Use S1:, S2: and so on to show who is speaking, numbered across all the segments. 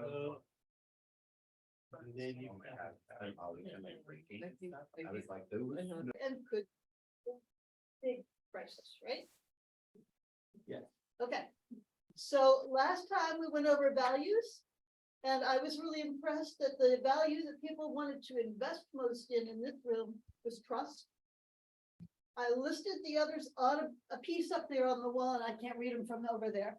S1: And then you have.
S2: And could big crisis, right?
S1: Yes.
S2: Okay, so last time we went over values, and I was really impressed that the value that people wanted to invest most in this room was trust. I listed the others on a piece up there on the wall, and I can't read them from over there.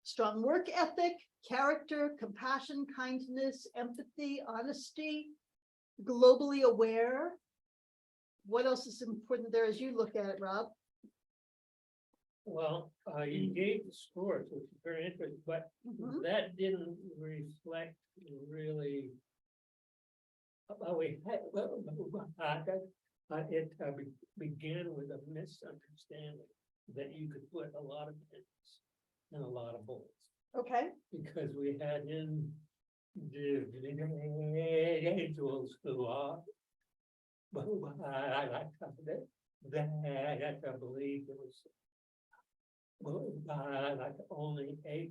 S2: Strong work ethic, character, compassion, kindness, empathy, honesty, globally aware. What else is important there as you look at it, Rob?
S3: Well, you gave the scores, which is very interesting, but
S2: Mhm.
S3: that didn't reflect really. We had, it began with a misunderstanding that you could put a lot of pins in a lot of bullets.
S2: Okay,
S3: Because we had individuals who are. But I believe it was. Like only a penny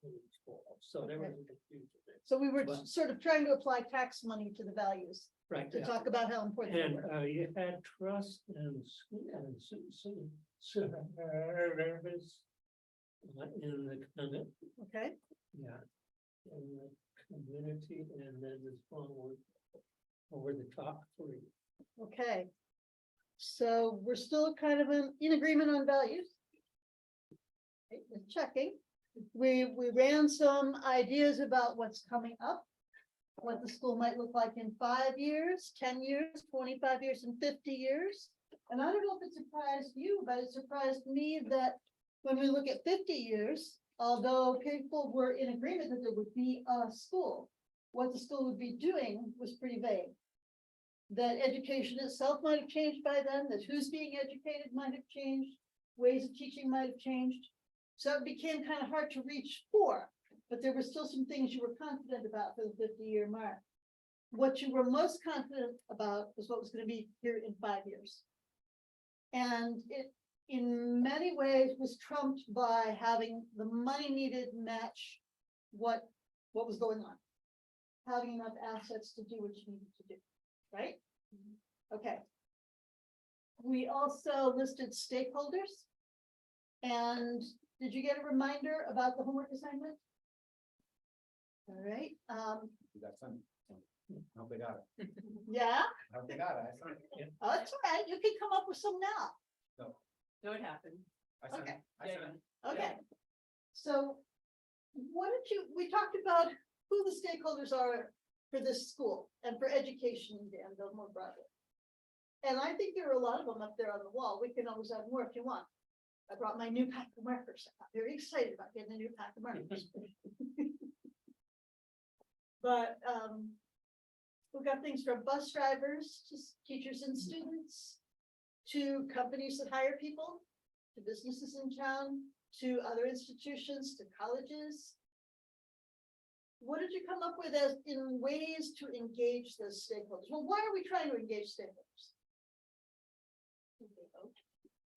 S3: in each ball, so there was a confusion there.
S2: so we were
S3: Well-
S2: sort of trying to apply tax money to the values
S3: Right,
S2: to
S3: yeah.
S2: talk about how important they
S3: And
S2: were.
S3: you had trust and service in the community,
S2: Okay,
S3: yeah, in the community, and then this one was over the top three.
S2: okay. So we're still kind of in agreement on values. Okay, just checking. We ran some ideas about what's coming up. What the school might look like in 5 years, 10 years, 25 years, and 50 years. And I don't know if it surprised you, but it surprised me that when we look at 50 years, although people were in agreement that there would be a school, what the school would be doing was pretty vague. That education itself might have changed by then, that who's being educated might have changed, ways of teaching might have changed. So it became kind of hard to reach for, but there were still some things you were confident about for the 50-year mark. What you were most confident about was what was going to be here in 5 years. And it, in many ways, was trumped by having the money needed match what was going on. Having enough assets to do what you needed to do, right? Okay. We also listed stakeholders. And did you get a reminder about the homework assignment? All right,
S1: You got some. I hope they got it.
S2: yeah,
S1: I hope they got it. I signed it.
S2: oh, that's all right, you can come up with some now,
S4: No, it happened.
S1: I signed
S2: Okay.
S1: it. I signed it.
S2: okay. So, we talked about who the stakeholders are for this school and for education in Danville more broadly. And I think there are a lot of them up there on the wall, we can always add more if you want. I brought my new pack of markers, I'm very excited about getting a new pack of markers. But, we've got things from bus drivers, to teachers and students, to companies that hire people, to businesses in town, to other institutions, to colleges. What did you come up with as in ways to engage those stakeholders? Well, why are we trying to engage stakeholders?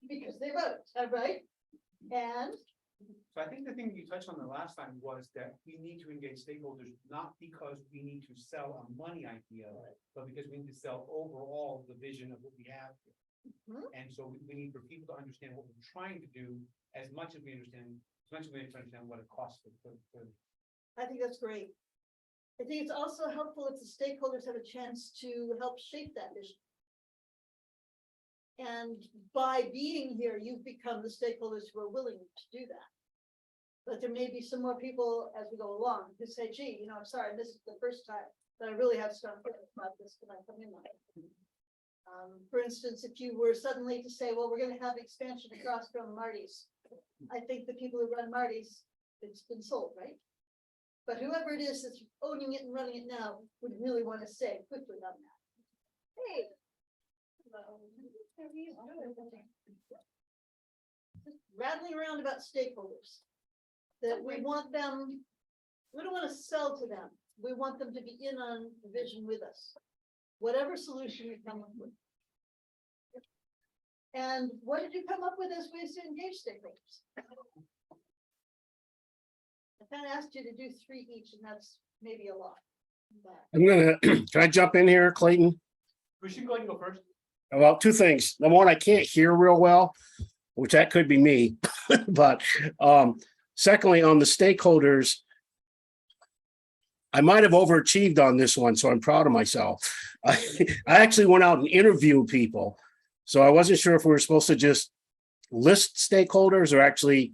S2: Because they vote, right? And
S1: So I think the thing you touched on the last time was that we need to engage stakeholders, not because we need to sell a money idea, but because we need to sell overall the vision of what we have.
S2: Mhm.
S1: And so we need for people to understand what we're trying to do as much as we understand, what it costs.
S2: I think that's great. I think it's also helpful if the stakeholders have a chance to help shape that vision. And by being here, you've become the stakeholders who are willing to do that. But there may be some more people as we go along who say, gee, you know, I'm sorry, this is the first time that I really have strong feelings about this when I come in on it. For instance, if you were suddenly to say, well, we're going to have expansion across from Marty's, I think the people who run Marty's, it's been sold, right? But whoever it is that's owning it and running it now would really want to say quickly on that. Hey. Hello. How are you? Just rattling around about stakeholders. That we want them, we don't want to sell to them. We want them to be in on the vision with us. Whatever solution we come up with. And what did you come up with as ways to engage stakeholders? I kind of asked you to do 3 each, and that's maybe a lot. But
S5: I'm gonna, can I jump in here, Clayton?
S1: We should go ahead and go first.
S5: Well, 2 things. Number one, I can't hear real well, which that could be me. But secondly, on the stakeholders, I might have overachieved on this one, so I'm proud of myself. I actually went out and interviewed people. So I wasn't sure if we were supposed to just list stakeholders or actually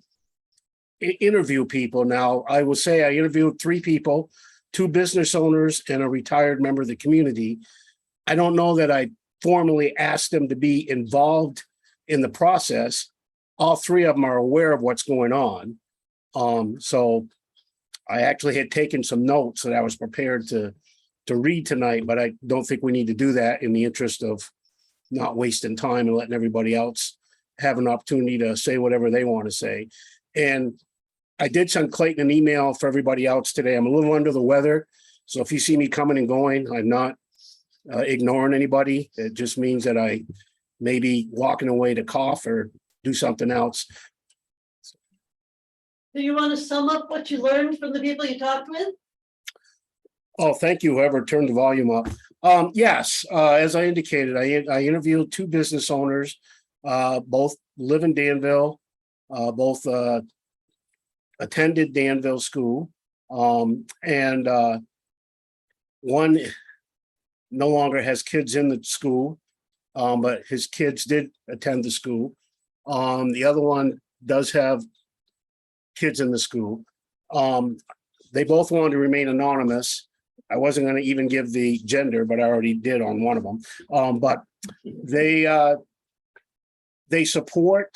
S5: interview people. Now, I will say I interviewed 3 people, 2 business owners and a retired member of the community. I don't know that I formally asked them to be involved in the process. All 3 of them are aware of what's going on. So I actually had taken some notes that I was prepared to read tonight, but I don't think we need to do that in the interest of not wasting time and letting everybody else have an opportunity to say whatever they want to say. And I did send Clayton an email for everybody else today. I'm a little under the weather. So if you see me coming and going, I'm not ignoring anybody. It just means that I may be walking away to cough or do something else.
S2: do you want to sum up what you learned from the people you talked with?
S5: Oh, thank you, whoever turned the volume up. Yes, as I indicated, I interviewed 2 business owners, both live in Danville, both attended Danville School, and one no longer has kids in the school, but his kids did attend the school. The other one does have kids in the school. They both wanted to remain anonymous. I wasn't going to even give the gender, but I already did on one of them. But they support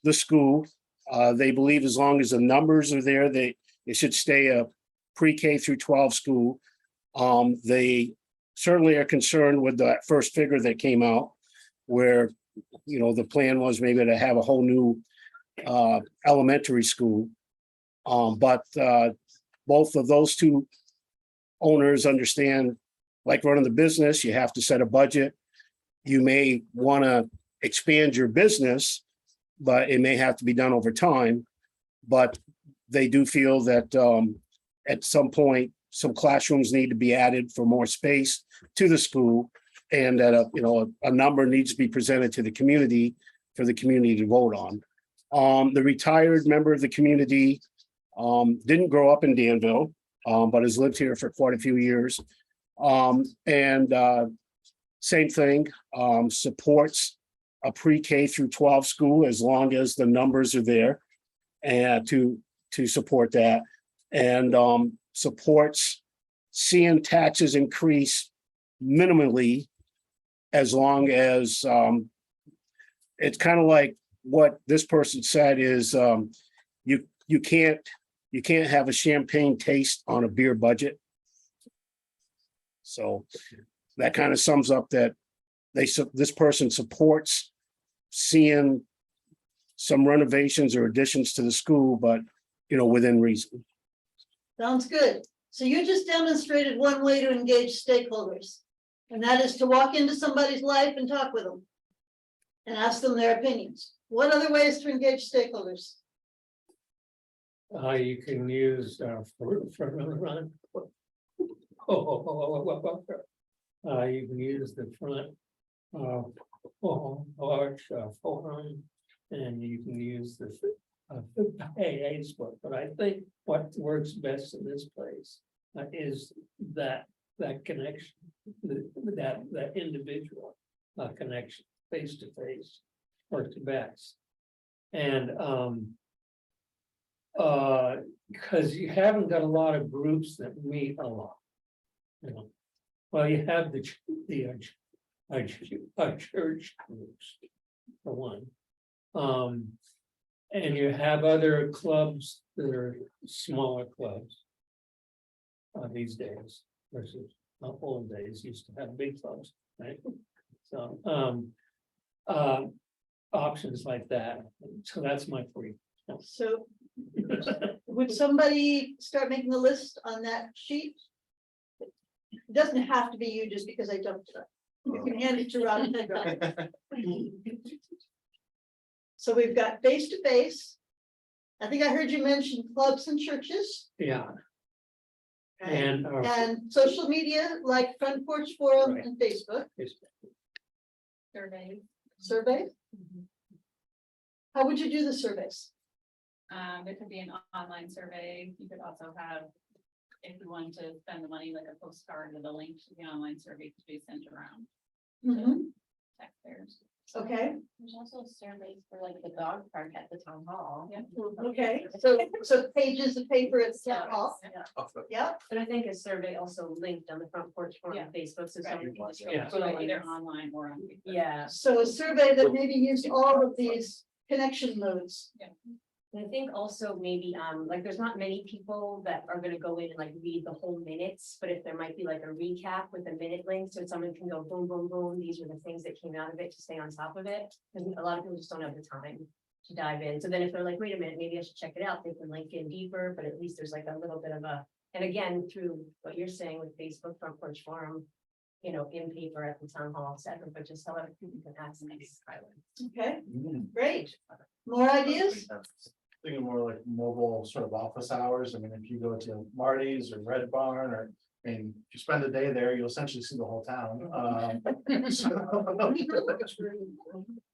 S5: the school. They believe as long as the numbers are there, it should stay a pre-K through 12 school. They certainly are concerned with that first figure that came out, where the plan was maybe to have a whole new elementary school. But both of those 2 owners understand, like running the business, you have to set a budget. You may want to expand your business, but it may have to be done over time. But they do feel that at some point, some classrooms need to be added for more space to the school, and that a number needs to be presented to the community for the community to vote on. The retired member of the community didn't grow up in Danville, but has lived here for quite a few years. And same thing, supports a pre-K through 12 school as long as the numbers are there, and to support that, and supports seeing taxes increase minimally, as long as it's kind of like what this person said is you can't have a champagne taste on a beer budget. So that kind of sums up that this person supports seeing some renovations or additions to the school, but within reason.
S2: Sounds good. So you just demonstrated one way to engage stakeholders, and that is to walk into somebody's life and talk with them and ask them their opinions. What other ways to engage stakeholders?
S3: You can use for run. You can use the front arch forum, and you can use the AA split. But I think what works best in this place is that connection, that individual connection, face to face, works best. And because you haven't got a lot of groups that meet a lot. Well, you have the church groups for one, and you have other clubs that are smaller clubs these days versus old days used to have big clubs, right? So options like that. So that's my 3.
S2: So would somebody start making a list on that sheet? It doesn't have to be you just because I jumped it up. You can hand it to Rob and Pedro. So we've got face to face, I think I heard you mention clubs and churches
S3: Yeah,
S2: okay,
S3: and our
S2: and social media like Front Porch Forum
S3: Right.
S2: and Facebook
S4: Survey.
S2: survey. How would you do the surveys?
S4: There could be an online survey. You could also have, if you wanted to spend the money, like a postcard with a link to the online survey to be sent around
S2: Mhm.
S4: taxpayers.
S2: Okay,
S6: There's also surveys for like the dog park at the town hall.
S4: Yeah.
S2: okay, so pages of paper at the town hall, yeah,
S6: But I think a survey also linked on the front porch forum
S4: Yeah.
S6: on Facebook, so
S4: Right.
S6: somebody can just.
S3: Yeah.
S4: So like either online or on. Facebook.
S6: Yeah,
S2: so a survey that maybe used all of these connection modes.
S6: and I think also maybe, like, there's not many people that are gonna go in and like read the whole minutes, but if there might be like a recap with a minute link, so someone can go boom, boom, boom, these were the things that came out of it to stay on top of it. Because a lot of people just don't have the time to dive in, so then if they're like, wait a minute, maybe I should check it out, they can link in deeper, but at least there's like a little bit of a. And again, through what you're saying with Facebook Front Porch Forum, you know, in paper at the town hall, et cetera, but just however people can access.
S2: Okay, great. More ideas?
S7: Thinking more like mobile sort of office hours. I mean, if you go to Marty's or Red Barn, or, I mean, if you spend a day there, you'll essentially see the whole town.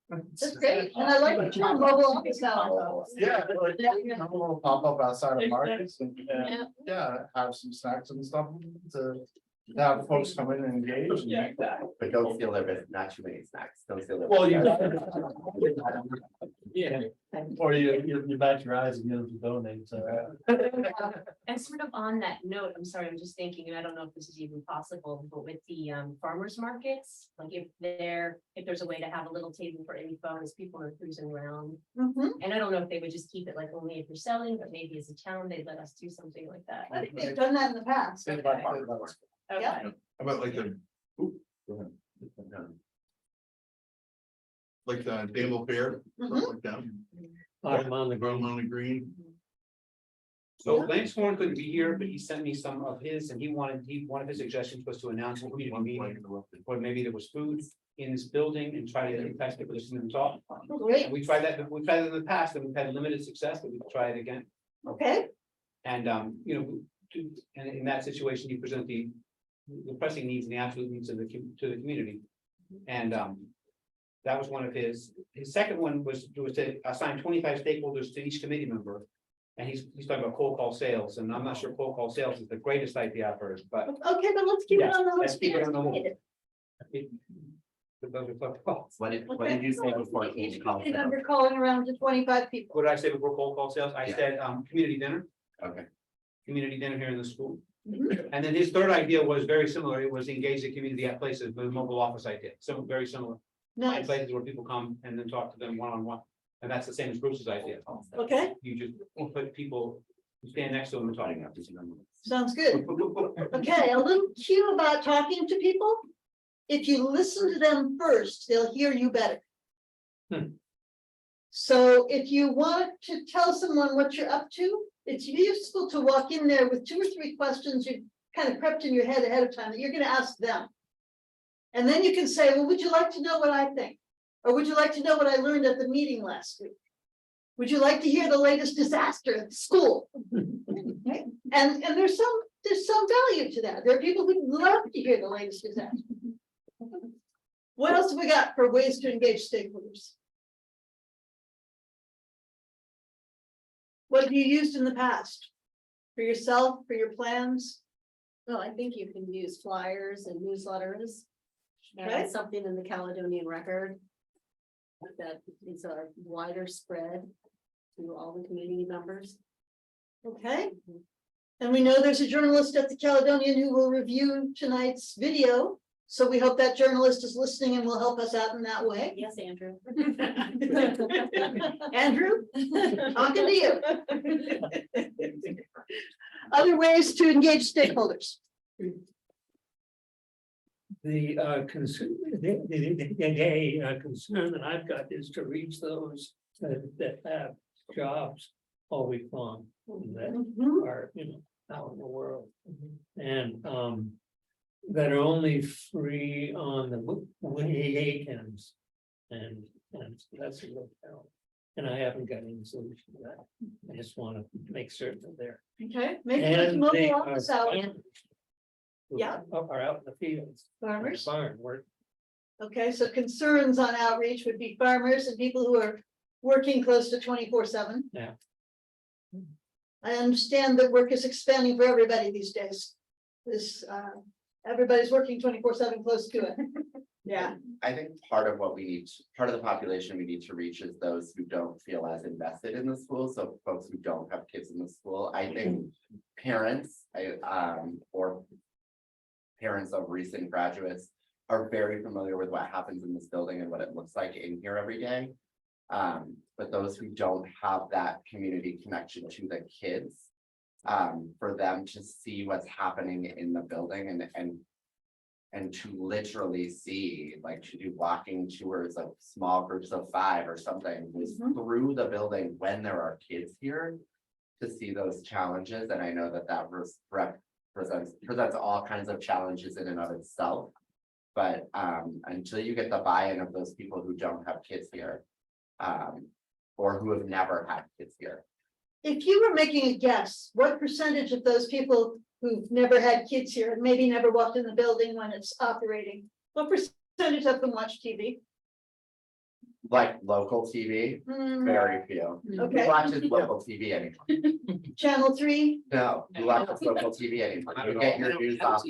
S2: That's great, and I like the term mobile office hours.
S7: Yeah, like, you know, a little pop-up outside of Marty's and, yeah, have some snacks and stuff to have folks come in and engage. and-
S8: But don't steal their business, not too many snacks, don't steal their.
S7: Well, you.
S3: yeah,
S7: Or you bat your eyes and get them to donate,
S6: And sort of on that note, I'm sorry, I'm just thinking, and I don't know if this is even possible, but with the farmers markets, like if there's a way to have a little table for info as people are cruising around.
S2: Mhm.
S6: And I don't know if they would just keep it like only if you're selling, but maybe as a town, they'd let us do something like
S2: I
S6: that.
S2: think they've done that in the past.
S6: Okay.
S2: Yeah.
S8: How about like the, ooh, go ahead. Like the Danville Fair,
S2: Mhm.
S8: something like that,
S3: I'm on the
S8: Grown
S3: ground.
S8: on the green.
S1: So Lance Horn couldn't be here, but he sent me some of his, and one of his suggestions was to announce a community meeting, or maybe there was food in this building and try to entice people to listen and talk.
S2: Great,
S1: And we tried that in the past, and we've had limited success, but we could try it again.
S2: okay,
S1: And, you know, and in that situation, you present the pressing needs and the absolute needs of to the community. And, that was one of his second one was to assign 25 stakeholders to each committee member. And he's talking about cold call sales, and I'm not sure cold call sales is the greatest idea I've heard, but.
S2: okay, but let's keep it
S1: Yes,
S2: on the
S1: let's
S2: list.
S1: keep it on the list. Those are tough calls.
S8: What did you say before?
S2: Each committee member calling around to 25 people.
S1: What did I say before cold call sales? I
S8: Yeah.
S1: said, community dinner.
S8: Okay.
S1: Community dinner here in the school.
S2: Mhm.
S1: And then his third idea was very similar. It was engage the community at places with a mobile office idea. So very similar. Find
S2: Nice,
S1: places where people come and then talk to them one-on-one. And that's the same as Bruce's idea.
S2: okay,
S1: You just put people, you stand next to them and talk.
S2: sounds good. Okay, a little cue about talking to people. If you listen to them first, they'll hear you better. So if you want to tell someone what you're up to, it's useful to walk in there with 2 or 3 questions you've kind of prepped in your head ahead of time that you're gonna ask them. And then you can say, well, would you like to know what I think? Or would you like to know what I learned at the meeting last week? Would you like to hear the latest disaster at school? Okay, and there's some value to that. There are people who'd love to hear the latest disaster. What else have we got for ways to engage stakeholders? What have you used in the past? For yourself, for your plans?
S9: Well, I think you can use flyers and newsletters.
S2: Okay.
S9: And something in the Caledonian Record. That is a wider spread to all the community members.
S2: Okay. And we know there's a journalist at the Caledonian who will review tonight's video. So we hope that journalist is listening and will help us out in that way.
S9: Yes, Andrew.
S2: Andrew, talking to you. Other ways to engage stakeholders.
S3: The concern, concern that I've got is to reach those that have jobs all week long. That
S2: Mhm.
S3: are, you know, out in the world. And that are only free on the weekends. And that's a little. And I haven't got any solution to that. I just want to make certain that they're.
S2: Okay, maybe those
S3: And they
S2: mobile
S3: are
S2: office hours,
S3: farmers who
S2: Yeah.
S3: Are out in the fields.
S2: farmers.
S3: Barn work.
S2: Okay, so concerns on outreach would be farmers and people who are working close to 24/7.
S3: Yeah.
S2: I understand that work is expanding for everybody these days. This, everybody's working 24/7 close to it. Yeah,
S8: I think part of what we need, part of the population we need to reach is those who don't feel as invested in the school, so folks who don't have kids in the school. I think parents, or parents of recent graduates are very familiar with what happens in this building and what it looks like in here every day. But those who don't have that community connection to the kids, for them to see what's happening in the building and to literally see, like, to do walking tours of small groups of 5 or something, was through the building when there are kids here, to see those challenges. And I know that that presents all kinds of challenges in and of itself. But until you get the buy-in of those people who don't have kids here, or who have never had kids here.
S2: if you were making a guess, what percentage of those people who've never had kids here and maybe never walked in the building when it's operating, what percentage of them watch TV?
S8: Like local TV,
S2: Hmm,
S8: very few.
S2: Okay.
S8: Who watches local TV anymore?
S2: Channel 3,
S8: No, who watches local TV anymore? You get your news off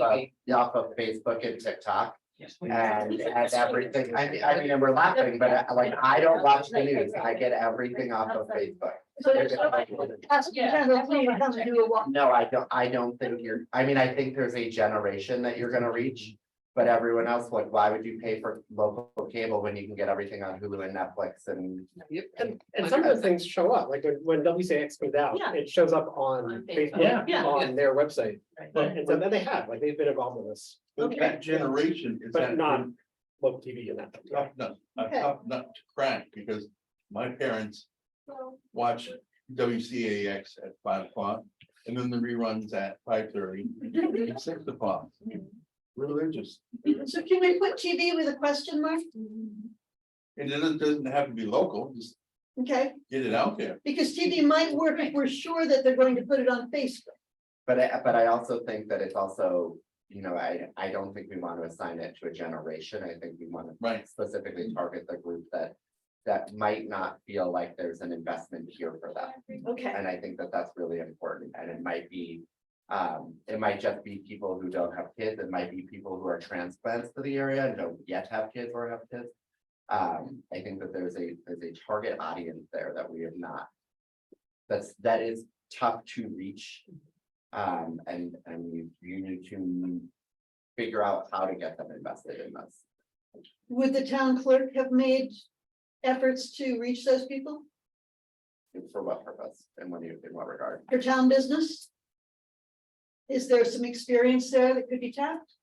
S8: of Facebook and TikTok. And everything, I mean, and we're laughing, but like, I don't watch the news, I get everything off of Facebook.
S2: so there's asking Channel 3 to come and do a walk.
S8: No, I don't think I mean, I think there's a generation that you're gonna reach. But everyone else, like, why would you pay for local cable when you can get everything on Hulu and Netflix and?
S10: And some of those things show up, like when WCX comes out,
S2: Yeah.
S10: it shows up on
S4: On
S10: Facebook,
S4: Facebook.
S2: Yeah.
S10: on their website.
S3: But
S10: And so then they have, like, they've been involved in this,
S8: But that generation is
S10: but not local TV and that.
S8: tough nut, a
S2: Okay.
S8: tough nut to crack, because my parents watch WCAX at 5 o'clock, and then the reruns at 5:30, and 6 o'clock. Religious,
S2: So can we put TV with a question mark?
S8: and then it doesn't have to be local, just
S2: Okay,
S8: get it out there.
S2: because TV might work if we're sure that they're going to put it on Facebook.
S8: But I also think that it's also, you know, I don't think we want to assign it to a generation. I think we want to Right. specifically target the group that might not feel like there's an investment here for them.
S2: Okay,
S8: And I think that that's really important, and it might just be people who don't have kids, it might be people who are transplants to the area and don't yet have kids or have kids. I think that there's a target audience there that we have not. That is tough to reach. And you need to figure out how to get them invested in this.
S2: would the town clerk have made efforts to reach those people
S8: And for what purpose and in what regard?
S2: for town business? Is there some experience there that could be tapped?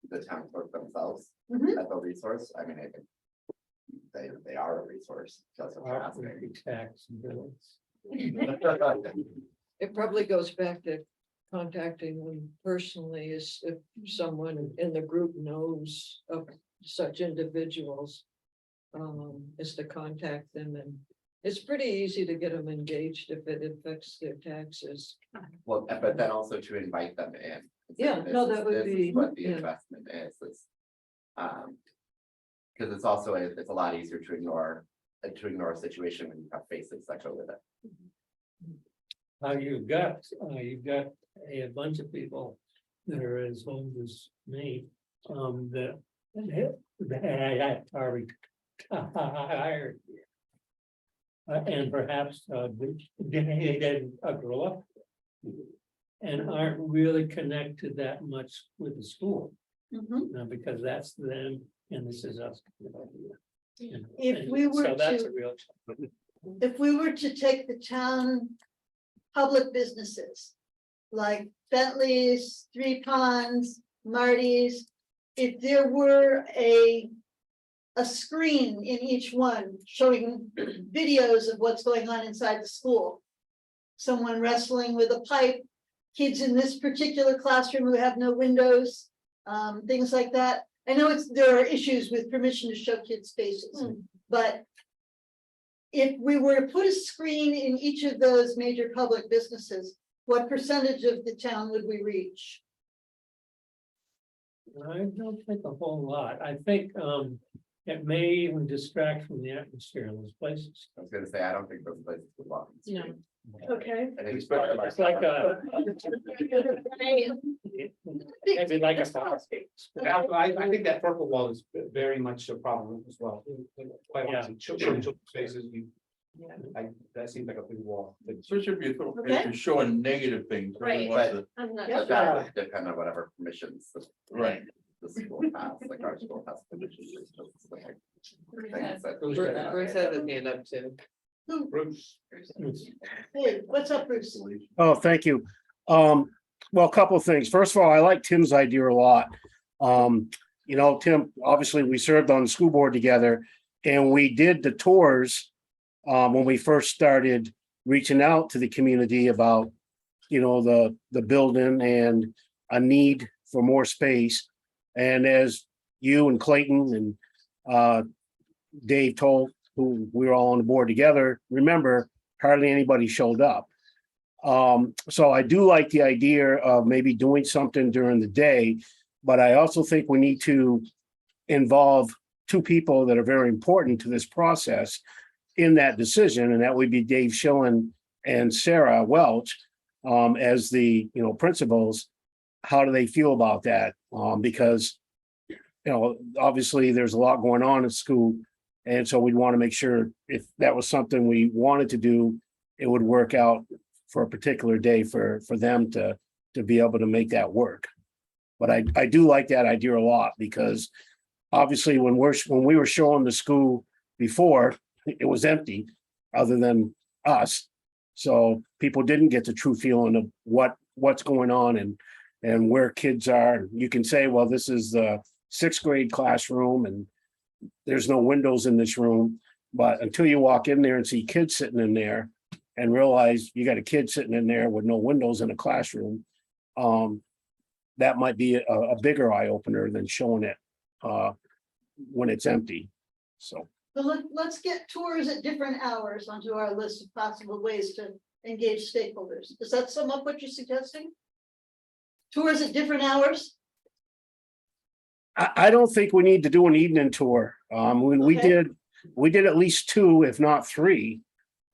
S8: The town clerk themselves
S2: Mhm.
S8: as a resource, I mean, I think. They are a resource, that's what you're asking.
S3: property tax bills.
S11: It probably goes back to contacting them personally, is if someone in the group knows of such individuals. Is to contact them, and it's pretty easy to get them engaged if it affects their taxes.
S8: Well, but then also to invite them in.
S11: Yeah, no, that would
S8: This is
S11: be-
S8: What the
S11: yeah.
S8: investment is. Because it's also, it's a lot easier to ignore a situation when you have faces that go with it.
S3: You've got a bunch of people that are as old as me, that are retired. And perhaps, they didn't grow up. And aren't really connected that much with the school,
S2: Mhm.
S3: because that's them, and this is us.
S2: If we were
S3: So that's
S2: to-
S3: a real challenge.
S2: If we were to take the town public businesses, like Bentley's, Three Ponds, Marty's, if there were a screen in each one showing videos of what's going on inside the school. Someone wrestling with a pipe, kids in this particular classroom who have no windows, things like that. I know there are issues with permission to show kids faces, but if we were to put a screen in each of those major public businesses, what percentage of the town would we reach?
S3: I don't think a whole lot. I think it may even distract from the atmosphere in those places.
S8: I was gonna say, I don't think those places would walk. the
S9: Yeah.
S8: street.
S2: Okay.
S8: I think
S3: It's like a. Maybe like a.
S1: I think that purple wall is very much a problem as well. Quite
S3: Yeah.
S1: honestly, children spaces, that seems like a big wall.
S12: Especially if you're,
S2: Okay.
S12: if you're showing negative things.
S9: Right.
S12: wants to-
S9: I'm not
S2: Yeah.
S8: But that would depend on whatever permissions
S12: Right.
S8: the school has, like our school has permissions. for specific things that-
S10: Bruce has his hand up too.
S1: Bruce.
S2: Hey, what's up, Bruce?
S5: Oh, thank you. Well, a couple of things. First of all, I like Tim's idea a lot. Tim, obviously, we served on the school board together and we did the tours when we first started reaching out to the community about, the building and a need for more space. And as you and Clayton and Dave told, who we were all on the board together, remember, hardly anybody showed up. So I do like the idea of maybe doing something during the day, but I also think we need to involve two people that are very important to this process in that decision, and that would be Dave Schillen and Sarah Welch as the principals. How do they feel about that? Because obviously there's a lot going on at school, and so we'd want to make sure if that was something we wanted to do, it would work out for a particular day for them to be able to make that work. But I do like that idea a lot, because obviously when we were showing the school before, it was empty other than us. So people didn't get the true feeling of what's going on and where kids are. You can say, well, this is the 6th grade classroom and there's no windows in this room. But until you walk in there and see kids sitting in there and realize you got a kid sitting in there with no windows in a classroom, that might be a bigger eye opener than showing it when it's empty. So.
S2: Let's get tours at different hours onto our list of possible ways to engage stakeholders. Does that sum up what you're suggesting? Tours at different hours?
S5: I don't think we need to do an evening tour. We
S2: Okay.
S5: did at least 2, if not 3.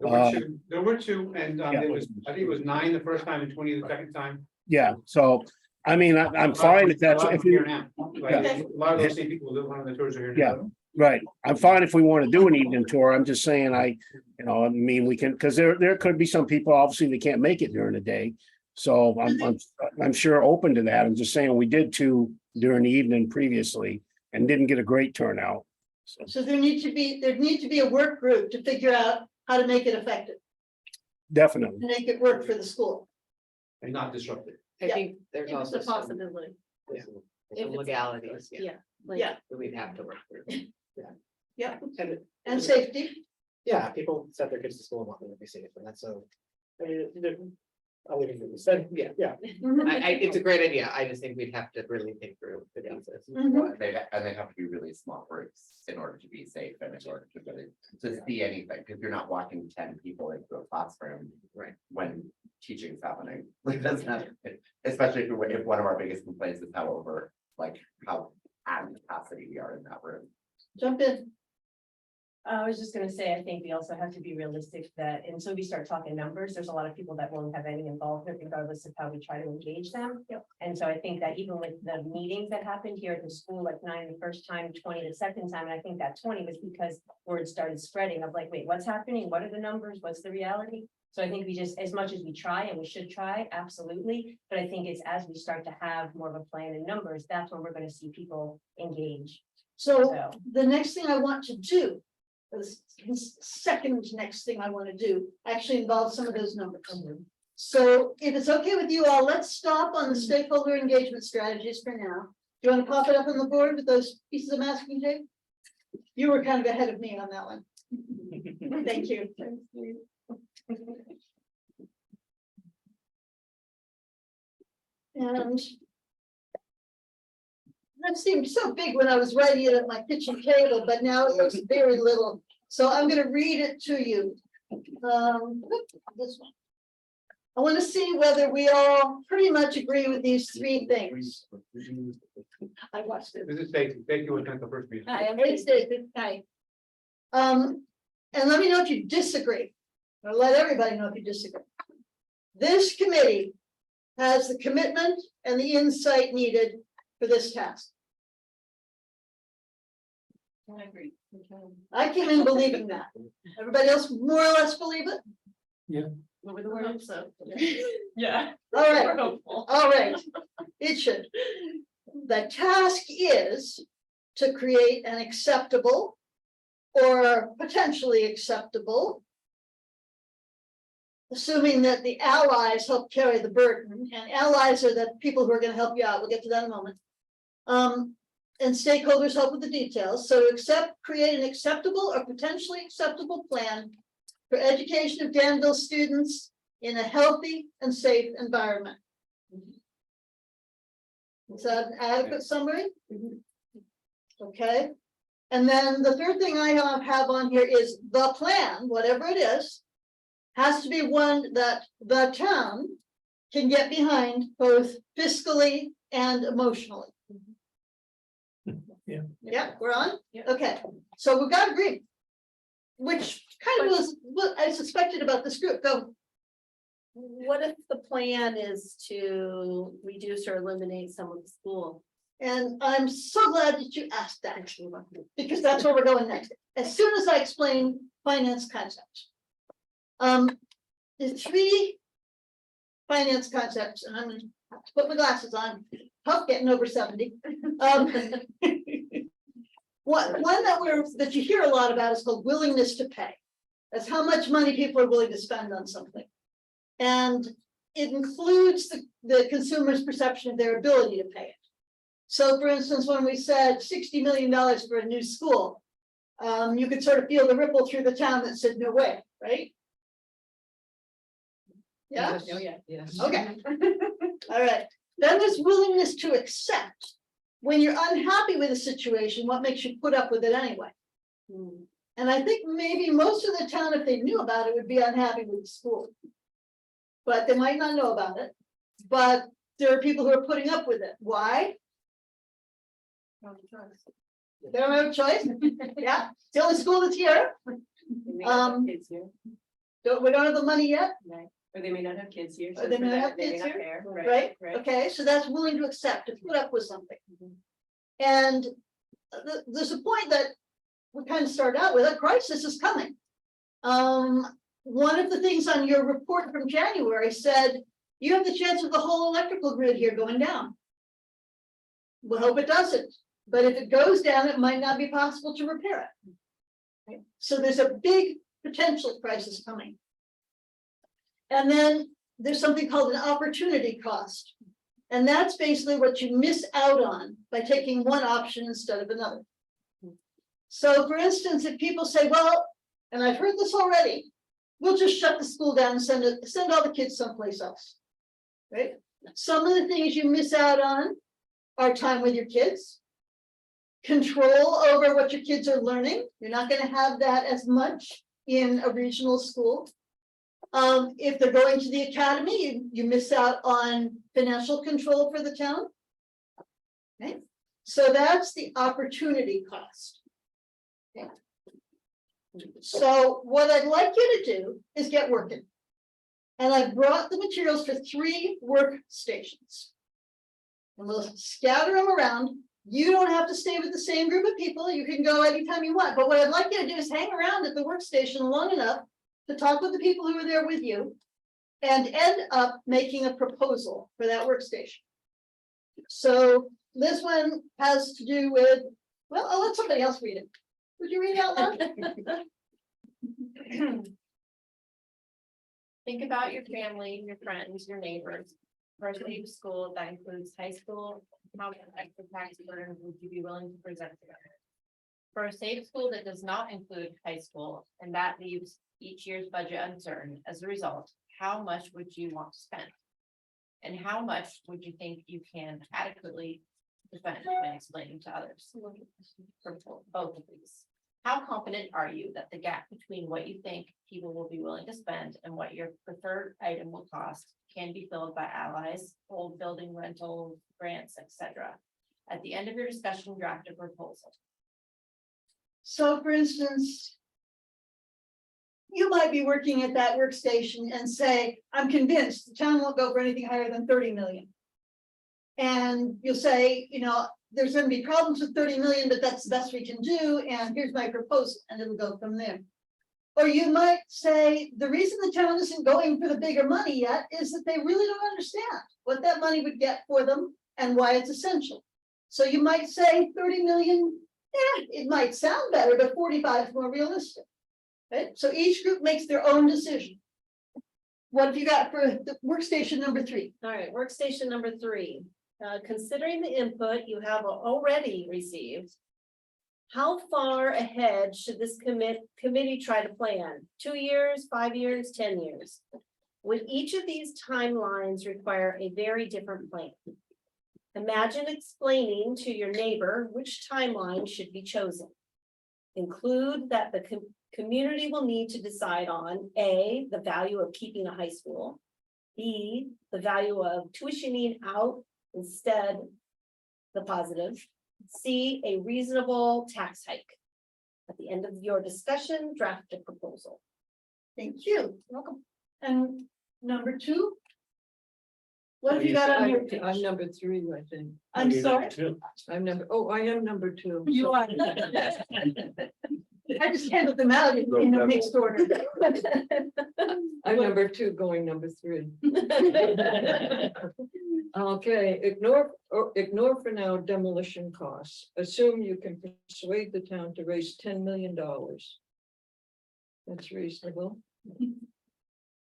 S1: There were two, and
S5: Yeah.
S1: I think it was 9 the first time and 20 the second time.
S5: Yeah, so, I mean, I'm fine if that's, if
S1: Here
S5: you,
S1: now. Like, a lot of those same people that went on the tours are here.
S5: Yeah.
S1: now.
S5: right, I'm fine if we want to do an evening tour. I'm just saying we can, because there could be some people, obviously, they can't make it during the day. So I'm sure open to that. I'm just saying we did 2 during the evening previously and didn't get a great turnout. So
S2: So there need to be a work group to figure out how to make it effective,
S5: definitely.
S2: to make it work for the school.
S1: And not disruptive.
S10: I
S2: Yeah.
S10: think there's
S9: If it's
S10: also
S9: a
S10: some
S9: possibility,
S10: some
S9: it's-
S10: legalities,
S9: yeah. like-
S2: Yeah.
S10: that we'd have to work through.
S2: Yeah,
S11: And,
S2: and safety.
S11: yeah, people send their kids to school and want them to be safe, and that's so. I mean, I'll leave it to you. But, yeah, it's a great idea. I just think we'd have to really think through the details.
S2: Mhm.
S8: They have to be really small groups in order to be safe and in order to really, to see anything, because you're not walking 10 people into a classroom.
S10: Right.
S8: When teaching's happening, like that's not, especially if one of our biggest complaints is how at capacity we are in that room.
S2: Jump in.
S6: I was just gonna say, I think we also have to be realistic that until we start talking numbers, there's a lot of people that won't have any involvement regardless of how we try to engage them.
S2: Yep.
S6: And so I think that even with the meetings that happened here at the school, like 9 the first time, 20 the second time, and I think that 20 was because word started spreading of like, wait, what's happening? What are the numbers? What's the reality? So I think we just, as much as we try, and we should try, absolutely, but I think it's as we start to have more of a plan in numbers, that's when we're gonna see people engage.
S2: So the next thing I want to do, the second next thing I want to do, actually involves some of those numbers. So if it's okay with you all, let's stop on the stakeholder engagement strategies for now. Do you want to pop it up on the board with those pieces of masking tape? You were kind of ahead of me on that one. Thank you. And that seemed so big when I was writing it at my kitchen table, but now it looks very little. So I'm gonna read it to you. This one. I want to see whether we all pretty much agree with these three things. I watched it.
S1: This is Stacy. Stacy was at the first meeting.
S2: Hey, Stacy. Hi. And let me know if you disagree, or let everybody know if you disagree. This committee has the commitment and the insight needed for this task.
S4: I agree.
S2: I came in believing that. Everybody else more or less believe it?
S4: What were the words? Yeah.
S2: All right.
S4: We're hopeful.
S2: All right, it should. The task is to create an acceptable or potentially acceptable, assuming that the allies help carry the burden, and allies are the people who are going to help you out. We'll get to that in a moment. And stakeholders help with the details. So create an acceptable or potentially acceptable plan for education of Danville students in a healthy and safe environment. Is that an adequate summary? Okay. And then the third thing I have on here is the plan, whatever it is, has to be one that the town can get behind both fiscally and emotionally.
S3: Yeah.
S2: Yeah, we're on?
S4: Yeah.
S2: Okay, so we've got agreement. Which kind of was what I suspected about this group. Go.
S9: What if the plan is to reduce or eliminate some of the school?
S2: And I'm so glad that you asked that, because that's where we're going next. As soon as I explain finance concepts. The three finance concepts, and I'm gonna have to put my glasses on, tough getting over 70. One that you hear a lot about is called willingness to pay. That's how much money people are willing to spend on something. And it includes the consumer's perception of their ability to pay it. So for instance, when we said $60 million for a new school, you could sort of feel the ripple through the town that said, no way, right? Yeah,
S4: Oh, yeah.
S11: Yes.
S2: okay. All right. Then there's willingness to accept. When you're unhappy with a situation, what makes you put up with it anyway? And I think maybe most of the town, if they knew about it, would be unhappy with the school. But they might not know about it. But there are people who are putting up with it. Why? They don't have a choice. Yeah, it's the only school that's here.
S6: They may not have kids here,
S2: We don't have the money yet,
S6: right? Or they may not have kids here.
S2: Or
S6: so
S2: they
S6: for
S2: may not
S6: that,
S2: have
S6: they may
S2: kids
S6: not
S2: here,
S6: care,
S2: right?
S6: Right.
S2: Okay, so that's willing to accept, to put up with something. And there's a point that we kind of started out with, a crisis is coming. One of the things on your report from January said, you have the chance of the whole electrical grid here going down. We'll hope it doesn't, but if it goes down, it might not be possible to repair it. Right? So there's a big potential crisis coming. And then there's something called an opportunity cost. And that's basically what you miss out on by taking one option instead of another. So for instance, if people say, well, and I've heard this already, we'll just shut the school down and send all the kids someplace else. Right? Some of the things you miss out on are time with your kids, control over what your kids are learning. You're not going to have that as much in a regional school. If they're going to the academy, you miss out on financial control for the town. Okay, so that's the opportunity cost. Okay. So what I'd like you to do is get working. And I've brought the materials for 3 workstations. And we'll scatter them around. You don't have to stay with the same group of people. You can go anytime you want. But what I'd like you to do is hang around at the workstation long enough to talk with the people who are there with you and end up making a proposal for that workstation. So this one has to do with, well, I'll let somebody else read it. Would you read it out loud?
S6: Think about your family, your friends, your neighbors. For a safe school that includes high school, how much extra tax burden would you be willing to present to them? For a safe school that does not include high school and that leaves each year's budget uncertain, as a result, how much would you want to spend? And how much would you think you can adequately
S9: defend when explaining to others. For both of these. How confident are you that the gap between what you think people will be willing to spend and what your preferred item will cost can be filled by allies, old building rental, grants, etc.? At the end of your discussion, draft a proposal.
S2: So for instance, you might be working at that workstation and say, I'm convinced the town won't go for anything higher than 30 million. And you'll say, there's gonna be problems with 30 million, but that's the best we can do, and here's my proposal, and it'll go from there. Or you might say, the reason the town isn't going for the bigger money yet is that they really don't understand what that money would get for them and why it's essential. So you might say 30 million, it might sound better, but 45 is more realistic. Right? So each group makes their own decision. What have you got for the workstation number 3?
S9: All right, workstation number 3. Considering the input you have already received, how far ahead should this committee try to plan? 2 years, 5 years, 10 years? Would each of these timelines require a very different plan? Imagine explaining to your neighbor which timeline should be chosen. Include that the community will need to decide on A, the value of keeping a high school, B, the value of tuitioning out instead the positive, C, a reasonable tax hike. At the end of your discussion, draft a proposal.
S2: Thank you. Welcome. And number 2? What have you got on your page?
S11: I'm number 3, I think.
S2: I'm sorry.
S11: I'm number, I am number 2.
S2: You are. I just handed them out in the mixed order.
S11: I'm number 2, going number 3. Okay, ignore for now demolition costs. Assume you can persuade the town to raise $10 million. That's reasonable.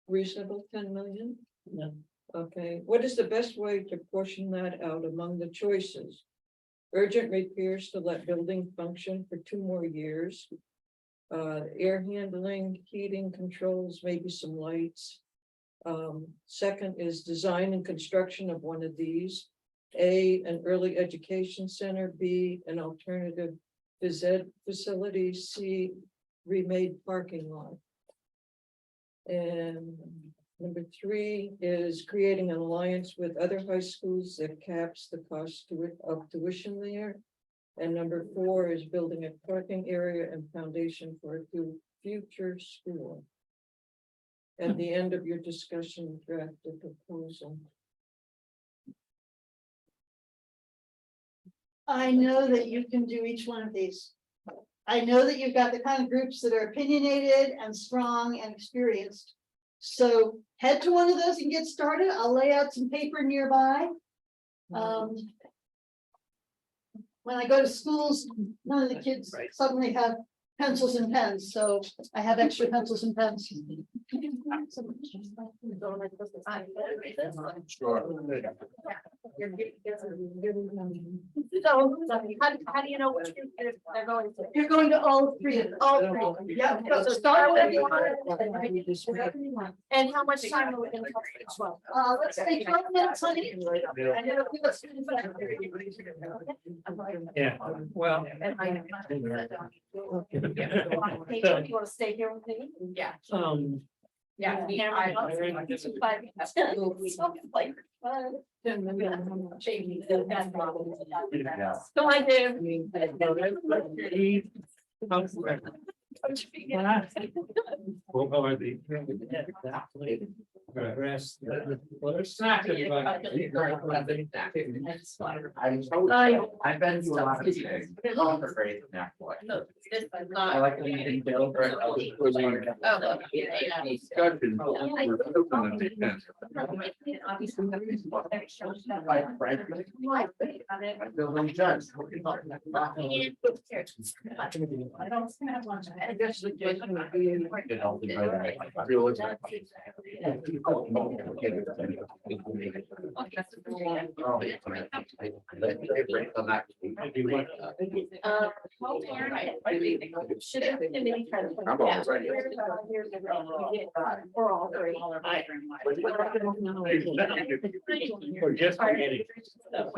S11: Reasonable, 10 million?
S3: Yeah.
S11: Okay, what is the best way to portion that out among the choices? Urgent repairs to let building function for 2 more years. Air handling, heating controls, maybe some lights. Second is design and construction of one of these. A, an early education center, B, an alternative phys ed facility, C, remade parking lot. And number 3 is creating an alliance with other high schools that caps the cost of tuition there. And number 4 is building a parking area and foundation for a future school. At the end of your discussion, draft a proposal.
S2: I know that you can do each one of these. I know that you've got the kind of groups that are opinionated and strong and experienced. So head to one of those and get started. I'll lay out some paper nearby. When I go to schools, none of the kids suddenly have pencils and pens, so I have extra pencils and pens.
S12: Sure.
S9: So, how do you know which group they're going to?
S2: You're going to all 3 of them. All 3. Yeah.
S9: So start with
S2: one.
S9: And how much time are we gonna cover each one?
S2: Let's take 12 minutes, honey. And then let's do
S3: Yeah, well.
S9: Hey, do you wanna stay here with me? Yeah. Yeah. Go on, Dave.
S3: We'll go over the. Rest. Well, there's snack.
S8: I've been to a lot of meetings. For great snack boy. I like the meeting bill. Building judge.
S9: I don't have lunch.
S11: I guess the judge would be in.
S9: Should the committee try to? Or all three.
S3: Or just beginning. So,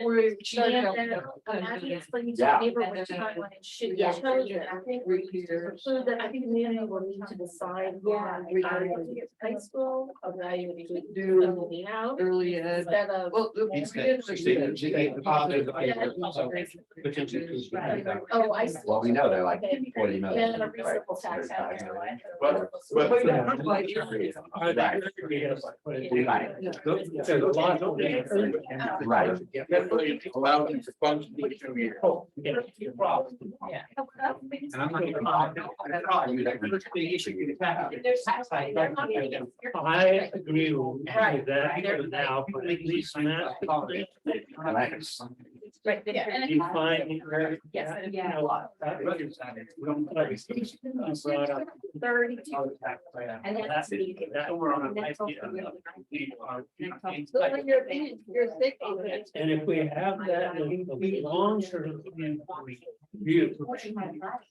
S11: We're
S9: How do you explain to
S8: Yeah.
S9: your neighbor which timeline should be chosen? I think so that I think the community will need to decide. High school, evaluating.
S11: do
S9: Out.
S11: early ed.
S9: Instead of.
S11: Well,
S9: Oh, I see.
S8: Well, we know they're like
S9: Okay.
S8: 40 million.
S9: Then a reasonable tax house.
S3: There's a lot of.
S8: Right.
S12: Allow them to function for 2 years.
S9: Yeah.
S1: And I'm not even.
S9: There's tax hike. They're not gonna get-
S3: I agree with
S9: Right.
S3: that now, but at least not.
S9: Right, yeah, and
S3: You find.
S9: Yes, and
S3: You
S9: yeah.
S3: know, brought up
S9: 32.
S3: And that's. And if we have that long-term view,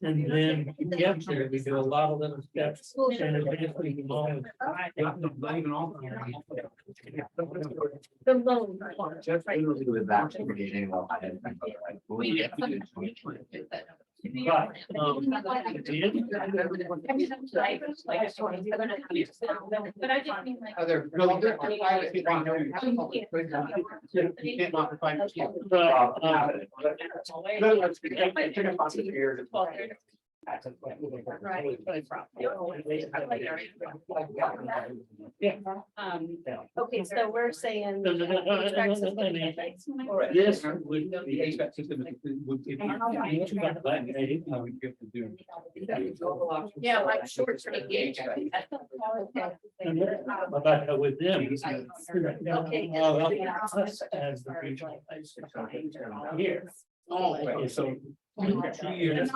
S3: and then get there, we do a lot of little steps. And eventually we all.
S9: The loan.
S8: Just literally with that. creating a-
S3: But,
S4: But I just mean like.
S1: Other.
S9: Okay, so we're saying.
S3: This would be.
S9: Yeah, like short term engagement.
S3: About with them. Us as the regional place here. Okay, so. 2 years.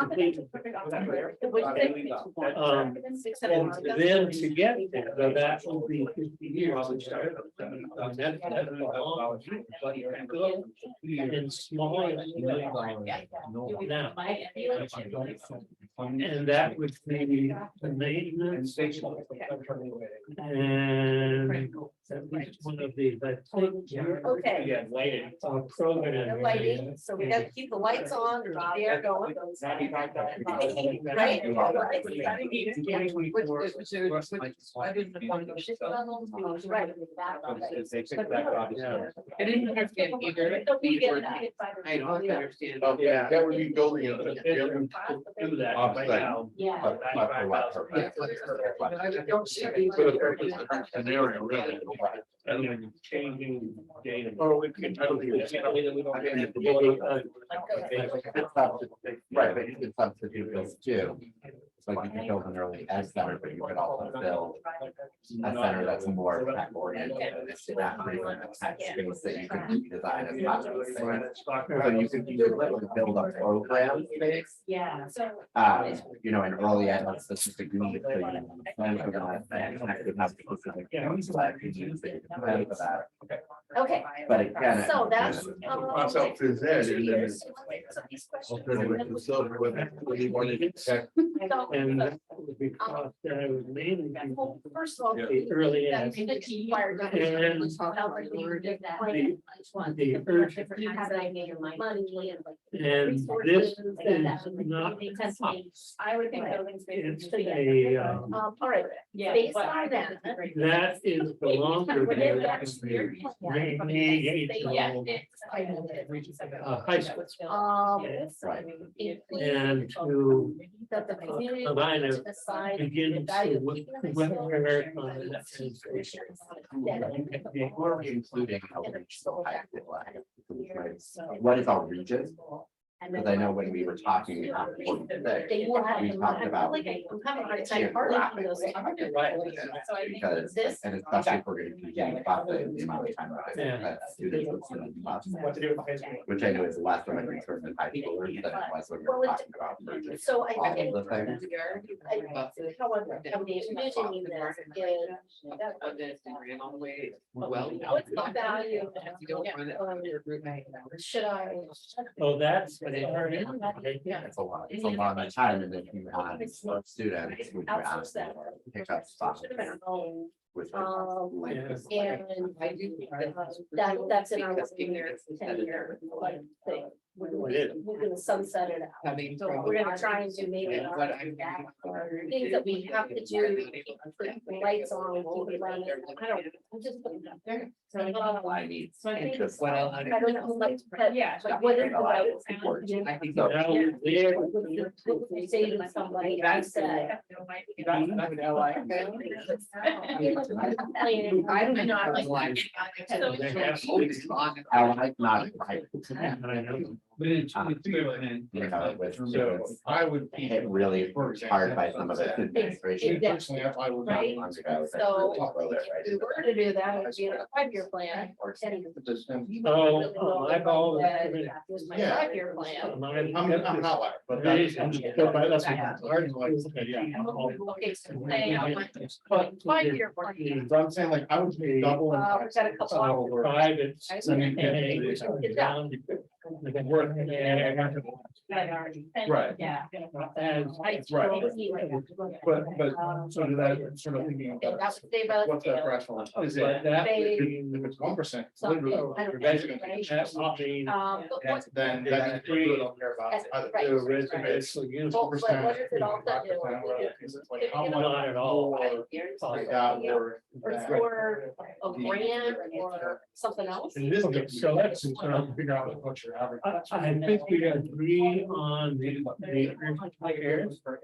S3: Then to get there, though, that will be 50 years. In small. Now. And that would be the maintenance. And at least one of these, I think.
S9: Okay.
S3: Program.
S9: The lighting, so we gotta keep the lights on, the air going. Right?
S11: I didn't want to.
S9: Right.
S11: I didn't understand either.
S10: I don't understand.
S12: Yeah, that would be building it.
S3: Do that
S12: Offsite.
S3: right now.
S9: Yeah.
S8: But for what purpose?
S11: I don't see.
S12: For the purpose of the scenario, really.
S3: And then changing data.
S12: Or we can. I don't think it's-
S8: Right, but you can substitute those too. It's like you can build an early ed center, but you could also build a center that's more tech oriented. And it's not really a tech space that you can design as much of a space. So you could literally build a program space.
S9: Yeah, so.
S8: You know, an early ed, that's specific need, so you plan for that, and I could have specific. needs that you use that you can plan for that.
S9: Okay,
S8: But again.
S9: so that's.
S12: Myself is there,
S9: 2
S12: and then
S9: years. So these
S12: alternative to
S9: questions.
S12: silver, whether you want to check.
S3: And that would be cost that I would mainly.
S9: Well, first of all.
S3: The early ed.
S9: That's required.
S3: And the urgent.
S9: Money and like.
S3: And this
S9: resources and that.
S3: is not.
S4: I would think building spaces.
S3: It's a,
S9: All right,
S4: Yeah.
S9: based
S4: but-
S9: on that.
S3: that is the longer.
S4: Yeah.
S3: High school.
S8: Right.
S3: And to
S9: That the community.
S3: Provide a-
S9: to decide
S3: begin
S9: the
S3: to
S9: value of
S3: work
S9: keeping
S3: with
S9: the
S3: where
S9: school.
S3: on that translation.
S8: We're including. What is our region? Because I know when we were talking,
S9: They will have
S8: we talked about.
S9: I'm having a hard time parlaying those.
S3: Right.
S9: So I think
S8: Because,
S9: this.
S8: and especially if we're gonna continue to buffer the amount of time
S3: Yeah.
S8: that students will spend in class.
S7: What to do with the high school.
S8: Which I know is less of a concern in high schoolers than it was when we were talking about. purchase
S9: So I
S8: all
S9: think.
S8: of the things.
S9: However, I'm envisioning this is. What's the value? Should I?
S3: Oh, that's.
S8: It's a lot, it's a lot of time, and if you add more students, we can add
S9: Outsource that.
S8: pick up spots.
S9: Should have been home.
S8: With.
S3: Yeah.
S9: And that's in our 10-year thing. We're gonna sunset it out. So we're gonna try and do maybe things that we have to do, keep the lights on, keep it running. I don't, I'm just putting it up there.
S8: I need.
S4: So I think
S8: interest.
S9: I don't know who likes pet, but what is the right? What would you say to somebody that said?
S11: I don't know. I like.
S8: I like not right.
S1: But it's clear,
S8: You know, with
S12: So
S8: students,
S12: I would.
S8: hit really hard by some of the administration.
S12: Personally, I would.
S9: Right.
S8: Months ago, that
S9: So
S8: we talked about it,
S9: if we were to do that, it would be a 5-year plan.
S3: Oh, I've always.
S9: Here's my
S12: Yeah.
S9: 5-year plan.
S12: I'm an outlier, but that's.
S9: Okay, so say I want 5-year plan.
S12: So I'm saying like, I would make double. in
S9: We've got a couple
S12: size.
S9: of.
S3: Private.
S9: Good job.
S12: Right.
S4: Yeah.
S12: But, so did that sort of thinking
S9: That
S12: about
S9: would save us.
S12: what's that threshold? Is it,
S3: But that
S9: They-
S12: if it's 1%,
S9: Something,
S12: literally,
S9: I don't know,
S3: Resident-
S9: right?
S3: that's not the-
S9: But what,
S12: then that you don't care about.
S9: Right.
S3: the residential use.
S9: well, but what is it all that do?
S12: Like how much
S3: Not at all.
S12: like that or
S9: Or
S12: that.
S9: for a grant or something else?
S3: Okay, so let's,
S12: Figure out what your average.
S3: I think we agree on the areas.
S4: That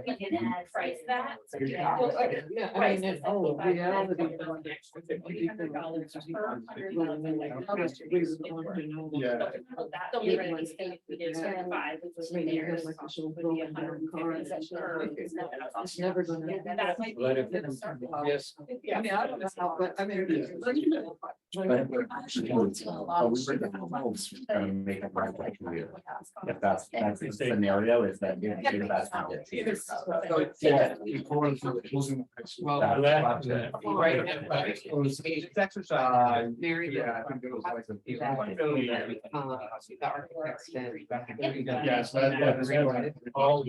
S4: we can add price that.
S11: Yeah, I mean, in all reality.
S12: Yeah.
S4: So we really think we did 5, which was 3 years.
S11: It's never gonna.
S4: That might be.
S3: But if- Yes.
S11: I mean, I don't know how, but I mean.
S8: Make it right like we do. If that's the scenario, is that you do that's not it.
S12: Yeah.
S1: It's exercise.
S12: Yeah, I think it was like.
S11: Yes,
S3: All.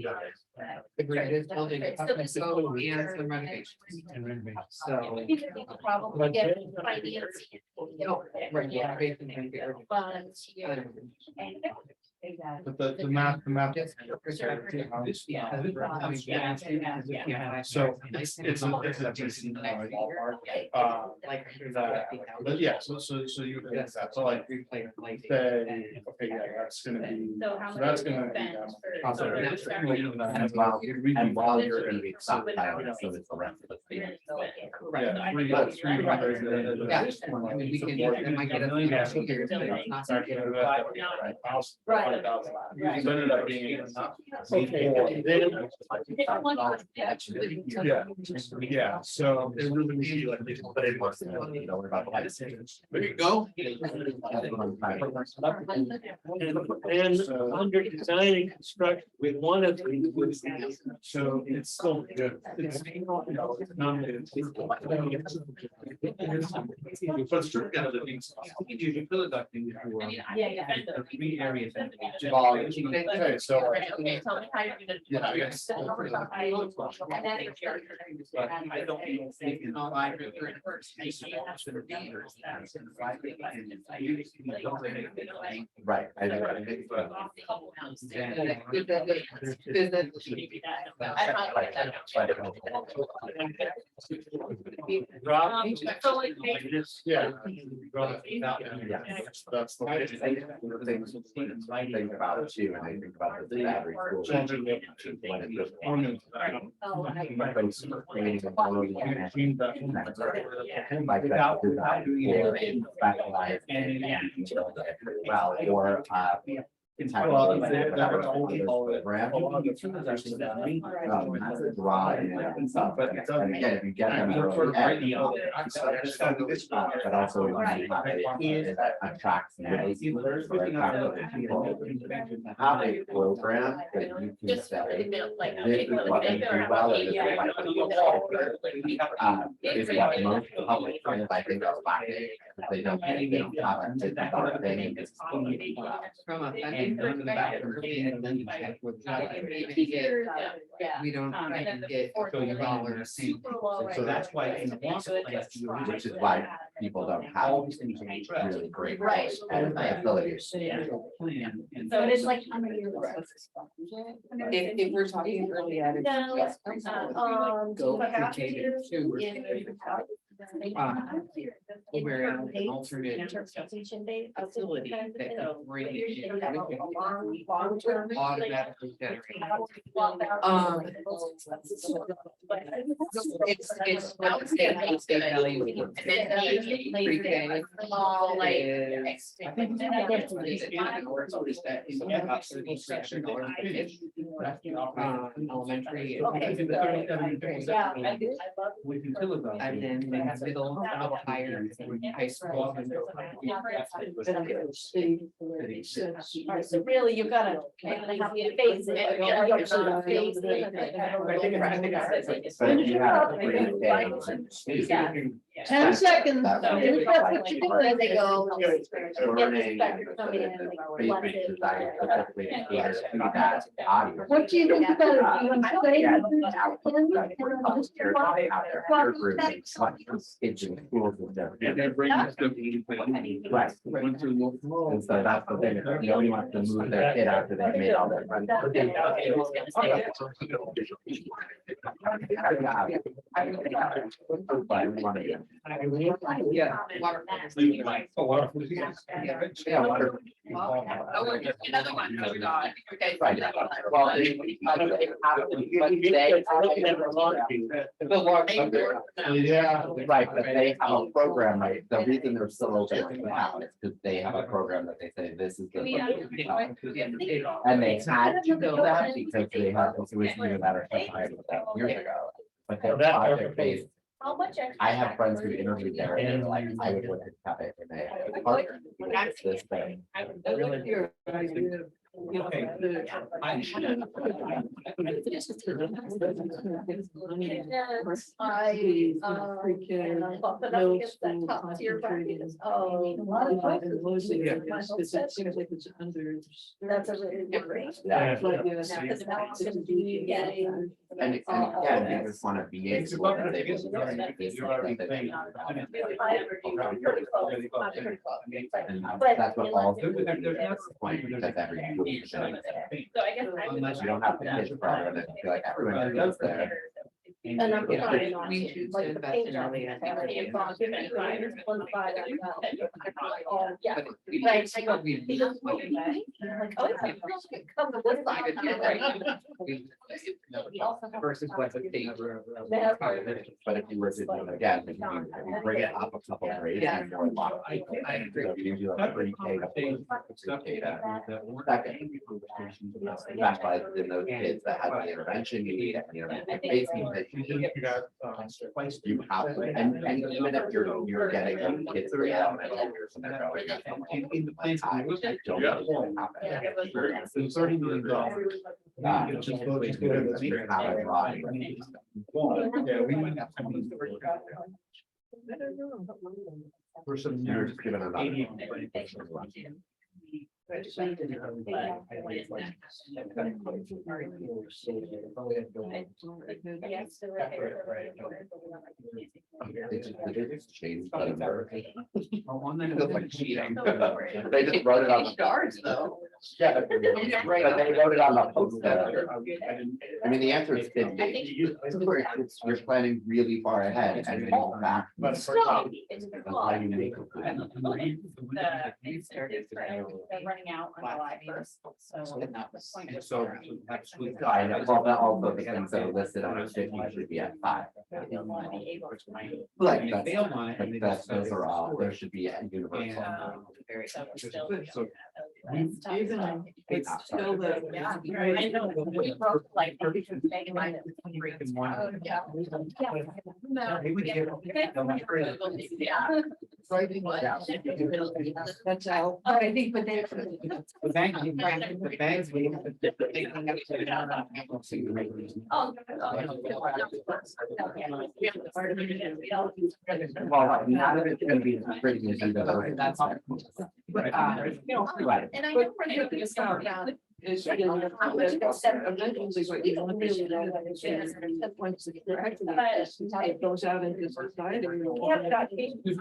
S11: The greatest building.
S9: Okay, so this is
S11: So,
S9: what
S11: and
S9: we're-
S11: some renovation.
S3: And renovation.
S11: So.
S9: Even think the problem with getting financing.
S11: Right, yeah, basically, and get rid of-
S9: Funds here.
S12: But the math. So it's a decent ballpark. But yeah, so you can get that, so like, say, okay, yeah, that's gonna be,
S4: So how
S12: so
S4: much
S12: that's
S4: do you
S12: gonna be.
S4: spend for-
S12: so
S4: so
S12: that's-
S8: And while you're gonna be stockpiling, so it's the rest of the thing.
S12: Yeah, 300.
S11: Yeah, I mean, we can, it might get a few years, but it's not gonna get a-
S9: Right.
S12: So it ended up being.
S3: Okay, then.
S12: Yeah, so it really would be like.
S8: But it works, you don't worry about the light decisions.
S12: There you go.
S3: And under design and construction, with one of these.
S12: So it's still good. It's. But it's true, the things.
S1: You fill it up in
S4: I mean, yeah.
S1: the 3 areas.
S12: Okay, so.
S4: Okay, tell me how you're gonna.
S12: Yeah, I guess.
S4: And then-
S1: I don't think in 5 years.
S8: Right. I know.
S4: So like,
S7: Yeah.
S8: That's the way. Think about it too, and I think about the battery. Well, or
S1: Well,
S8: that was only brand. And stuff, but and again, if you get them early, but also it attracts middle schoolers or attracts people. Have a program that you can
S9: Just
S8: say,
S9: like.
S8: this is what we do well, and this is why we do well. Is what most public schools, I think, are lacking. They don't have a different thing.
S11: From a
S4: And
S11: funding perspective, we don't get dollars.
S1: So that's why in the long plan,
S8: Which is why people don't have
S1: all these things are addressed.
S8: really great.
S9: Right.
S8: Abilities.
S1: Plan and.
S9: So it's like.
S11: If we're talking early ed.
S9: Go.
S11: Where an alternate facility that can bring in automatically generate. It's what the state value.
S4: And then
S11: Pre-K
S4: small, like.
S11: is- I think elementary.
S1: With utilities.
S11: And then they have middle, higher, high school.
S9: Alright, so really, you've got to. Face it.
S8: But if you have a pre-K.
S9: Yeah.
S2: 10 seconds.
S8: That would
S2: Finish up what you're doing.
S9: They go.
S8: Learning and basic desire specifically cater to that audience.
S2: What do you think about it? Do you want to say?
S8: Yeah. Peer group and what kids in schools and stuff.
S12: And they're bringing stuff.
S8: Right. And so that's the thing, nobody wants to move their kid after they've made all their friends. But we want to-
S11: Yeah.
S8: Yeah, water.
S4: Another one, oh God, okay.
S8: Right. Well,
S7: Yeah.
S8: right, but they have a program, right? The reason they're still open now is because they have a program that they say this is. And they had to do that because they had the tuition even better years ago. But they're project based.
S9: How much?
S8: I have friends who interviewed there and they're like, I would want to have it in a partner. It's this thing.
S1: Okay.
S9: That's a really good rate.
S8: Yeah.
S9: Because now it's gonna be getting.
S8: And again, they just want to be a school that they will learn this, that they- And that's what all. Point, because every school should.
S4: So I guess I would.
S8: Unless you don't have the kids forever, then I feel like everyone goes there.
S9: And I'm
S8: Yeah.
S9: trying not
S11: We
S9: to,
S11: choose
S9: like
S11: to
S9: the
S11: invest
S9: paint
S11: in
S9: job.
S11: early ed.
S9: Yeah.
S11: But we-
S9: Right, I go,
S11: we-
S9: because what you're saying, like, oh, yeah, come to this side. We also have-
S11: Versus what the state.
S8: But if you were to do it again, if you bring it up a couple of grades.
S11: Yeah.
S8: you're more locked.
S11: I agree.
S8: So if you do like pre-K to pre-K to second. That's why in those kids that have the intervention, you need, basically, that
S7: You got,
S8: you have, to- and even if you're getting them kids through elementary years and they're going.
S1: In the plans.
S8: I don't
S7: Yeah.
S8: think it'll happen.
S7: so $30 million.
S8: It's just really good that we have a drawing.
S7: Yeah, we might have. For some
S8: You're
S7: years.
S8: just giving them. They just changed. the number. It feels like cheating. They just wrote it on the.
S4: Stars, though.
S8: Yeah, but they voted on the post. I mean, the answer is 50. You're planning really far ahead and then you're back.
S9: It's
S8: That's how
S9: small.
S8: you make it.
S4: The incentives for everything, they're running out on July 1st, so.
S1: So absolutely.
S8: I know, well, that also the things that are listed on the 50 should be at 5.
S4: You'll want to be able to.
S8: Like,
S1: They
S8: that's,
S1: failed on it. and they
S8: that's,
S1: decided
S8: those are
S1: to
S8: all,
S1: support
S8: there
S1: it.
S8: should be a universal.
S4: So we're still.
S1: So
S11: Even, it's still the.
S4: Yeah, I know, we broke like. Megan might have- Oh, yeah. No.
S1: Maybe we get-
S4: Yeah.
S11: That's out.
S4: Oh, I think, but then.
S1: The bank, the banks.
S4: Oh.
S8: Well, none of it's gonna be as pretty as you go.
S1: That's
S8: Right.
S9: And I know we're doing this stuff around.
S11: Is, you know, eventually what you don't really know is that once the correct, it goes out into society.
S9: We have got cases.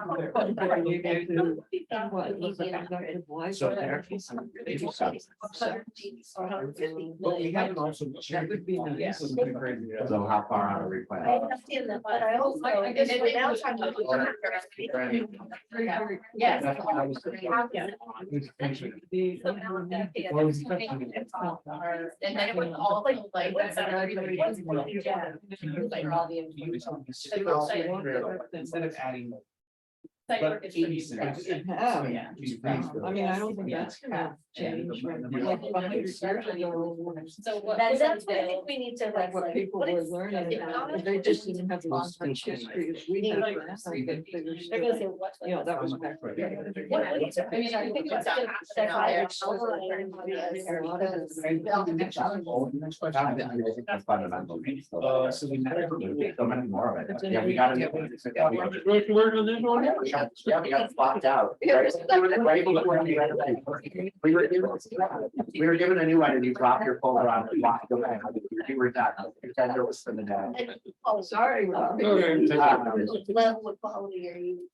S1: So But we haven't also.
S11: That would be nice.
S8: So how far out are we
S9: I
S8: planning?
S9: understand that, but I also, I guess we're now talking about.
S4: Yes. And then it was all like, what's that? Yeah. Like all the information.
S1: Instead of adding.
S4: Site
S1: But
S4: work is
S1: 80
S4: pretty
S1: cents.
S4: strict.
S11: Yeah.
S4: Yeah.
S11: I mean, I don't think that's gonna change from like 100 years ago.
S4: So what?
S9: That's what I think we need to
S11: Like
S9: like.
S11: what people were learning, but they just didn't have as much history as we have.
S9: They're gonna say, what's.
S11: You know, that was back.
S4: I mean, I think it's not.
S9: That's why they're
S8: That's fundamental.
S1: So we never.
S8: So many more of it. Yeah, we gotta. Yeah, we got swapped out. Right before we were given a new one and you dropped your folder on. You were done. Your tender was for the day.
S9: Oh,
S11: Sorry.
S9: Level of quality are you,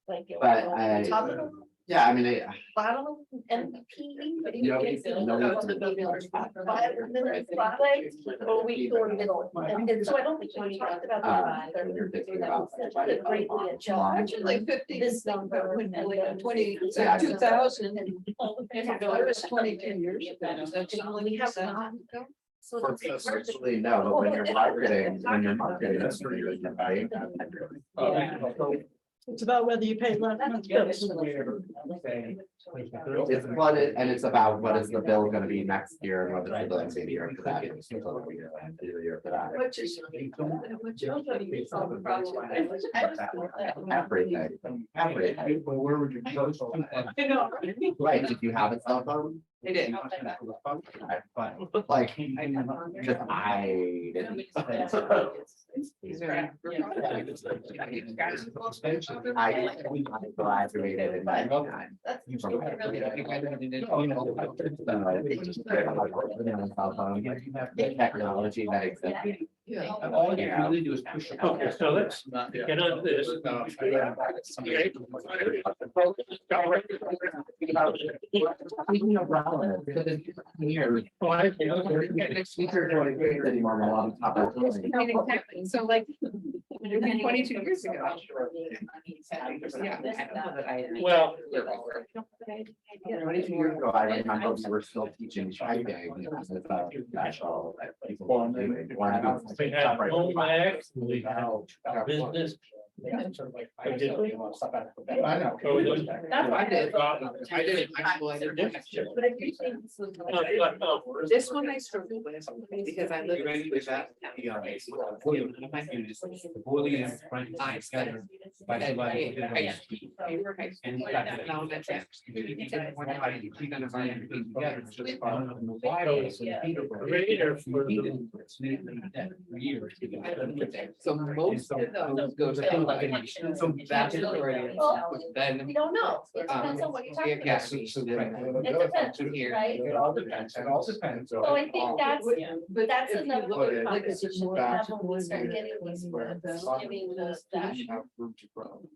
S9: like.
S8: But I,
S9: Top of the
S8: yeah, I mean,
S9: bottom of MPE. Or we go in the middle, and so I don't think we talked about that.
S8: you're thinking
S9: either.
S8: about.
S9: That greatly adjust.
S11: Actually, like 50,
S9: This number.
S11: when, like 20,
S8: Yeah.
S11: 2000, it was 22 years ago. That's
S9: We
S11: only
S9: have
S11: seven.
S9: not. So
S8: For
S9: it's
S8: us,
S9: hard to-
S8: actually, no, but when you're marketing, that's where you're, right?
S2: It's about whether you pay less.
S8: It's what it, and it's about what is the bill gonna be next year and what is the bill gonna be the year for that. The year for that.
S11: Which is.
S8: Everything.
S1: Where would you go?
S8: Right, if you have a cell phone.
S11: It is.
S8: But like, because I didn't. I graduated in 99. The technology that exists.
S1: All you really do is push.
S3: Okay, so let's get on this.
S11: So like, 22 years ago.
S3: Well,
S8: 22 years ago, I remember we were still teaching typing as a special.
S3: we have home ec, we have business.
S12: I did.
S3: I know.
S4: That's why I did.
S12: I did.
S9: But if you think this was.
S11: This one I struggled with because I live. So most of those go to.
S12: So that's.
S9: Then. We don't know. It depends on what you're talking about. It depends, right?
S12: It all depends, it all depends.
S9: So I think that's,
S11: But
S9: that's
S11: if you
S9: another
S11: look at,
S9: good
S11: like, it's
S9: conversation
S11: more
S9: to have
S11: actual
S9: when we start
S11: than-
S9: getting these
S11: than
S9: words,
S11: the-
S9: giving those that.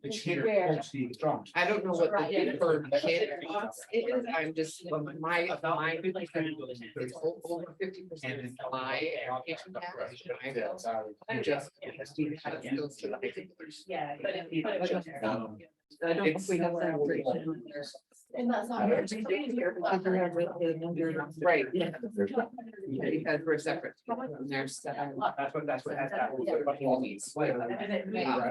S1: The chair
S9: Where?
S1: holds the
S7: drums.
S11: I don't know what the fee per kid cost is, I'm just, my, it's over 50% my education tax. I'm just.
S4: Yeah, but if.
S11: I don't think we have that rate.
S9: And that's not.
S11: Right, yeah. Because we're separate. And there's.
S1: That's what has that.
S11: But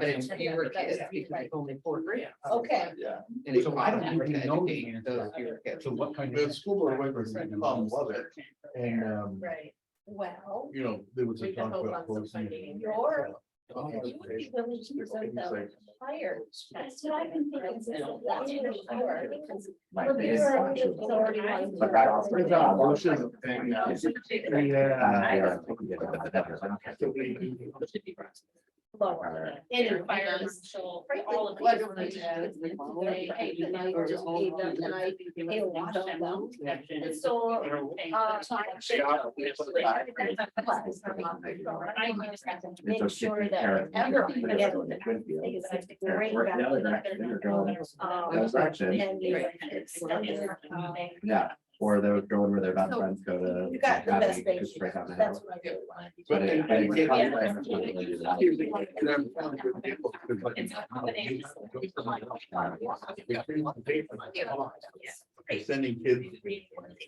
S11: it's fewer kids because it's only 4 grand.
S9: Okay,
S7: Yeah.
S11: And it's
S12: So I don't
S11: harder
S12: even
S11: to
S12: know
S11: educate
S12: the
S11: those
S12: answer.
S11: fewer kids.
S12: So what kind
S7: The
S12: of?
S7: school board members was it, and
S9: right, well,
S12: You know, there was
S9: we
S12: a
S9: can
S12: talk
S9: vote
S12: about
S9: on something, your, you would be willing to present them higher. That's what I've been thinking. That's for sure, because we're being already on.
S8: But that also is a motion.
S9: Lower.
S4: Any
S9: And
S4: fire marshal, all of these. Say, hey, you know,
S9: I just gave them tonight, hey, wash them. And so, make sure that everybody gets it. Because it's great.
S8: Yeah, or they're going where their best friends go to.
S9: You got the best
S8: academy,
S9: base.
S8: just right down the
S9: That's
S8: hill.
S9: what I really want.
S8: But it- but it's-
S4: It's a combination.
S12: Sending kids.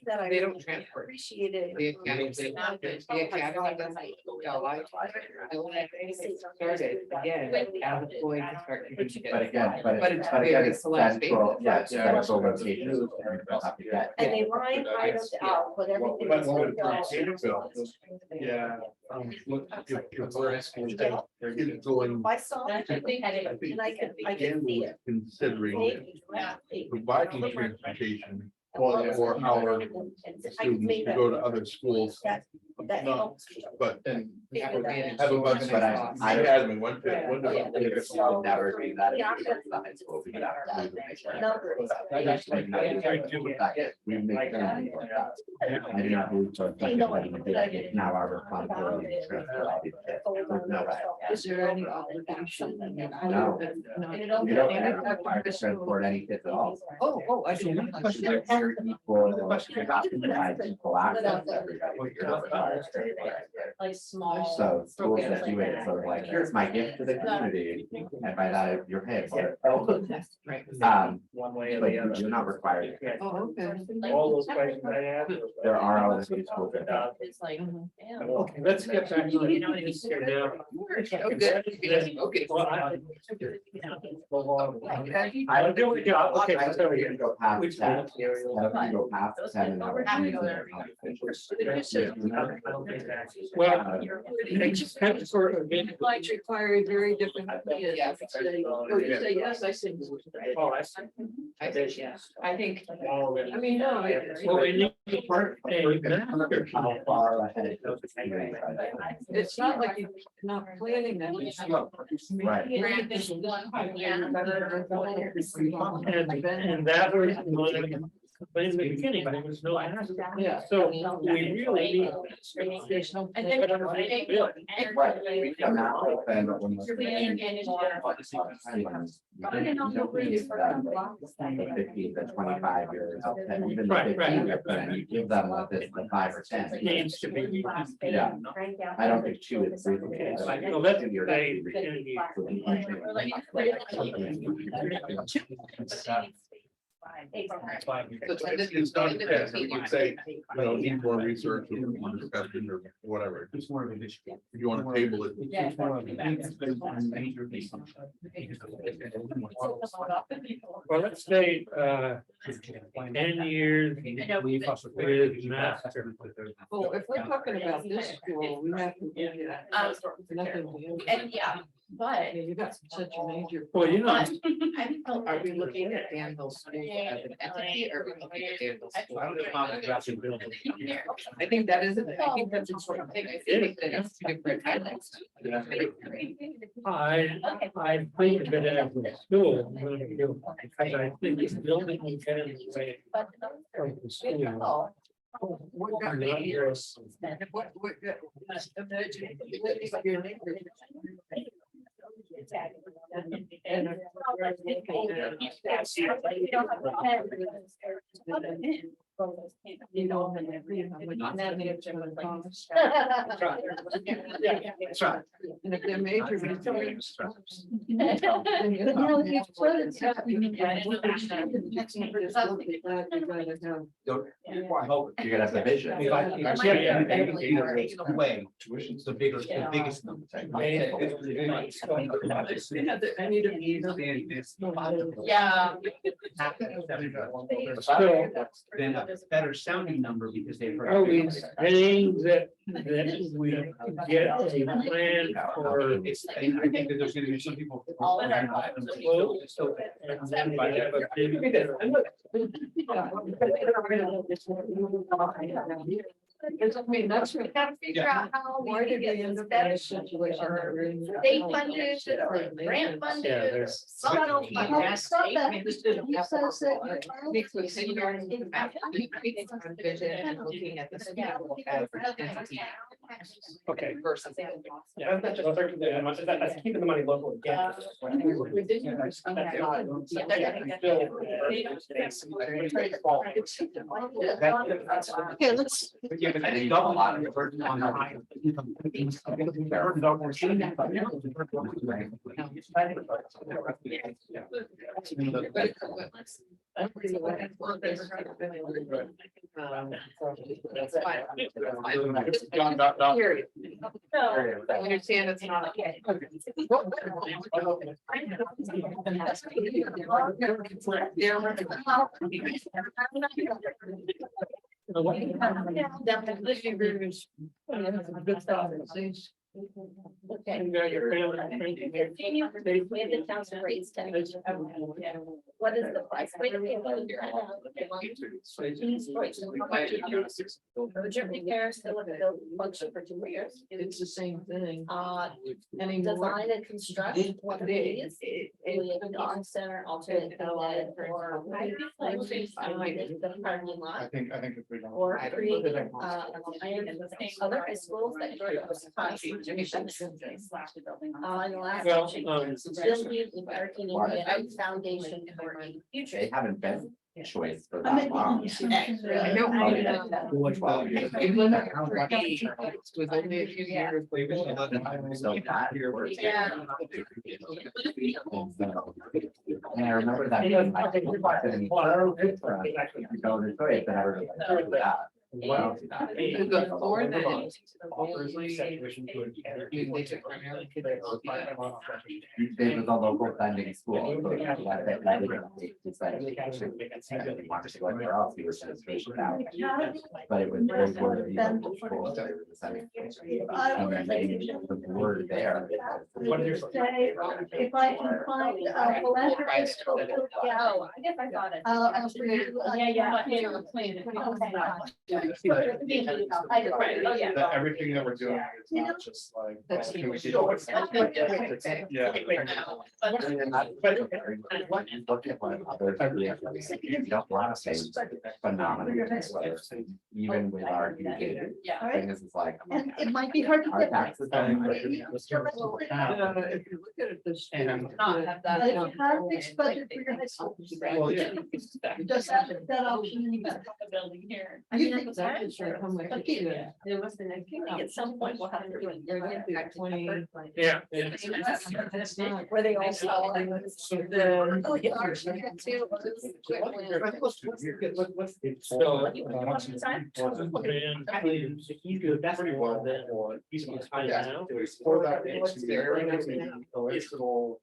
S9: That I
S11: They don't transfer.
S9: appreciated.
S11: The academy, the academy doesn't. Started again, as it's going to start.
S8: But again,
S11: But it's
S8: but again,
S11: very
S8: it's
S11: select
S8: central,
S11: basis.
S8: yeah, it's central location. And you don't have to get-
S9: And they line items out, but everything.
S12: But
S9: is
S12: what
S9: going
S12: it's Danville, yeah. Look, if we're asking, they're kids going.
S9: I saw it,
S4: I think I did.
S9: and I can see
S12: Danville
S9: it.
S12: Considering
S9: Maybe,
S12: providing transportation
S9: Well,
S12: for our
S9: I can
S12: students
S9: make
S12: to
S9: that-
S12: go to other schools.
S9: That
S12: No,
S9: helps.
S12: But
S7: and
S9: Figure that out.
S12: have a bunch
S8: But
S12: of.
S8: I-
S12: Academy, one kid, one.
S9: Yeah.
S8: It would never do that if you went to the high school, because that would make sense.
S9: Numbers.
S8: Just like that, we make them work out. I do not believe so, it's now our responsibility to transfer all these kids. There's no way.
S11: Is there any obligation?
S8: No.
S9: And it only-
S8: You don't have to require to transport any kids at all.
S11: Oh, I see.
S8: You're equal, you're not providing equal access to everybody. You're not required to transport.
S9: Like small.
S8: So schools that do it, it's sort of like, here's my gift to the community, and by that, you're paying for it.
S3: One way or
S8: But
S3: the other.
S8: you're not required.
S11: Oh, okay.
S3: All those questions I had.
S8: There are other schools that don't.
S9: It's like. yeah.
S3: Okay, let's get back to the piece here now.
S11: Okay.
S3: Well,
S8: I don't
S3: do it, yeah, okay,
S8: I
S3: so
S8: don't think you can go past
S3: Which
S8: 10.
S3: one?
S8: I don't think you go past 10 and have a
S3: Well, except for a bit.
S11: Might require a very different.
S3: Yeah.
S11: You say yes, I say.
S3: Oh, I see.
S11: I say yes. I think.
S3: All of it.
S11: I mean, no. I agree.
S3: Well, we need to part a master.
S8: How far ahead.
S11: It's not like you're not planning that.
S8: Right.
S3: And that was but in the beginning, there was no answer.
S11: Yeah.
S3: So we really need.
S4: And then.
S8: Right. We come out and when the- The 15 to 25 years, and even the
S3: Right, right.
S8: 15 years, and you give them like this, the 5 or 10.
S3: Needs to be.
S8: Yeah, I don't think 2 is reasonable.
S3: No, that's
S8: Two years.
S3: they.
S12: It's not, you could say, you know, need more research or more discussion or whatever.
S1: Just more of an issue.
S12: If you want to table it.
S3: Well, let's say, 10 years. With master.
S11: Well, if we're talking about this school, we have to. Nothing.
S4: And yeah, but.
S11: You got such a major.
S3: Well, you know,
S11: Are we looking at Danville School as an entity or are we looking at Danville School? I think that is, I think that's important thing. I think that it's different islands.
S3: I think of it as a school, because I think it's building and getting away from the school.
S11: What got me here is, what got, imagine living with your neighbors. You know, and every, how much
S9: And then
S11: it's
S9: the
S11: gonna
S9: gym
S11: cost.
S7: Yeah, that's right.
S11: And if they're major.
S7: That's right.
S11: then you
S2: But
S11: know,
S2: now it's flooded.
S11: You gotta have
S8: You're gonna have the vision.
S1: If I-
S9: Yeah.
S1: Way, tuition's the biggest, the biggest number.
S11: I need to be.
S9: Yeah.
S1: Then a better sounding number because they've heard.
S3: Are we saying that we get a plan for?
S1: It's, I think that there's gonna be some people.
S9: All in our-
S3: And then we have a big-
S11: Because I mean, that's.
S9: We gotta figure out how
S11: Why
S9: we
S11: did
S9: can
S11: we
S9: get
S11: end
S9: this
S11: up in
S9: better.
S11: a situation that we're in?
S9: State funded or grant funded or
S3: there's-
S9: something.
S2: Well, stop that. You says that-
S11: Because you're looking at the school as an entity.
S10: Okay.
S11: Versus.
S10: Yeah, that's just circulating the money, that's keeping the money local again.
S2: Okay, let's,
S1: Yeah, but they double a lot of the burden on the high income.
S11: Period.
S9: So.
S11: I understand it's not.
S9: Okay.
S3: You got your family.
S9: Continue with the town's rates. What is the price? Wait a minute. Urgent repairs, still function for 2 years.
S11: It's the same thing.
S9: Design and construct, what it is, garden center, alternate outlet, or. The parking lot.
S7: I think if we don't.
S9: Or
S7: I don't
S9: create,
S7: know that-
S9: other schools that.
S4: Slash the building.
S9: And the last.
S3: Well,
S9: option,
S3: um,
S9: building and parking and a foundation for a future.
S8: They haven't been a choice for
S2: I'm
S8: that
S2: making
S8: long.
S2: an assumption that-
S11: I know.
S8: Probably 12 years.
S11: With only a few years.
S8: So that works.
S9: Yeah.
S8: And I remember that. Go to choice, and I was like, "Oh, that." Well,
S11: Before that.
S8: It was a local funding school. So that didn't decide if he wanted to go anywhere else, he was just switched out. But it was. They were the local schools that were deciding. And then they were there.
S2: What did you say? If I can find a philanthropist. who will- Yeah,
S9: Oh, I guess I got it.
S2: I'll bring you.
S9: Oh, yeah.
S7: That everything that we're doing is
S2: You know,
S7: not just like.
S11: that's
S7: can we
S11: the-
S7: do it? Yeah.
S8: Look at what others do. You don't want to say phenomenal. Even with our.
S9: Yeah.
S8: Thing is, it's like.
S2: And it might be hard to
S8: Our
S2: get.
S8: taxes.
S2: Maybe.
S11: If you look at it this.
S1: And,
S9: Not have that.
S2: But if you have a fixed budget for your high school.
S1: Well, yeah.
S2: Just have that option. in there.
S4: Building here.
S9: I mean,
S2: You
S9: that's
S11: That is right, how much it
S2: Okay.
S11: should.
S9: There must be, I think at some point we'll have to do it.
S11: They're gonna do 20.
S3: Yeah.
S11: That's not.
S9: Where they all sell.
S3: So.
S9: You want one time?
S3: That's pretty well then.
S7: For that, it's very electrical.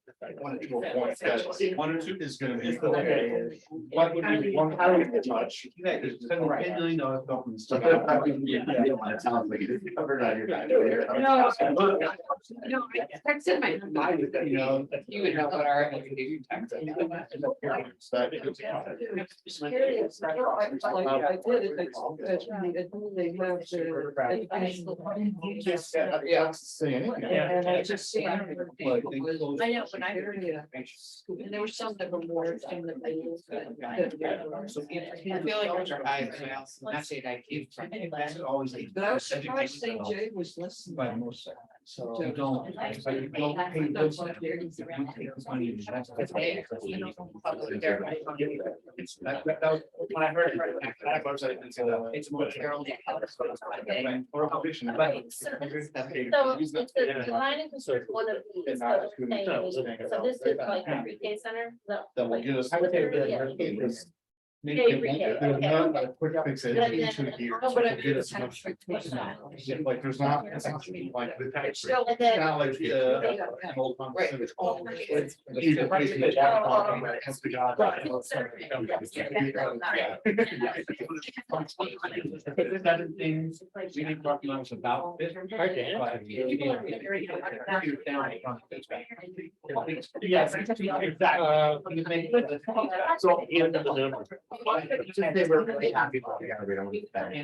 S7: One or two is gonna be. What would be one, how do we touch?
S1: Yeah, because it's $10 million bill from the state.
S8: It sounds like it is covered on your.
S11: No, I texted my.
S7: You know.
S11: You would know what our.
S2: Curious.
S11: Like I did it, they have the educational.
S7: Yeah. Say anything.
S11: And I just see.
S9: I know, but I heard it.
S11: And there were some that were more. Some that they.
S1: I feel like those are high sales, and that's it, I keep. That's always.
S11: But I was surprised St. J was less than
S1: By
S11: that.
S1: most.
S12: So you don't, but you don't pay those. You take this money and that's- That was, when I heard it, that website, it's more terrible. Or publication.
S9: So it's the design and construction one of these, so this is like a pre-K center, no.
S12: That will get us.
S1: I would say
S9: Yeah.
S1: this.
S12: There's not a quick fix it in 2 years.
S9: Oh, but I
S12: to get us much- Like, there's not, it's actually like the tax rate.
S9: And then-
S12: Not like the. an old one.
S11: Right, it's all-
S12: It's- you can place it down, but it's the God.
S1: There's other things we need to talk about this. Yes, exactly.
S3: So, end of the number.
S8: They were really happy about it. We don't need that.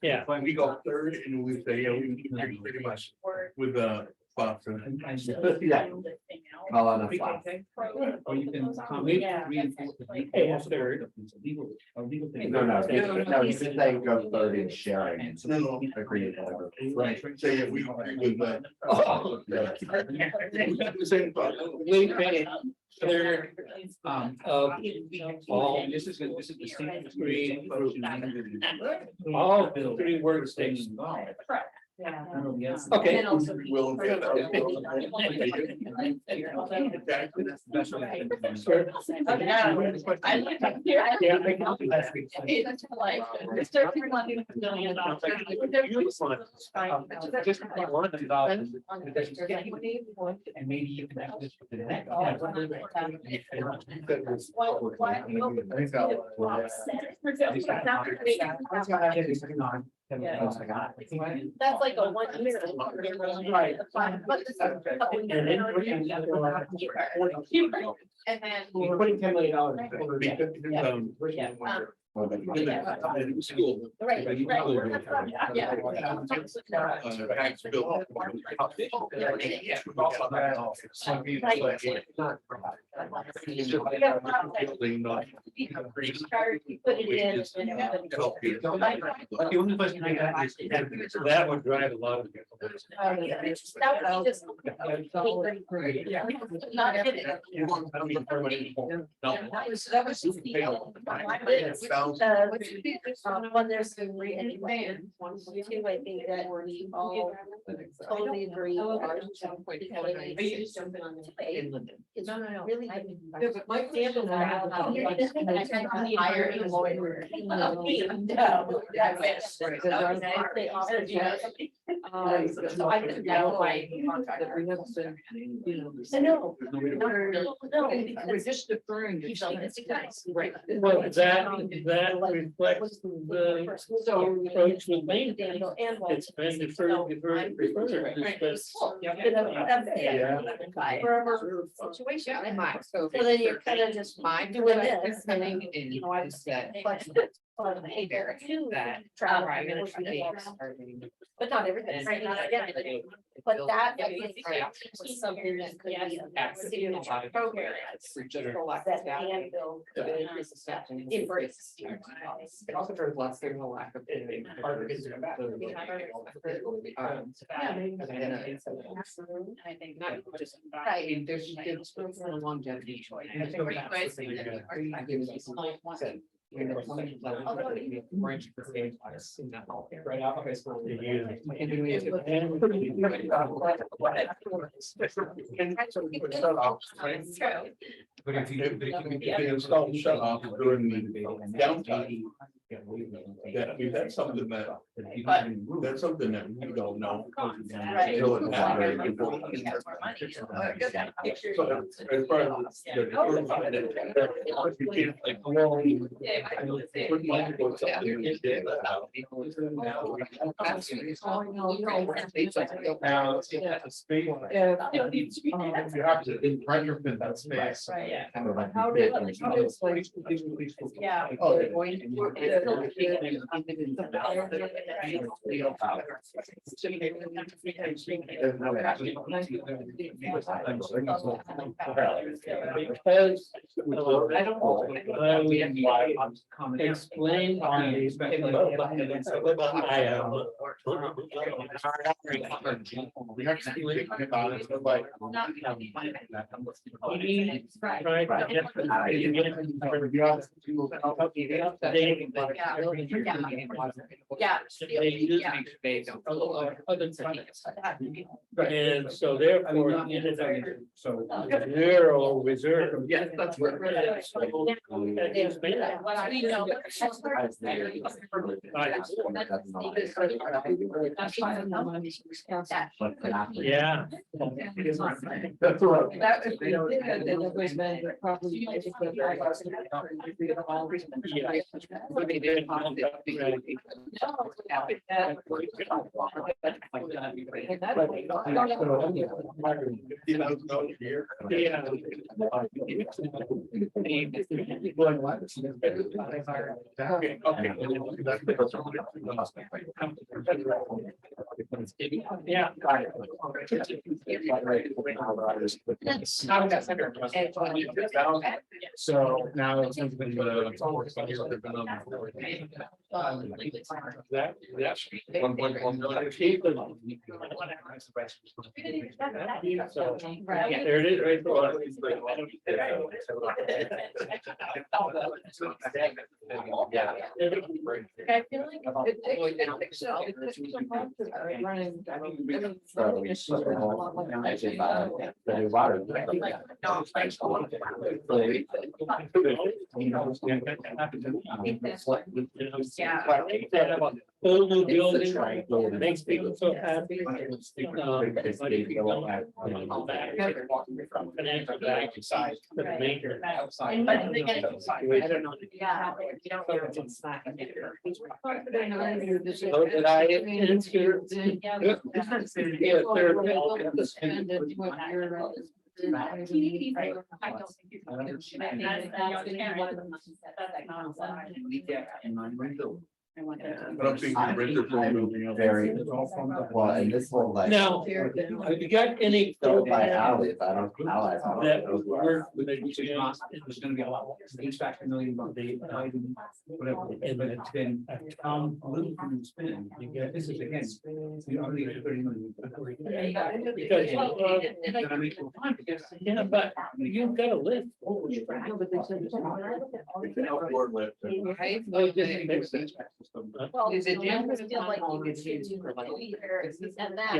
S3: Yeah.
S12: When we go third and we say, yeah, we can pretty much with the.
S8: Yeah. Call on a flop.
S1: Or you can come reinforce the.
S3: Hey, that's third.
S8: No, you should say go third in sharing. And so
S12: No.
S8: agree.
S12: Right, say if we agree with that.
S8: Oh.
S12: Same thought.
S1: There, all, this is the same degree.
S3: All three workstations.
S1: Okay.
S12: Will.
S1: And maybe you can have this with the next.
S9: That's like a 1 year.
S1: Right.
S9: But this is a couple
S1: And
S9: years.
S1: then.
S9: And then.
S1: We're putting $10 million.
S12: School.
S9: Right, right. Yeah.
S12: Tax bill.
S9: You put it in.
S1: The only question I got is.
S3: That would drive a lot of people.
S9: That would be just. Not hit it. That was just the. When there's the re-education, 1, 2, I think that we all totally agree. Are you just jumping on the page? It's really.
S11: Yeah, but my question I have about-
S9: Hire a lawyer.
S11: No.
S9: No, that's it.
S11: So I didn't know why that we have been, you know.
S9: I know.
S11: We're just deferring to something. Right.
S3: Well, that reflects the approach with me. It's been deferred.
S9: Forever situation. So then you're kind of just doing this.
S11: And you know, I was that.
S9: But not everything. Right, not again. But that, I think, is something that could be a program. That Danville could embrace.
S10: It also turns less there's a lack of.
S4: I think.
S10: Not just.
S9: Right.
S10: There's longevity.
S12: Right out, okay, so. But if you install shut off during the downtime. We've had something that's something that we don't know. Until it happens. So, as far as you have to retrofit that space.
S11: How did like?
S9: Yeah.
S12: Oh,
S3: Because we explained on
S7: We have to be thinking about it, but like.
S3: And so therefore, it ended up zero reserve.
S7: Yeah, that's right.
S3: Yeah.
S7: That's right.
S3: Yeah.
S7: So now it's.
S3: One point one million. So, there it is, right
S8: Yeah.
S11: I feel like it takes so much of running.
S8: The new water.
S3: Whole new building, makes people so happy. Financial back side, the major. I don't know.
S6: Yeah. You don't know if it's not.
S3: So did I answer?
S4: Community, I don't think you can. That's one of the most.
S12: But I'm thinking.
S8: Very, well, and this will like.
S3: Now, have you got any?
S8: Go by alleys, I don't. Allies.
S3: That would work with the.
S1: There's gonna be a lot more, HVAC $1 million, whatever, and but it's been a little from spin, you get, this is again, you already have 30 million.
S3: Because, yeah, but you've got a list.
S9: Well,
S11: Is it
S9: I almost
S11: gym?
S9: feel like you could do for like either and that.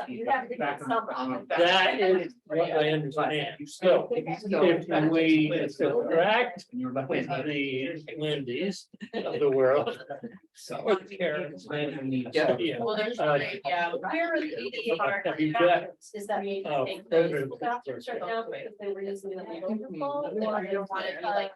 S9: You'd have to get some.
S3: That is what I understand. So if we subtract the Wendy's of the world. Or the Karens. Yeah.
S9: Well, there's, yeah, where are the
S3: Have you got?
S9: is that
S3: Oh,
S9: take
S3: those
S9: those
S3: are-
S9: bathrooms right now because they were using them overflow, or you don't want it to like.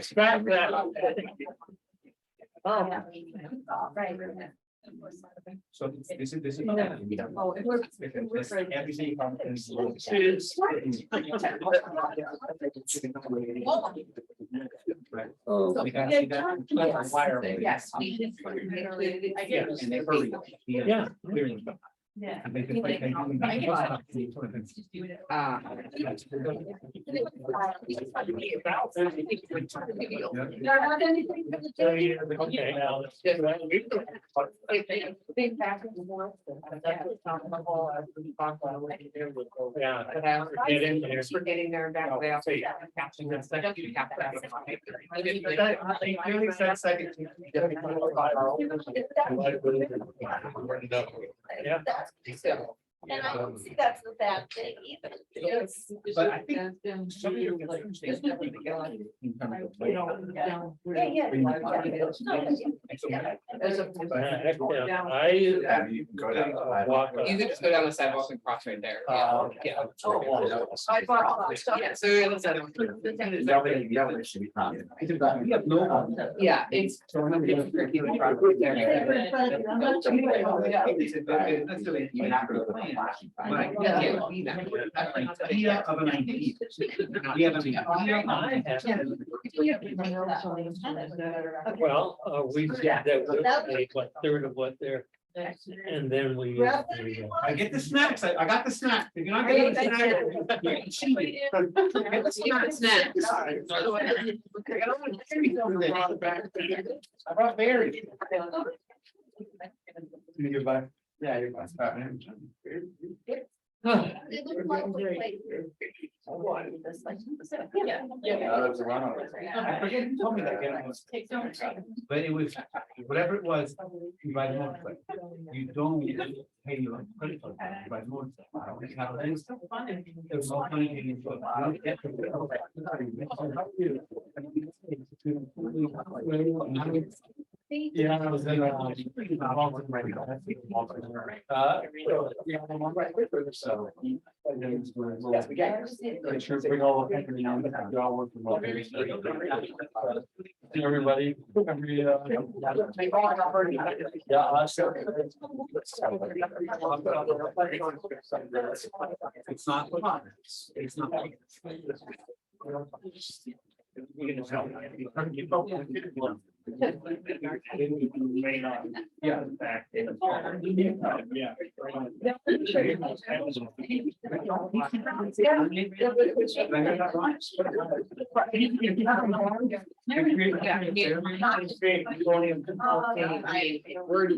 S3: Scrap that.
S1: So this is.
S11: Oh, it works.
S1: Everything from.
S11: Oh.
S9: Yes.
S1: And they hurry.
S3: Yeah.
S4: Yeah.
S1: And they can- they can-
S3: Okay, now. Yeah. Get in there.
S11: We're getting there back.
S3: Yeah.
S9: And I don't see that's a bad thing either.
S11: Yes.
S1: But I think
S11: Down
S1: some of your
S11: to, like,
S1: concerns they never together.
S11: down where-
S9: Yeah, yeah.
S11: As a.
S3: I.
S7: Yeah, you can go down the sidewalk.
S3: walk-
S10: You could just go down the sidewalk and cross right there.
S1: Uh,
S10: Yeah.
S9: Yeah,
S10: So you're on the sidewalk.
S7: That should be fine.
S1: We have no.
S10: Yeah, it's.
S7: You're not gonna put a flashing light.
S1: Yeah.
S7: Idea of an idea. We have an
S3: Well, we said that we'll take what third of what they're, and then we.
S2: Grab
S1: I get the snacks, I got the snack. If you're not getting the snack, you're cheating. Get the snacks. I brought berries. Goodbye. Yeah, you're fine. I forget who told me that. But it was, whatever it was, you buy the motorcycle. You don't pay your credit card, you buy the motorcycle. I don't think how it is. There's no money in it, but you don't get to- Yeah, I was in. So. Yes, we got. Sure, bring all the company on, you all work from home. Everybody. It's not fun. It's not. Yeah.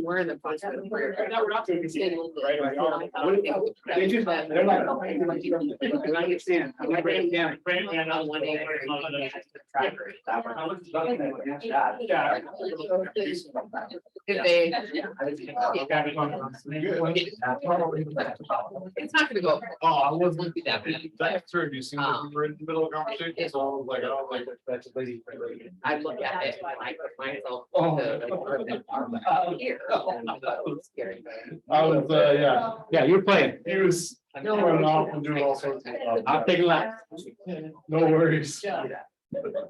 S10: We're in the process.
S1: No, we're not doing this. They just, they're like. I understand. I'm like, right down. On 1 acre. Yeah.
S10: If they. It's not gonna go.
S7: Oh, I wasn't.
S10: Won't be that bad.
S7: That's true. You seem like you were in the middle of a conversation, so I was like, oh, like, that's a lady.
S10: I look at it and I put myself.
S7: Oh.
S10: Here. Scary.
S7: I was, yeah, you're playing. He was running off and doing all sorts of stuff.
S1: I'll take a lap.
S7: No worries.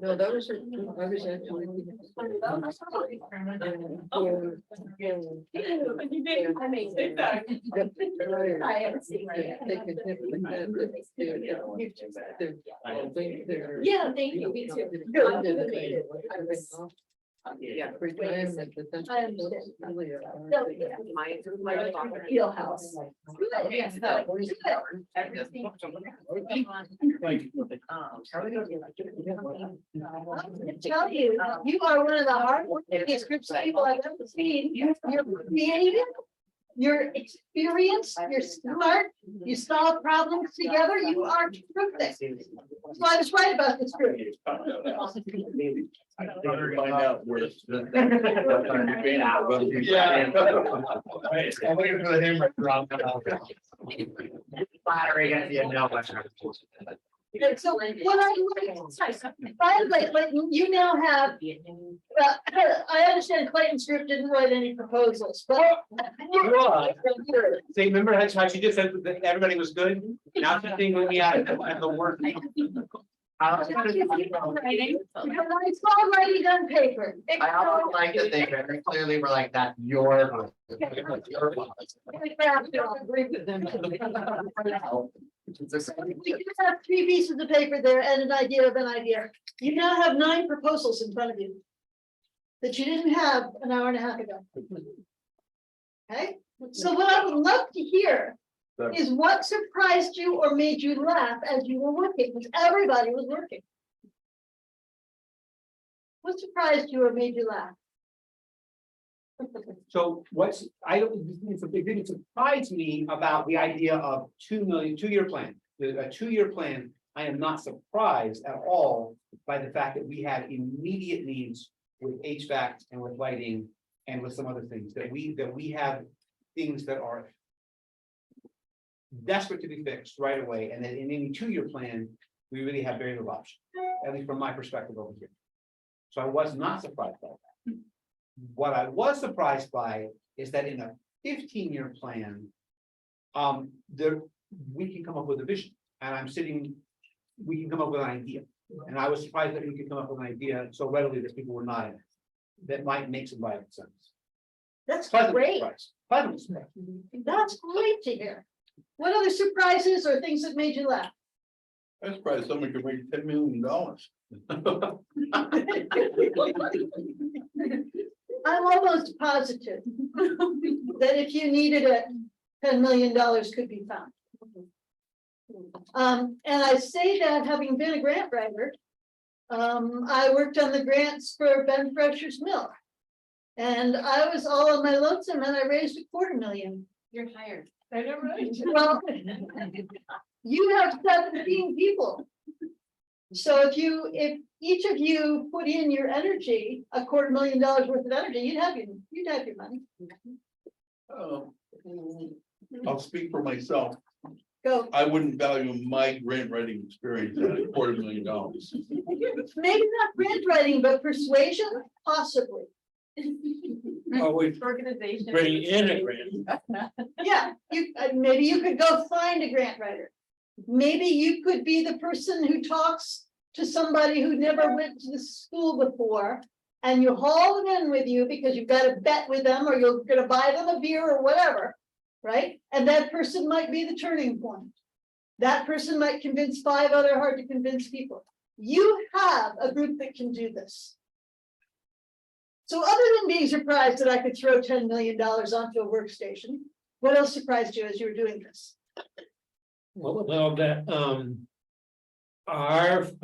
S11: No, that was, I was actually.
S9: I haven't seen it.
S11: They could definitely have their.
S9: Yeah, thank you, me too.
S11: Yeah. Retirement, but that's.
S9: I understand.
S11: really a-
S9: No, yeah. My Heel house.
S4: Yes, everything.
S2: Tell you, you are one of the hardest groups of people I've ever seen. You're creative. You're experienced, you're smart, you solve problems together, you are terrific. So I was right about this group.
S7: Find out where it's.
S1: Yeah.
S7: I'm waiting for the hammer to drop.
S1: Flattery at the end now.
S2: And so what by the way, Clayton, you now have, I understand Clayton's group didn't write any proposals, but.
S1: See, remember how she just said that everybody was good? Now she's thinking me out of the work.
S2: Because it's already done paper.
S8: I also like that they very clearly were like, that's your.
S11: Agree with them.
S2: You have 3 pieces of paper there and an idea of an idea. You now have 9 proposals in front of you. That you didn't have an hour and a half ago. Okay, so what I would love to hear is what surprised you or made you laugh as you were working, because everybody was working. What surprised you or made you laugh?
S1: So what's, I don't, it didn't surprise me about the idea of 2 million, 2-year plan, a 2-year plan. I am not surprised at all by the fact that we have immediate needs with HVAC and with lighting and with some other things that we have things that are desperate to be fixed right away, and then in any 2-year plan, we really have very little option, at least from my perspective over here. So I was not surprised by that. What I was surprised by is that in a 15-year plan, there, we can come up with a vision, and we can come up with an idea. And I was surprised that we could come up with an idea so readily that people were not in it. That might make some violent sense.
S2: That's
S1: Pleasantly
S2: great.
S1: surprised. Pleasantly surprised.
S2: That's great to hear. What other surprises or things that made you laugh?
S12: That's probably someone could raise $10 million.
S2: I'm almost positive that if you needed it, $10 million could be found. And I say that having been a grant writer, I worked on the grants for Ben Fresher's Mill. And I was all on my lonesome and I raised $250,000.
S4: You're hired. I know, right?
S2: Well, you have 17 people. So if each of you put in your energy, $250,000 worth of energy, you'd have your money.
S12: I'll speak for myself.
S2: Go.
S12: I wouldn't value my grant writing experience at $250,000.
S2: Maybe not grant writing, but persuasion, possibly.
S3: Always
S4: Organization.
S3: bring in a grant.
S2: Yeah, maybe you could go find a grant writer. Maybe you could be the person who talks to somebody who never went to the school before. And you haul them in with you because you've got a bet with them, or you're gonna buy them a beer or whatever, right? And that person might be the turning point. That person might convince 5 other hard to convince people. You have a group that can do this. So other than being surprised that I could throw $10 million onto a workstation, what else surprised you as you were doing this?
S3: Well, that, our focus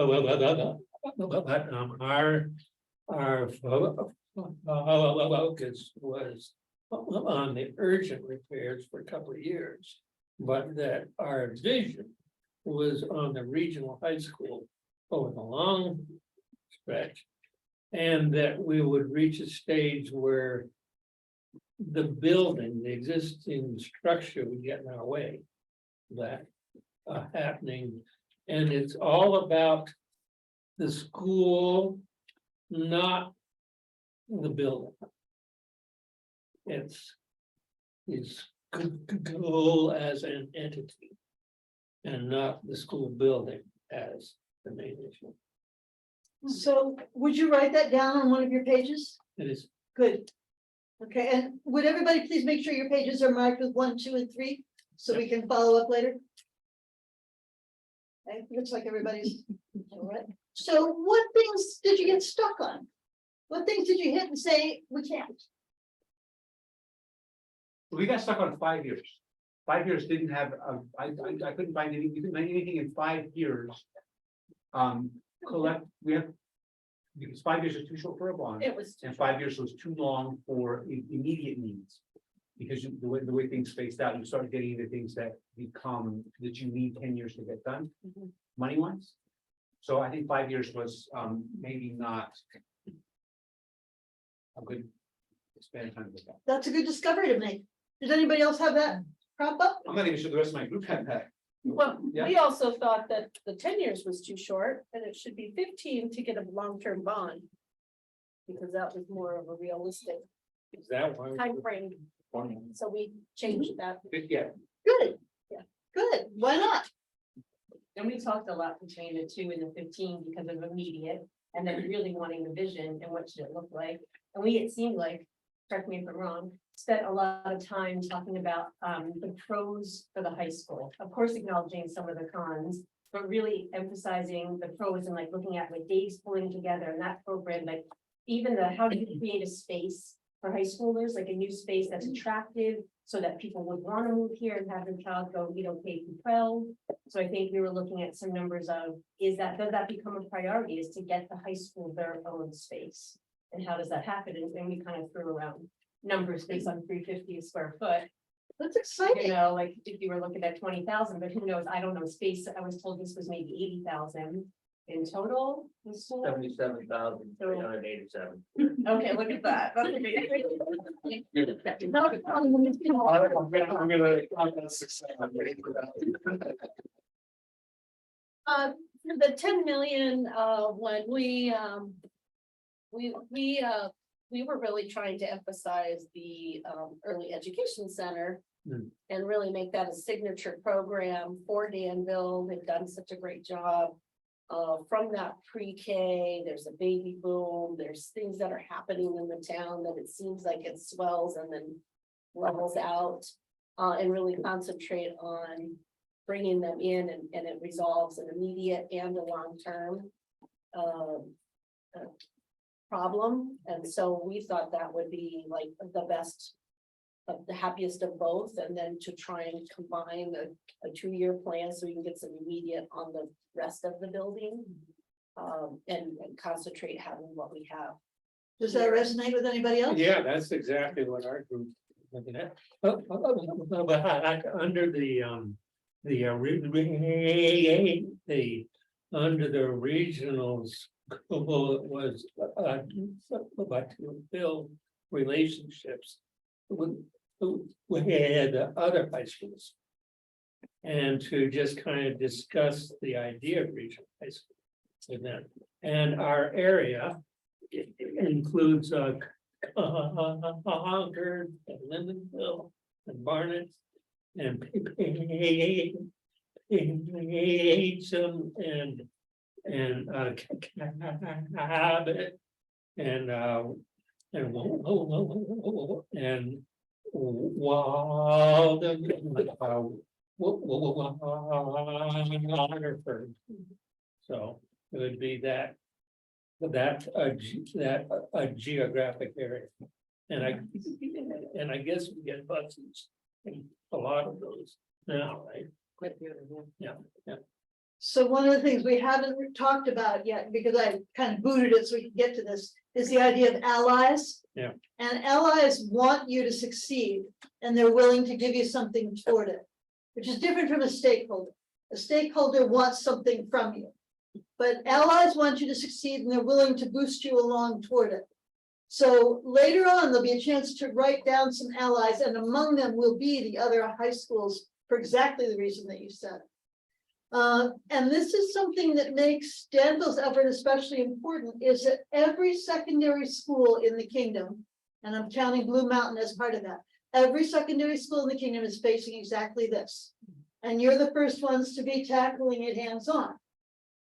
S3: was on the urgent repairs for a couple of years. But that our vision was on the regional high school over the long stretch. And that we would reach a stage where the building, the existing structure would get in our way. That happening, and it's all about the school, not the building. It's school as an entity, and not the school building as the main issue.
S2: So would you write that down on one of your pages?
S3: It is.
S2: Good. Okay, and would everybody please make sure your pages are marked with 1, 2, and 3, so we can follow up later? Okay, looks like everybody's all right. So what things did you get stuck on? What things did you hit and say, we can't?
S1: We got stuck on 5 years. 5 years didn't have, I couldn't find anything, we couldn't find anything in 5 years. We have, because 5 years is too short for a bond,
S9: It was.
S1: and 5 years was too long for immediate needs. Because the way things spaced out, you start getting into things that that you need 10 years to get done, money wise. So I think 5 years was maybe not a good span of time with that.
S2: That's a good discovery to make. Did anybody else have that crop up?
S1: I'm not even sure the rest of my group had that.
S9: Well,
S1: Yeah.
S9: we also thought that the 10 years was too short and it should be 15 to get a long-term bond. Because that was more of a realistic
S3: Is that why?
S9: timeframe. So we changed that.
S1: Yeah,
S2: Good.
S9: Yeah.
S2: Good, why not?
S6: And we talked a lot between the 2 and the 15 because of immediate, and then really wanting the vision and what should it look like. And it seemed like, correct me if I'm wrong, spent a lot of time talking about the pros for the high school. Of course, acknowledging some of the cons, but really emphasizing the pros and like looking at what Dave's pulling together in that program, like even how do you create a space for high schoolers, like a new space that's attractive so that people would want to move here and have their child go, K-12. So I think we were looking at some numbers of, does that become a priority, is to get the high school their own space? And how does that happen? And then we kind of threw around numbers based on 350 a square foot.
S2: That's exciting.
S6: Like if you were looking at 20,000, but who knows? I don't know space. I was told this was maybe 80,000. In total? the school?
S3: 77,387.
S9: Okay, look at that. That's amazing. The 10 million, when we were really trying to emphasize the early education center.
S3: Hmm.
S9: And really make that a signature program for Danville. They've done such a great job. From that pre-K, there's a baby boom, there's things that are happening in the town that it seems like it swells and then levels out. And really concentrate on bringing them in and it resolves an immediate and a long-term problem. And so we thought that would be like the best, the happiest of both, and then to try and combine a 2-year plan so we can get some immediate on the rest of the building. And concentrate having what we have.
S2: Does that resonate with anybody else?
S3: Yeah, that's exactly what our group is looking at. Under under the regional school, it was about to build relationships with the other high schools. And to just kind of discuss the idea of regional high school with them. And our area includes Concord and Lindenville and Barnet and Payson and Cabot and Walden, Waterford. So it would be that a geographic area. And I guess we get buses in a lot of those now, right? Yeah.
S2: So one of the things we haven't talked about yet, because I kind of booted it so we can get to this, is the idea of allies.
S3: Yeah.
S2: And allies want you to succeed and they're willing to give you something toward it, which is different from a stakeholder. A stakeholder wants something from you, but allies want you to succeed and they're willing to boost you along toward it. So later on, there'll be a chance to write down some allies, and among them will be the other high schools for exactly the reason that you said. And this is something that makes Danville's effort especially important, is that every secondary school in the kingdom, and I'm counting Blue Mountain as part of that, every secondary school in the kingdom is facing exactly this. And you're the first ones to be tackling it hands-on.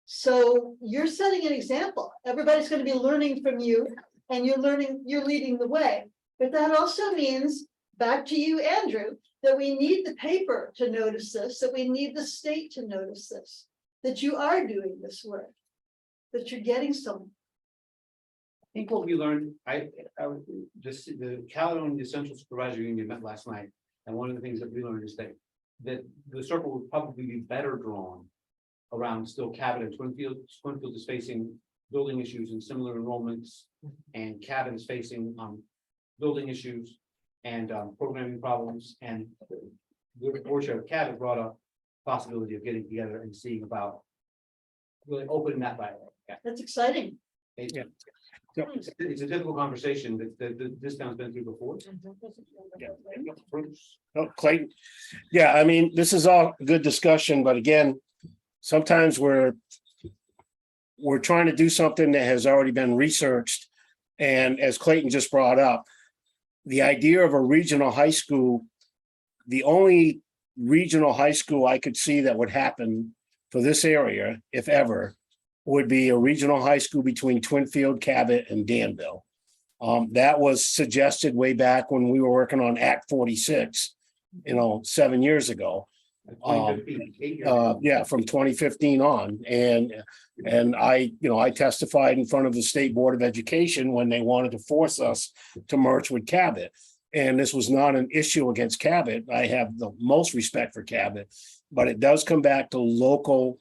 S2: So you're setting an example. Everybody's going to be learning from you, and you're leading the way. But that also means, back to you, Andrew, that we need the paper to notice this, that we need the state to notice this, that you are doing this work, that you're getting some.
S1: I think what we learned, the Caledonia Central Supervisory Union met last night, and one of the things that we learned is that the circle would probably be better drawn around still Cabot and Twinfield. Twinfield is facing building issues and similar enrollments, and Cabot is facing building issues and programming problems, and the board chair of Cabot brought up possibility of getting together and seeing about really opening that dialogue. Yeah.
S2: That's exciting.
S1: Yeah. It's a difficult conversation that this town's been through before.
S5: Oh, Clayton. Yeah, I mean, this is all good discussion, but again, sometimes we're trying to do something that has already been researched. And as Clayton just brought up, the idea of a regional high school, the only regional high school I could see that would happen for this area, if ever, would be a regional high school between Twinfield, Cabot, and Danville. That was suggested way back when we were working on Act 46, 7 years ago.
S1: 2015, 8 years ago.
S5: Yeah, from 2015 on. And I testified in front of the State Board of Education when they wanted to force us to merge with Cabot. And this was not an issue against Cabot. I have the most respect for Cabot, but it does come back to local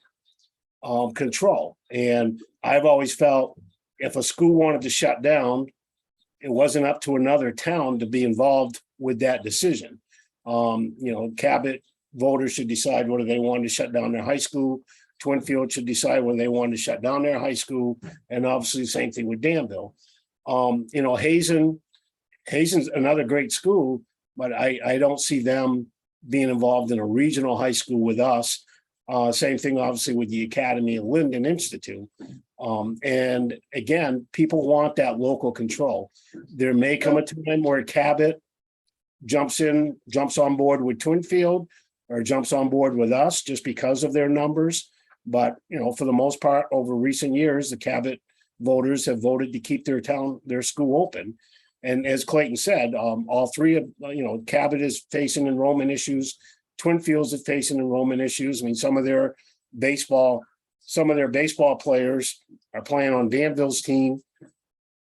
S5: control. And I've always felt if a school wanted to shut down, it wasn't up to another town to be involved with that decision. Cabot voters should decide whether they wanted to shut down their high school Twinfield should decide when they want to shut down their high school, and obviously the same thing with Danville. You know, Hazen's another great school, but I don't see them being involved in a regional high school with us. Same thing, obviously, with the Academy and Linden Institute. And again, people want that local control. There may come a time where Cabot jumps on board with Twinfield or jumps on board with us just because of their numbers. But, you know, for the most part, over recent years, the Cabot voters have voted to keep their school open. And as Clayton said, all three of, you know, Cabot is facing enrollment issues. Twinfields is facing enrollment issues. I mean, some of their baseball players are playing on Danville's team.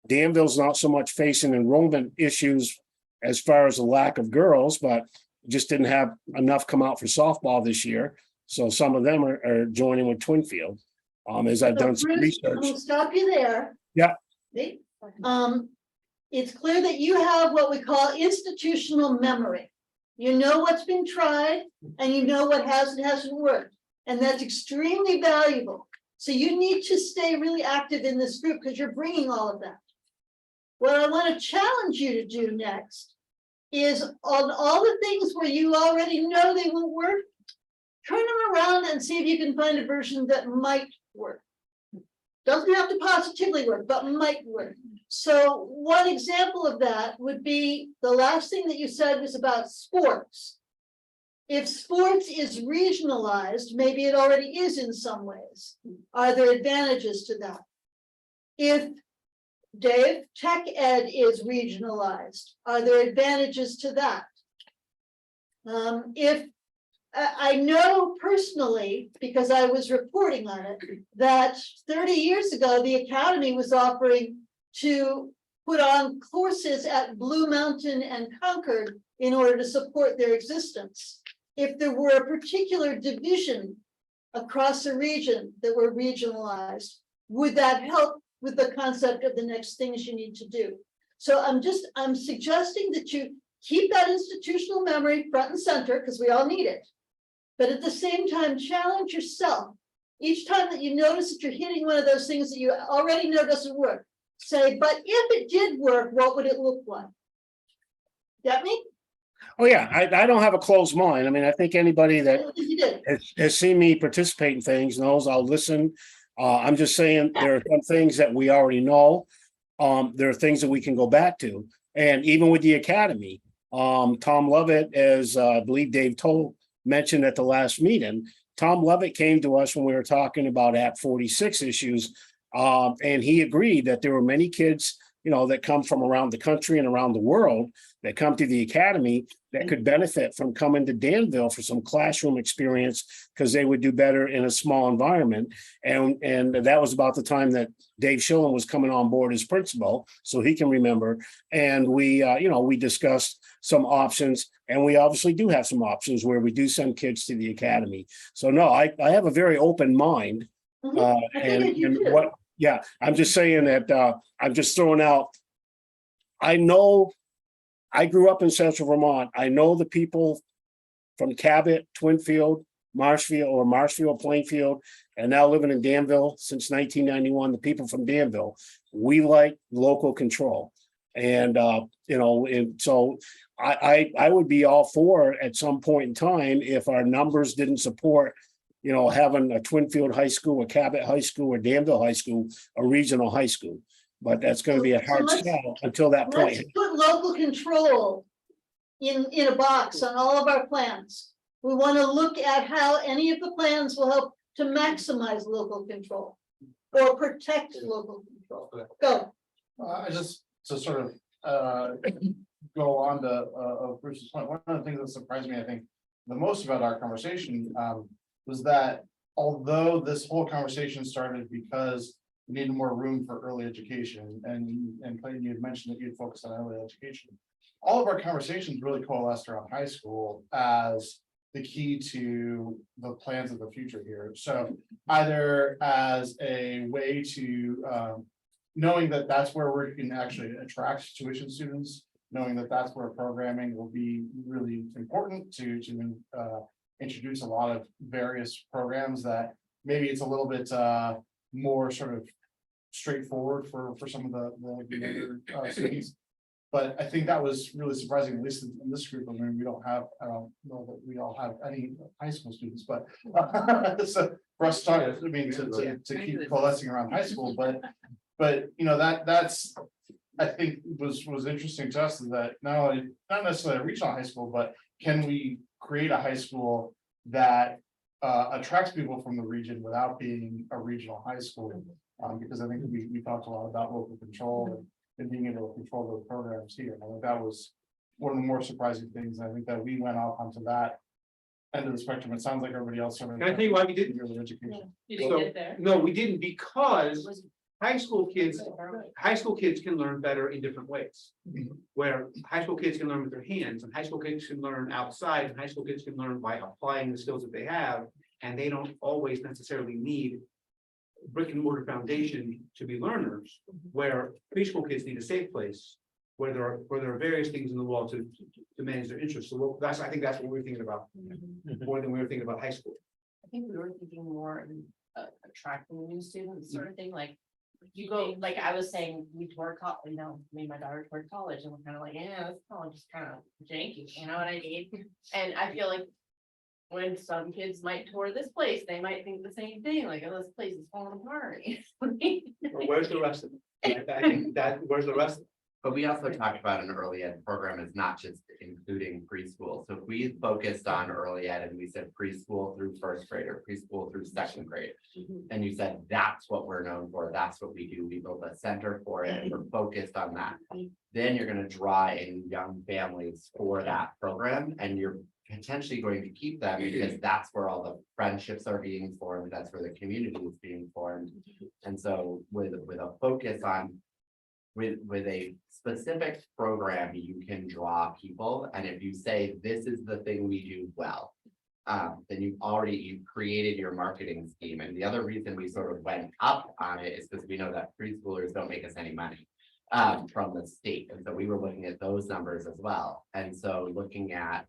S5: Danville's not so much facing enrollment issues as far as the lack of girls, but just didn't have enough come out for softball this year. So some of them are joining with Twinfield. As I've done some
S2: Bruce,
S5: research.
S2: I'll stop you there.
S5: Yeah.
S2: See? It's clear that you have what we call institutional memory. You know what's been tried and you know what has and hasn't worked. And that's extremely valuable. So you need to stay really active in this group because you're bringing all of that. What I want to challenge you to do next is on all the things where you already know they won't work, turn them around and see if you can find a version that might work. Doesn't have to positively work, but might work. So one example of that would be the last thing that you said was about sports. If sports is regionalized, maybe it already is in some ways. Are there advantages to that? If Dave, tech ed is regionalized, are there advantages to that? If I know personally, because I was reporting on it, that 30 years ago, the Academy was offering to put on courses at Blue Mountain and Concord in order to support their existence. If there were a particular division across the region that were regionalized, would that help with the concept of the next things you need to do? So I'm suggesting that you keep that institutional memory front and center because we all need it. But at the same time, challenge yourself. Each time that you notice that you're hitting one of those things that you already know doesn't work, say, but if it did work, what would it look like? Get me?
S5: Oh, yeah, I don't have a closed mind. I mean, I think anybody that
S2: You did.
S5: has seen me participate in things knows I'll listen. I'm just saying there are some things that we already know. There are things that we can go back to. And even with the Academy, Tom Lovett, as I believe Dave mentioned at the last meeting, Tom Lovett came to us when we were talking about Act 46 issues. And he agreed that there were many kids, you know, that come from around the country and around the world that come to the Academy that could benefit from coming to Danville for some classroom experience because they would do better in a small environment. And that was about the time that Dave Schillen was coming on board as principal, so he can remember. And we, you know, we discussed some options, and we obviously do have some options where we do send kids to the Academy. So no, I have a very open mind. Yeah, I'm just saying that I'm just throwing out. I know I grew up in Central Vermont. I know the people from Cabot, Twinfield, Marshfield, Plainfield, and now living in Danville since 1991. The people from Danville, we like local control, and you know, and so I would be all for at some point in time if our numbers didn't support, you know, having a Twinfield High School, a Cabot High School, or Danville High School, a regional high school. But that's going to be a hard sell until that point.
S2: Let's put local control in a box on all of our plans. We want to look at how any of the plans will help to maximize local control or protect local control. Go.
S7: I just to sort of go on to Bruce's point. One of the things that surprised me, I think, the most about our conversation was that although this whole conversation started because we needed more room for early education, and Clayton, you had mentioned that you'd focus on early education. All of our conversations really coalesced around high school as the key to the plans of the future here. So either as a way to knowing that that's where we can actually attract tuition students, knowing that that's where programming will be really important to introduce a lot of various programs that maybe it's a little bit more sort of straightforward for some of the younger, students. But I think that was really surprising, at least in this group. I mean, we don't have, I don't know that we all have any high school students, but so for us, to keep coalescing around high school, but you know, that's, I think was interesting to us, is that not necessarily a regional high school, but can we create a high school that attracts people from the region without being a regional high school? Because I think we talked a lot about local control and being able to control those programs here. I think that was one of the more surprising things. I think that we went off onto that end of the spectrum. It sounds like everybody else.
S1: Can I tell you why we didn't?
S7: Education.
S4: You didn't
S1: So,
S4: get there.
S1: no, we didn't, because high school kids can learn better in different ways. Where high school kids can learn with their hands, and high school kids can learn outside, and high school kids can learn by applying the skills that they have, and they don't always necessarily need brick and mortar foundation to be learners, where preschool kids need a safe place, where there are various things in the law to manage their interests. So I think that's what we're thinking about, more than we were thinking about high school.
S13: I think we were thinking more attracting new students sort of thing, like. You go, like I was saying, we toward college, you know, me and my daughter toward college, and we're kind of like, yeah, this college is kind of janky, you know what I mean? And I feel like when some kids might tour this place, they might think the same thing, like, oh, this place is falling apart.
S1: Or where's the rest of it? I think where's the rest of it?
S8: But we also talked about an early ed program is not just including preschool. So if we focused on early ed and we said preschool through first grade or preschool through second grade. And you said, that's what we're known for. That's what we do. We built a center for it and we're focused on that. Then you're going to draw in young families for that program, and you're potentially going to keep them because that's where all the friendships are being formed. That's where the community is being formed. And so with a focus on with a specific program, you can draw people. And if you say, this is the thing we do well, then you've created your marketing scheme. And the other reason we sort of went up on it is because we know that preschoolers don't make us any money from the state. And so we were looking at those numbers as well. And so looking at,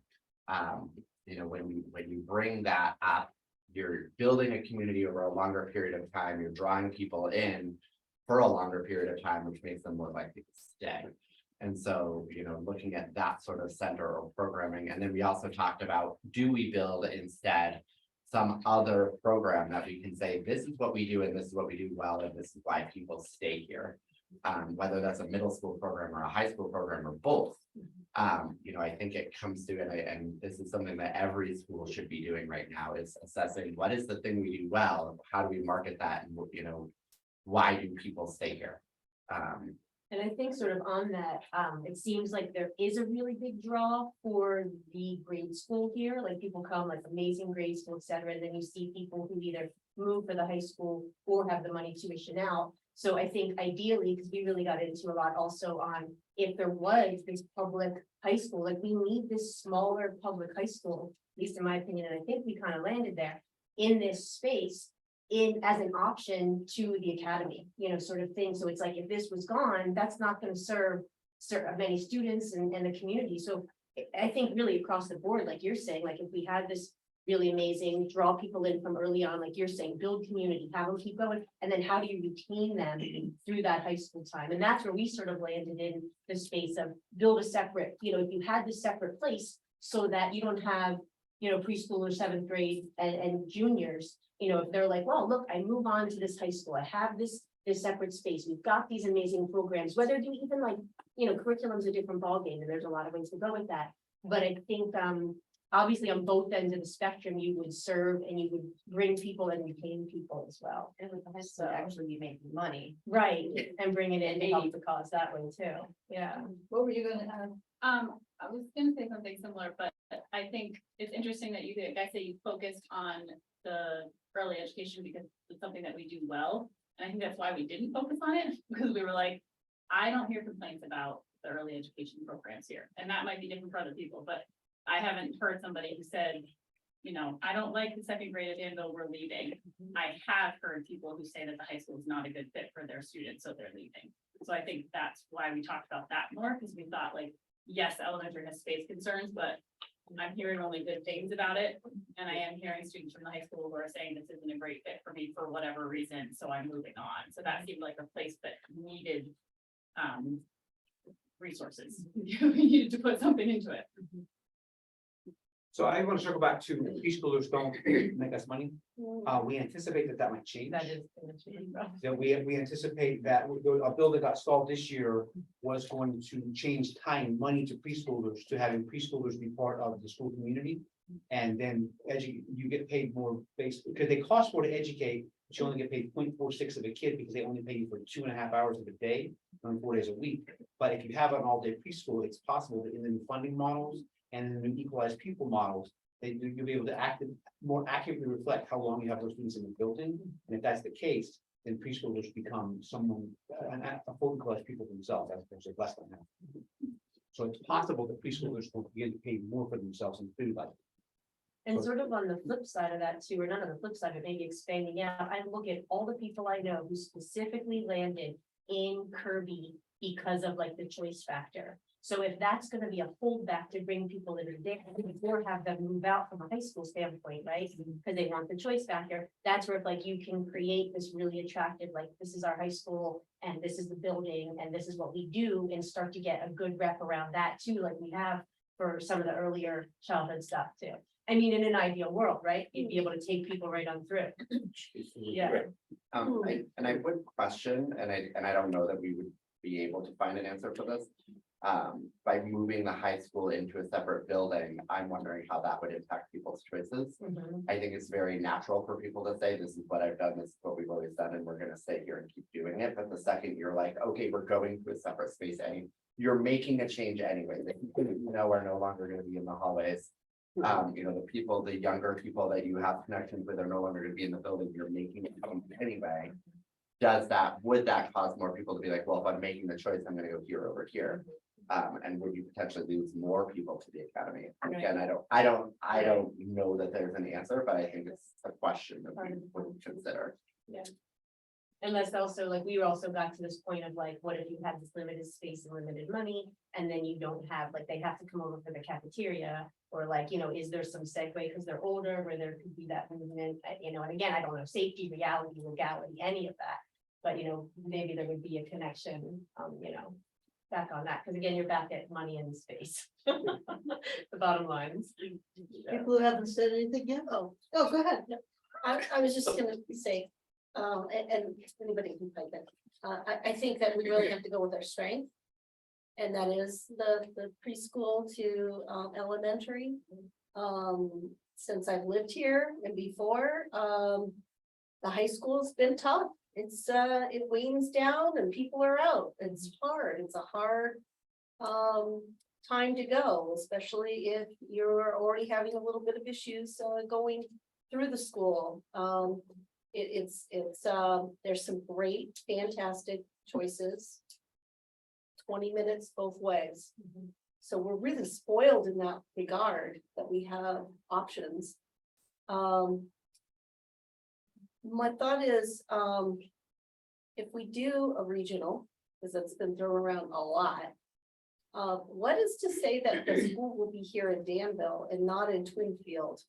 S8: you know, when you bring that up, you're building a community over a longer period of time, you're drawing people in for a longer period of time, which makes them more likely to stay. And so, you know, looking at that sort of center or programming. And then we also talked about, do we build instead some other program that we can say, this is what we do, and this is what we do well, and this is why people stay here. Whether that's a middle school program or a high school program or both. You know, I think it comes to it, and this is something that every school should be doing right now, is assessing what is the thing we do well, how do we market that, and you know, why do people stay here?
S6: And I think sort of on that, it seems like there is a really big draw for the grade school here, like people come like amazing grade school, et cetera, and then you see people who either move for the high school or have the money tuition out. So I think ideally, because we really got into a lot also on if there was this public high school, like we need this smaller public high school, at least in my opinion, and I think we kind of landed there in this space as an option to the academy, you know, sort of thing. So it's like, if this was gone, that's not going to serve many students and the community. So I think really across the board, like you're saying, like if we had this really amazing, draw people in from early on, like you're saying, build community, have them keep going, and then how do you retain them through that high school time? And that's where we sort of landed in the space of build a separate, you know, if you had this separate place so that you don't have, you know, preschool or seventh grade and juniors, you know, if they're like, well, look, I move on to this high school, I have this separate space, we've got these amazing programs, whether you even like, you know, curriculum's a different ballgame, and there's a lot of ways to go with that. But I think obviously on both ends of the spectrum, you would serve and you would bring people and retain people as well.
S13: And with the high school, actually be making money.
S6: Right, and bring it in to help the cause that way too. Yeah.
S2: What were you gonna add?
S4: I was gonna say something similar, but I think it's interesting that you guys say you focused on the early education because it's something that we do well. And I think that's why we didn't focus on it, because we were like, I don't hear complaints about the early education programs here. And that might be different for other people, but I haven't heard somebody who said, you know, I don't like the second grade at Danville, we're leaving. I have heard people who say that the high school is not a good fit for their students, so they're leaving. So I think that's why we talked about that more, because we thought like, yes, elementary has space concerns, but I'm hearing only good things about it. And I am hearing students from the high school who are saying this isn't a great fit for me for whatever reason, so I'm moving on. So that seemed like a place that needed resources. We needed to put something into it.
S1: So I want to circle back to preschoolers don't make us money. We anticipate that might change.
S13: That is. gonna change.
S1: So we anticipate that a bill that got stalled this year was going to change tying money to preschoolers, to having preschoolers be part of the school community. And then you get paid more based, because they cost more to educate, but you only get paid 0.46 of a kid because they only pay you for 2.5 hours of a day, on 4 days a week. But if you have an all-day preschool, it's possible that in the new funding models and in the new equalized pupil models, you'll be able to more accurately reflect how long you have those students in the building. And if that's the case, then preschoolers become a full equalized pupil themselves, as opposed to less than that. So it's possible that preschoolers will begin to pay more for themselves in food budget.
S6: And sort of on the flip side of that too, or not on the flip side, but maybe expanding out, I look at all the people I know who specifically landed in Kirby because of like the choice factor. So if that's gonna be a holdback to bring people in there, or have them move out from a high school standpoint, right? Because they want the choice factor, that's where like you can create this really attractive, like this is our high school and this is the building and this is what we do, and start to get a good rep around that too, like we have for some of the earlier childhood stuff too. I mean, in an ideal world, right? You'd be able to take people right on through. Yeah.
S8: And I would question, and I don't know that we would be able to find an answer for this. By moving the high school into a separate building, I'm wondering how that would impact people's choices. I think it's very natural for people to say, this is what I've done, this is what we've always done, and we're gonna stay here and keep doing it. But the second you're like, okay, we're going to a separate space, and you're making a change anyway, that you know are no longer gonna be in the hallways. The younger people that you have connections with are no longer gonna be in the building, you're making it come anyway. Would that cause more people to be like, well, if I'm making the choice, I'm gonna go here over here? And would you potentially lose more people to the academy? Again, I don't know that there's an answer, but I think it's a question that we would consider.
S6: And that's also like, we also got to this point of like, what if you have this limited space and limited money, and then you don't have, like, they have to come over for the cafeteria, or like, is there some segue because they're older, where there could be that movement, and again, I don't know, safety, reality, legality, any of that. But, maybe there would be a connection, back on that, because again, you're back at money and space. The bottom lines.
S2: People who haven't said anything yet? Oh, go ahead.
S9: I was just gonna say, and anybody can pipe in. I think that we really have to go with our strength. And that is the preschool to elementary. Since I've lived here and before, the high school's been tough. It wanes down and people are out. It's hard. It's a hard time to go, especially if you're already having a little bit of issues going through the school. There's some great, fantastic choices. 20 minutes both ways. So we're really spoiled in that regard that we have options. My thought is, if we do a regional, because that's been thrown around a lot. What is to say that the school will be here in Danville and not in Twinfield?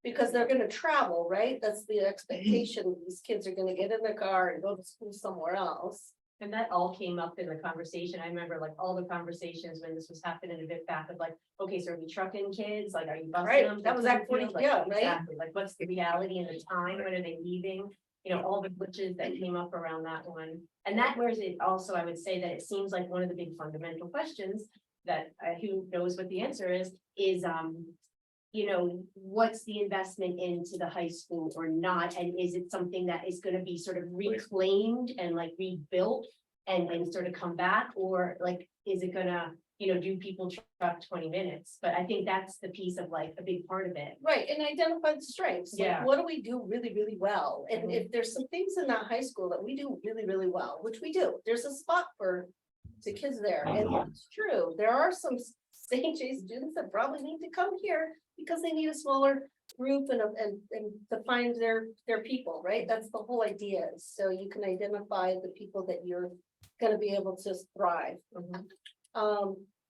S9: Because they're gonna travel, right? That's the expectation. These kids are gonna get in their car and go to school somewhere else.
S6: And that all came up in the conversation. I remember like all the conversations when this was happening a bit back of like, okay, so are we trucking kids? Like, are you busing
S9: Right,
S6: them?
S9: that was Act 40,
S6: Like,
S9: yeah, right?
S6: exactly. Like, what's the reality and the time? When are they leaving? All the glitches that came up around that one. And that where's it also, I would say that it seems like one of the big fundamental questions that who knows what the answer is, what's the investment into the high school or not? And is it something that is gonna be sort of reclaimed and like rebuilt and sort of come back? Or like, is it gonna, do people truck 20 minutes? But I think that's the piece of like a big part of it.
S9: Right, and identify the strengths. Like,
S6: Yeah.
S9: what do we do really, really well? And if there's some things in that high school that we do really, really well, which we do, there's a spot for the kids there. And it's true, there are some St. J students that probably need to come here because they need a smaller group and to find their people, right? That's the whole idea. So you can identify the people that you're gonna be able to thrive.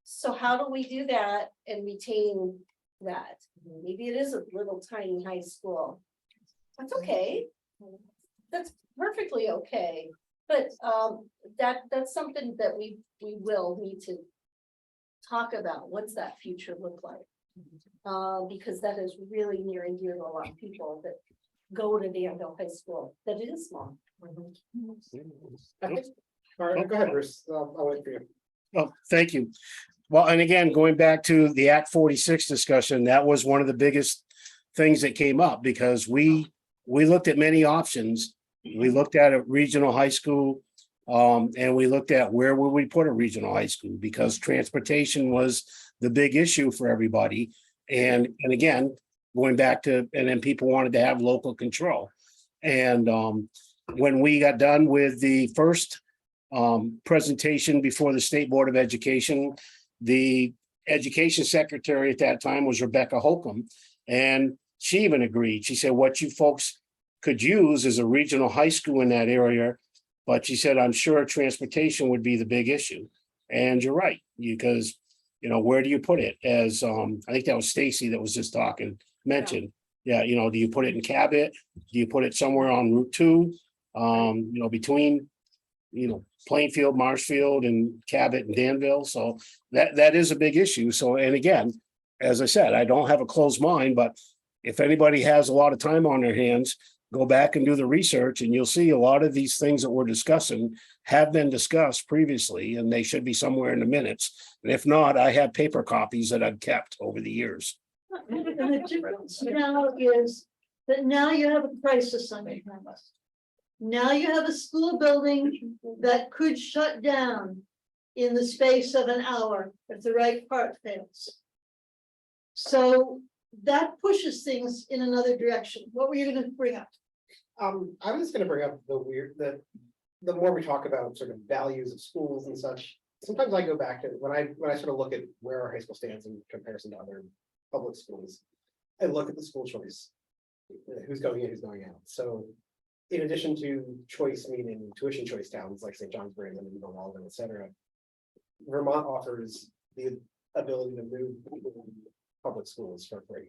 S9: So how do we do that and retain that. Maybe it is a little tiny high school. That's okay. That's perfectly okay. But that's something that we will need to talk about. What's that future look like? Because that is really near and dear to a lot of people that go to Danville High School, that it is small.
S10: I think, all right, go ahead, Bruce. I'll wait for you.
S5: Oh, thank you. Well, and again, going back to the Act 46 discussion, that was one of the biggest things that came up because we looked at many options. We looked at a regional high school, and we looked at where would we put a regional high school because transportation was the big issue for everybody. And again, going back to, and then people wanted to have local control. And when we got done with the first presentation before the State Board of Education, the education secretary at that time was Rebecca Holcomb. And she even agreed. She said, what you folks could use is a regional high school in that area. But she said, I'm sure transportation would be the big issue. And you're right, because, you know, where do you put it? As I think that was Stacy that was just mentioned. Yeah, you know, do you put it in Cabot? Do you put it somewhere on Route 2? You know, between, you know, Plainfield, Marshfield and Cabot and Danville. So that is a big issue. So, and again, as I said, I don't have a closed mind, but if anybody has a lot of time on their hands, go back and do the research and you'll see a lot of these things that we're discussing have been discussed previously and they should be somewhere in the minutes. And if not, I have paper copies that I've kept over the years.
S2: And the difference now is that now you have a crisis on your hands. Now you have a school building that could shut down in the space of an hour if the right part fails. So that pushes things in another direction. What were you going to bring up?
S10: I was just gonna bring up the more we talk about sort of values of schools and such, sometimes I go back to when I sort of look at where our high school stands in comparison to other public schools. I look at the school choice, who's going in, who's going out. So in addition to choice, meaning tuition choice towns like St. Johnsbury and Walden, et cetera, Vermont offers the ability to move people to public schools for free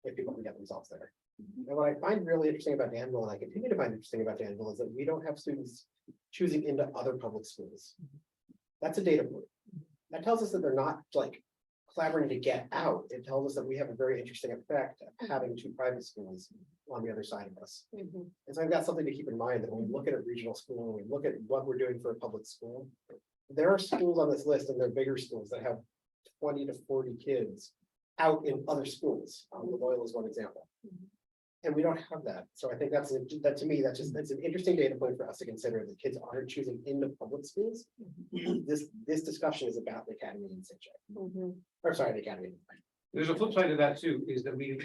S10: if people can get themselves there. And what I find really interesting about Danville, and I continue to find interesting about Danville, is that we don't have students choosing into other public schools. That's a data point. That tells us that they're not like clamoring to get out. It tells us that we have a very interesting effect of having two private schools on the other side of us. And so I've got something to keep in mind that when we look at a regional school, and we look at what we're doing for a public school, there are schools on this list, and they're bigger schools that have 20 to 40 kids out in other schools. Loyola is one example. And we don't have that. So I think that to me, that's an interesting data point for us to consider that kids aren't choosing into public schools. This discussion is about the academy in St. Joe. Or sorry, the academy.
S1: There's a flip side to that too, is that we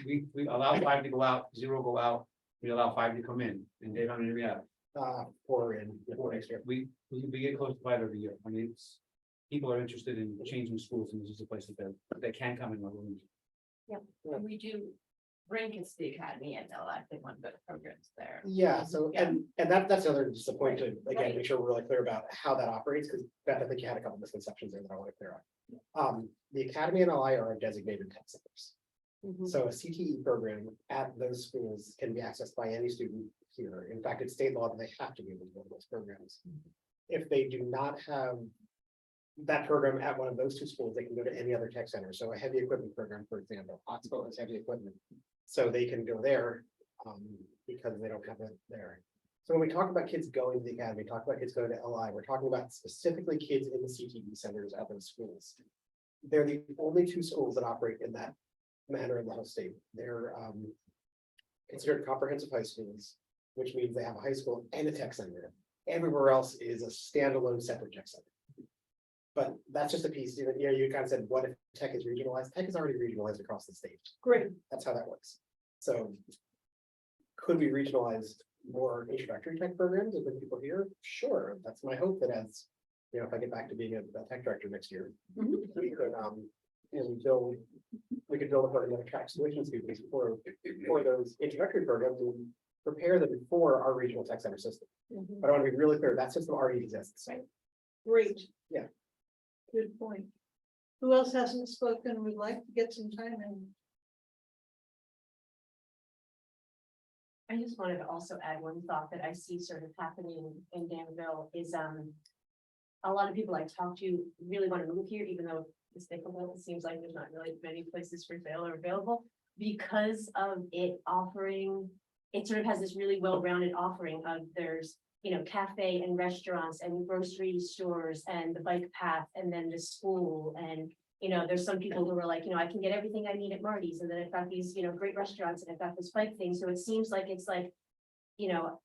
S1: allow 5 to go out, 0 go out, we allow 5 to come in, and Dave, how many do we have?
S10: 4 in next year.
S1: We get close to 5 every year. I mean, it's, people are interested in changing schools, and this is a place that they can come in.
S13: And we do bring kids to the academy and they'll actually want to go to programs there.
S10: Yeah, so
S13: Yeah.
S10: and that's another just a point to again make sure we're really clear about how that operates, because Beth, I think you had a couple misconceptions there that I want to clear up. The academy and LI are designated tech centers. So a CTE program at those schools can be accessed by any student here. In fact, it's state law that they have to be able to go to those programs. If they do not have that program at one of those two schools, they can go to any other tech center. So a heavy equipment program, for example, Oxbow has heavy equipment. So they can go there because they don't have it there. So when we talk about kids going to the academy, talk about kids going to LI, we're talking about specifically kids in the CTE centers at those schools. They're the only two schools that operate in that manner in the whole state. They're considered comprehensive high schools, which means they have a high school and a tech center. Everywhere else is a standalone separate tech center. But that's just a piece, you kind of said, what if tech is regionalized? Tech is already regionalized across the state.
S2: Great.
S10: That's how that works. So could we regionalize more introductory tech programs and bring people here? Sure, that's my hope that as, you know, if I get back to being a tech director next year, we could, we could build a program that attracts tuition students for those introductory programs and prepare them for our regional tech center system. But I want to be really clear, that system already exists.
S2: Great.
S10: Yeah.
S2: Good point. Who else hasn't spoken, would like to get some time in?
S6: I just wanted to also add one thought that I see sort of happening in Danville is, a lot of people I talk to really want to move here, even though it's despicable. It seems like there's not really many places for sale or available because of it offering, it sort of has this really well-rounded offering of there's, you know, cafe and restaurants and grocery stores and the bike path and then the school. And, you know, there's some people who are like, you know, I can get everything I need at Marty's and then I've got these, you know, great restaurants and I've got this bike thing. So it seems like it's like, you know,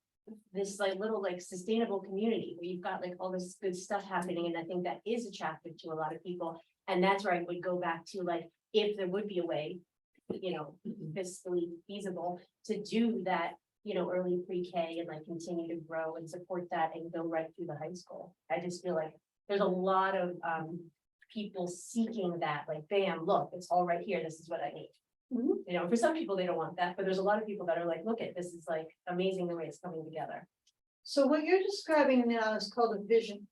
S6: this like little like sustainable community where you've got like all this good stuff happening. And I think that is attractive to a lot of people. And that's where I would go back to like, if there would be a way, you know, fiscally feasible to do that, you know, early pre-K and like continue to grow and support that and go right through the high school. I just feel like there's a lot of people seeking that, like, bam, look, it's all right here. This is what I need.
S2: Mhm.
S6: You know, for some people, they don't want that, but there's a lot of people that are like, look at this is like amazing the way it's coming together.
S2: So what you're describing now is called a vision.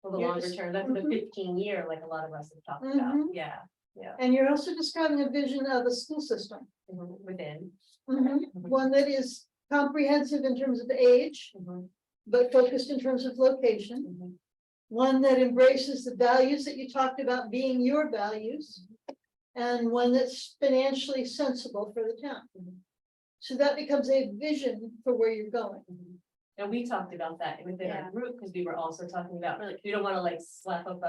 S6: For the
S2: You're
S6: longer
S2: just-
S6: term, that's the
S2: Mhm.
S6: 15-year, like a lot of us have talked about.
S2: Mhm.
S6: Yeah,
S2: And you're also describing a vision of a school system.
S6: within.
S2: One that is comprehensive in terms of age, but focused in terms of location. One that embraces the values that you talked about being your values. And one that's financially sensible for the town. So that becomes a vision for where you're going.
S6: And we talked about that within our group, because we were also talking about, like, we don't want to like slap up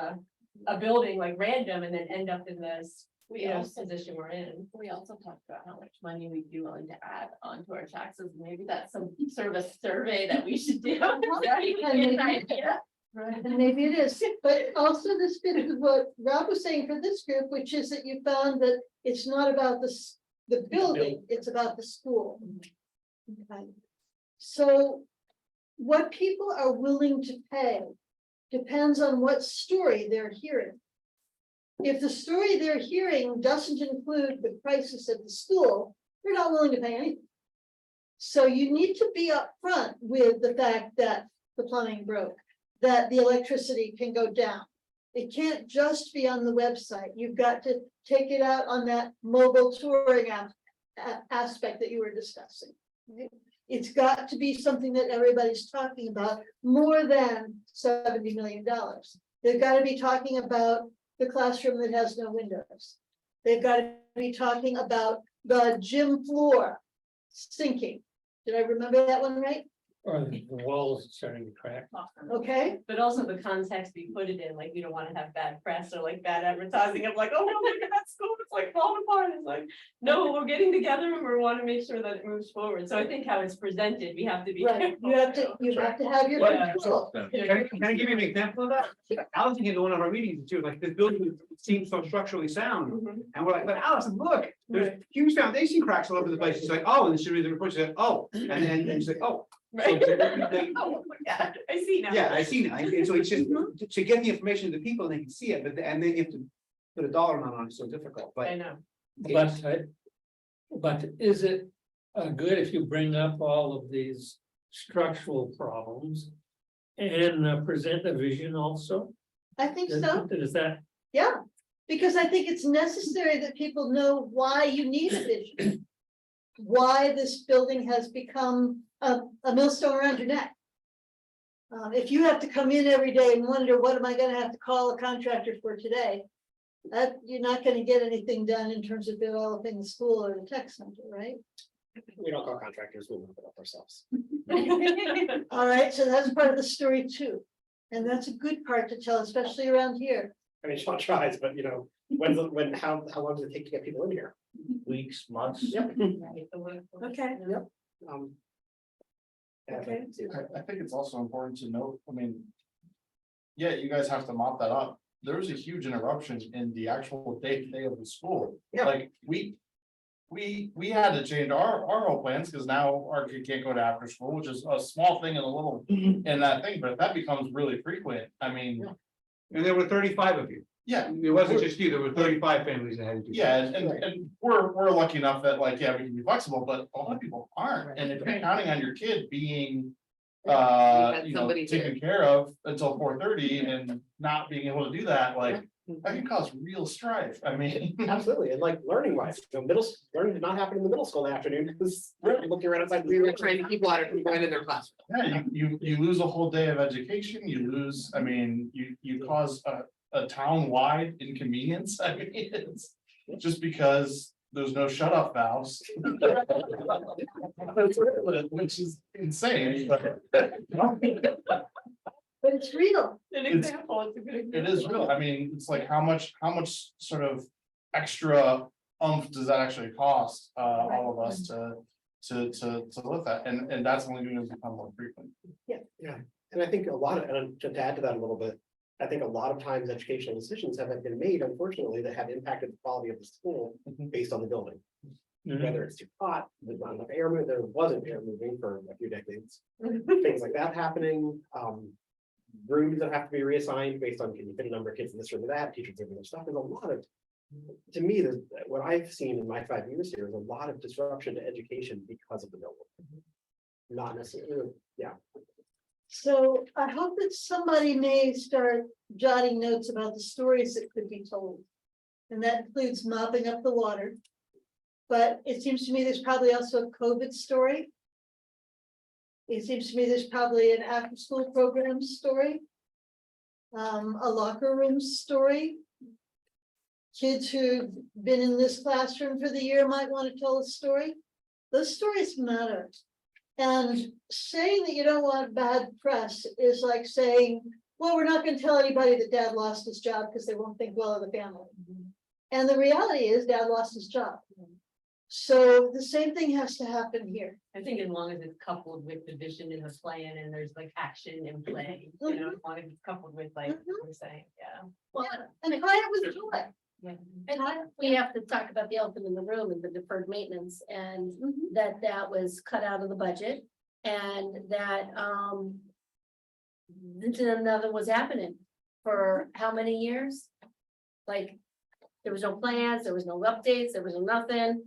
S6: a building like random and then end up in this,
S13: We
S6: you know,
S13: also,
S6: position we're in.
S13: we also talked about how much money we'd be willing to add onto our taxes. Maybe that's some sort of a survey that we should do. That would be an idea.
S2: And maybe it is, but also this fits with what Rob was saying for this group, which is that you found that it's not about the building, it's about the school. Okay. So what people are willing to pay depends on what story they're hearing. If the story they're hearing doesn't include the crisis at the school, they're not willing to pay anything. So you need to be upfront with the fact that the plumbing broke, that the electricity can go down. It can't just be on the website. You've got to take it out on that mobile touring aspect that you were discussing. Right? It's got to be something that everybody's talking about more than $70 million. They've got to be talking about the classroom that has no windows. They've got to be talking about the gym floor sinking. Did I remember that one right?
S3: Or the walls starting to crack.
S2: Okay.
S6: But also the context we put it in, like, we don't want to have bad press or like bad advertising of like, oh, no, look at that school, it's like falling apart. It's like, no, we're getting together and we want to make sure that it moves forward. So I think how it's presented, we have to be
S2: Right.
S6: careful.
S2: You have to have your
S6: Yeah.
S2: control.
S1: Can I give you an example of that? Allison came to one of our meetings too, like this building seems so structurally sound. And we're like, but Allison, look, there's huge foundation cracks all over the place. She's like, oh, and then she reads the report, she said, oh, and then she's like, oh.
S6: Right.
S1: So they-
S6: Oh, yeah, I see now.
S1: Yeah, I see now. And so it's just to get the information to the people, they can see it, but and then you have to put a dollar amount on it, so difficult,
S6: I
S1: but.
S6: know.
S3: But is it good if you bring up all of these structural problems and present a vision also?
S2: I think so.
S3: Is that,
S2: Yeah, because I think it's necessary that people know why you need a vision. Why this building has become a millstone around your neck. If you have to come in every day and wonder, what am I gonna have to call a contractor for today? That you're not gonna get anything done in terms of developing the school or the tech center, right?
S10: We don't call contractors, we look it up ourselves.
S2: All right, so that's part of the story too. And that's a good part to tell, especially around here.
S10: I mean, Sean tries, but you know, how long does it take to get people in here?
S12: Weeks, months.
S10: Yep.
S2: Okay.
S10: Yep.
S2: Okay.
S7: I think it's also important to note, I mean. Yeah, you guys have to mop that up. There was a huge interruption in the actual day-to-day of the school.
S10: Yeah.
S7: Like, we had to change our whole plans, because now our kid can't go to after school, which is a small thing and a little in that thing, but if that becomes really frequent, I mean.
S1: And there were 35 of you.
S7: Yeah,
S1: It wasn't just you, there were 35 families that had to do.
S7: yeah, and we're lucky enough that like, yeah, we can be flexible, but a lot of people aren't, and if you're counting on your kid being.
S11: had
S7: You know,
S11: somebody
S7: taken care of until 4:30 and not being able to do that, like, that can cause real strife. I mean.
S10: Absolutely, and like learning wise, learning did not happen in the middle school in the afternoon, because we're looking around outside, we were training people out of going in their classroom.
S7: Yeah, you lose a whole day of education, you lose, I mean, you cause a town-wide inconvenience, I mean, it's just because there's no shut-off valves. Which is insane, but.
S2: But it's real.
S13: An
S7: It's-
S13: example, it's a good
S7: It is real, I mean, it's like how much sort of extra does that actually cost, all of us to live that, and that's only going to become more frequent.
S10: And I think a lot of, and to add to that a little bit, I think a lot of times educational decisions have been made, unfortunately, that have impacted the quality of the school based on the building. Whether it's too hot, there's not enough air movement, there wasn't air moving for a few decades. Things like that happening, rooms that have to be reassigned based on, can you fit a number of kids in this room or that, teachers doing their stuff, there's a lot of. To me, there's, what I've seen in my 5 years here is a lot of disruption to education because of the building. Not necessarily, yeah.
S2: So I hope that somebody may start jotting notes about the stories that could be told. And that includes mopping up the water. But it seems to me there's probably also a COVID story. It seems to me there's probably an after-school program story. A locker room story. Kids who've been in this classroom for the year might want to tell a story. Those stories matter. And saying that you don't want bad press is like saying, well, we're not going to tell anybody that dad lost his job because they won't think well of the family. And the reality is dad lost his job. So the same thing has to happen here.
S6: I think as long as it's coupled with the vision in the plan and there's like action and play, you know, as long as it's coupled with like, we're saying, yeah.
S9: Well,
S2: And tie it with joy.
S6: Yeah.
S9: and we have to talk about the elephant in the room and the deferred maintenance and that was cut out of the budget. And that nothing was happening for how many years? Like, there was no plans, there was no updates, there was no nothing.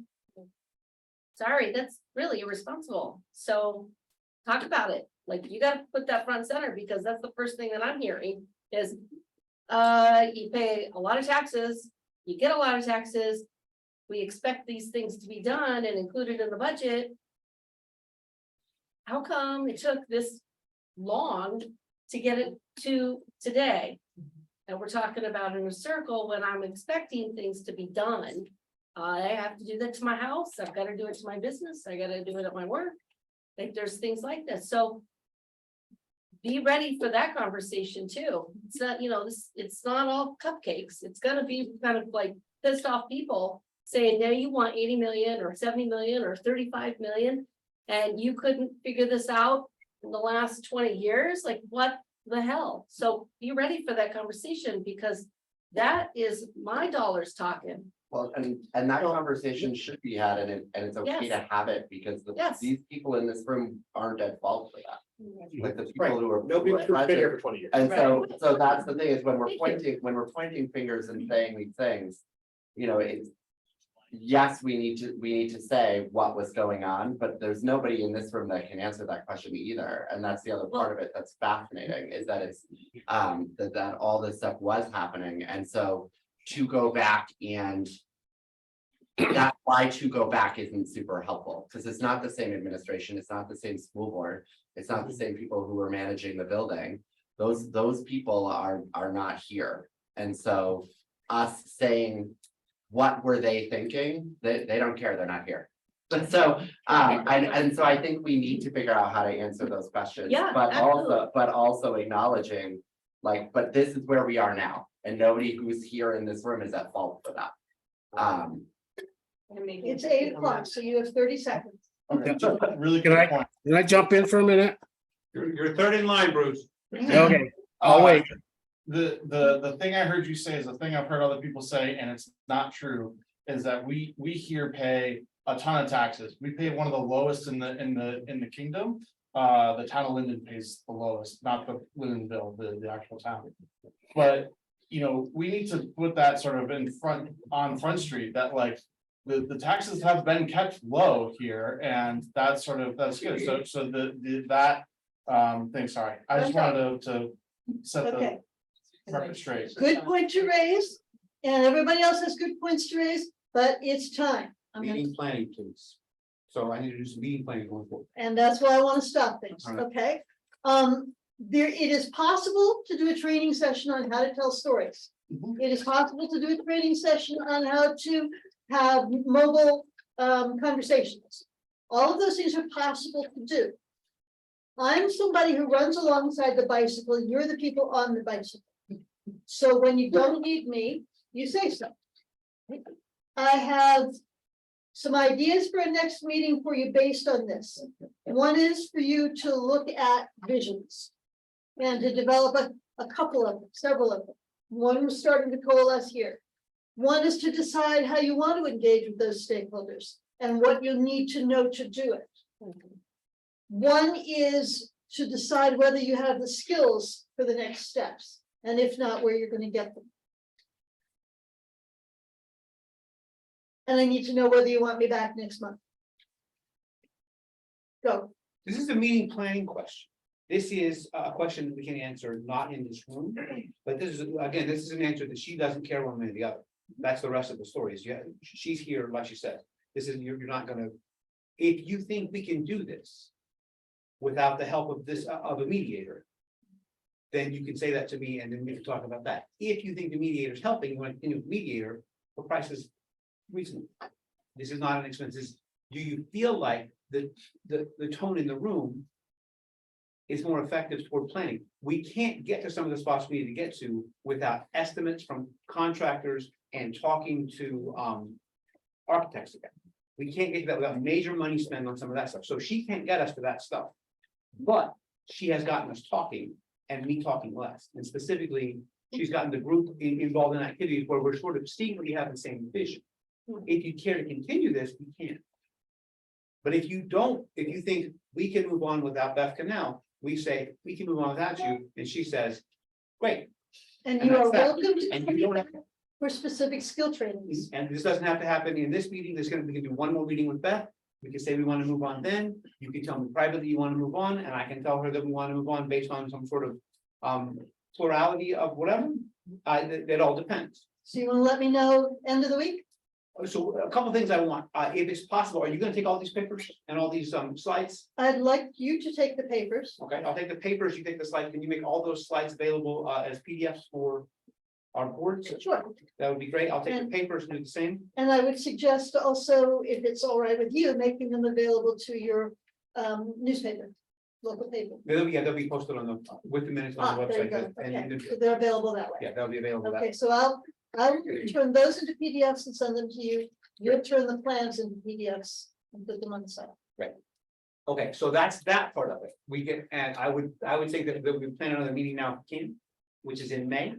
S9: Sorry, that's really irresponsible. So talk about it. Like, you gotta put that front center because that's the first thing that I'm hearing is you pay a lot of taxes, you get a lot of taxes. We expect these things to be done and included in the budget. How come it took this long to get it to today? And we're talking about in a circle when I'm expecting things to be done. I have to do that to my house. I've got to do it to my business. I got to do it at my work. Like, there's things like this. So be ready for that conversation too. It's not, you know, it's not all cupcakes. It's gonna be kind of like pissed off people saying, now you want 80 million or 70 million or 35 million. And you couldn't figure this out in the last 20 years. Like, what the hell? So be ready for that conversation because that is my dollars talking.
S8: Well, and that conversation should be had, and it's okay to have it because
S9: Yes.
S8: these people in this room aren't at fault for that. Like the people
S10: Right,
S8: who are.
S10: nobody's been here for 20 years.
S8: And so
S9: Right.
S8: that's the thing is when we're
S9: Thank you.
S8: pointing fingers and saying these things, you know, it's. Yes, we need to say what was going on, but there's nobody in this room that can answer that question either. And that's the other part of it that's fascinating is that it's that all this stuff was happening. And so to go back and that's why to go back isn't super helpful because it's not the same administration, it's not the same school board, it's not the same people who are managing the building. Those people are not here. And so us saying, what were they thinking? They don't care, they're not here. So and so I think we need to figure out how to answer those questions.
S9: Yeah,
S8: But
S9: absolutely.
S8: also acknowledging like, but this is where we are now. And nobody who's here in this room is at fault for that.
S2: It's 8 o'clock, so you have 30 seconds.
S7: Okay, just a really
S5: Can
S7: good point.
S5: Can I jump in for a minute?
S12: You're third in line, Bruce.
S5: Okay, I'll wait.
S7: The thing I heard you say is the thing I've heard other people say, and it's not true, is that we here pay a ton of taxes. We pay one of the lowest in the kingdom. The town of Linden pays the lowest, not the Lindenville, the actual town. But, you know, we need to put that sort of on Front Street, that like, the taxes have been kept low here, and that's good. So that thing, sorry, I just wanted to set the.
S2: Okay.
S7: Record straight.
S2: good point to raise. And everybody else has good points to raise, but it's time.
S1: Meeting planning, please. So I need to do some meeting planning going forward.
S2: And that's why I want to stop things,
S1: All right.
S2: okay? It is possible to do a training session on how to tell stories. It is possible to do a training session on how to have mobile conversations. All of those things are possible to do. I'm somebody who runs alongside the bicycle, you're the people on the bicycle. So when you don't need me, you say so. I have some ideas for a next meeting for you based on this. One is for you to look at visions and to develop a couple of them, several of them. One was starting to coalesce here. One is to decide how you want to engage with those stakeholders and what you need to know to do it. One is to decide whether you have the skills for the next steps, and if not, where you're going to get them. And I need to know whether you want me back next month. Go.
S1: This is a meeting planning question. This is a question that we can answer not in this room, but this is, again, this is an answer that she doesn't care one way or the other. That's the rest of the story is, yeah, she's here, like she said, this is, you're not gonna, if you think we can do this without the help of this, of a mediator, then you can say that to me and then we can talk about that. If you think the mediator is helping, you want to continue with the mediator, the price is reasonable. This is not an expense. Do you feel like the tone in the room is more effective toward planning? We can't get to some of the spots we need to get to without estimates from contractors and talking to architects again. We can't get to that without major money spent on some of that stuff. So she can't get us to that stuff. But she has gotten us talking and me talking less. And specifically, she's gotten the group involved in activities where we're sort of seeing we have the same vision. If you care to continue this, we can. But if you don't, if you think we can move on without Beth Canal, we say, we can move on without you, and she says, great.
S2: And
S1: And
S2: you are
S1: that's that.
S2: welcome to
S1: And
S2: come
S1: you don't
S2: back
S1: have,
S2: for specific skill trainings.
S1: and this doesn't have to happen in this meeting, we can do one more meeting with Beth. We can say we want to move on then, you can tell me privately you want to move on, and I can tell her that we want to move on based on some sort of plurality of whatever. That all depends.
S2: So you want to let me know end of the week?
S1: So a couple things I want, if it's possible, are you gonna take all these papers and all these slides?
S2: I'd like you to take the papers.
S1: Okay, I'll take the papers, you take the slides, can you make all those slides available as PDFs for our boards?
S2: Sure.
S1: That would be great, I'll take the
S2: And-
S1: papers and do the same.
S2: And I would suggest also, if it's all right with you, making them available to your newspaper, local paper.
S1: They'll be posted on with the minutes on the
S2: There you
S1: website.
S2: go.
S1: And
S2: Okay, so they're available that way.
S1: yeah, they'll be available.
S2: Okay, so I'll turn those into PDFs and send them to you. You'll turn the plans into PDFs and put them on the site.
S1: Okay, so that's that part of it. We get, and I would say that we plan another meeting now, Kim, which is in May.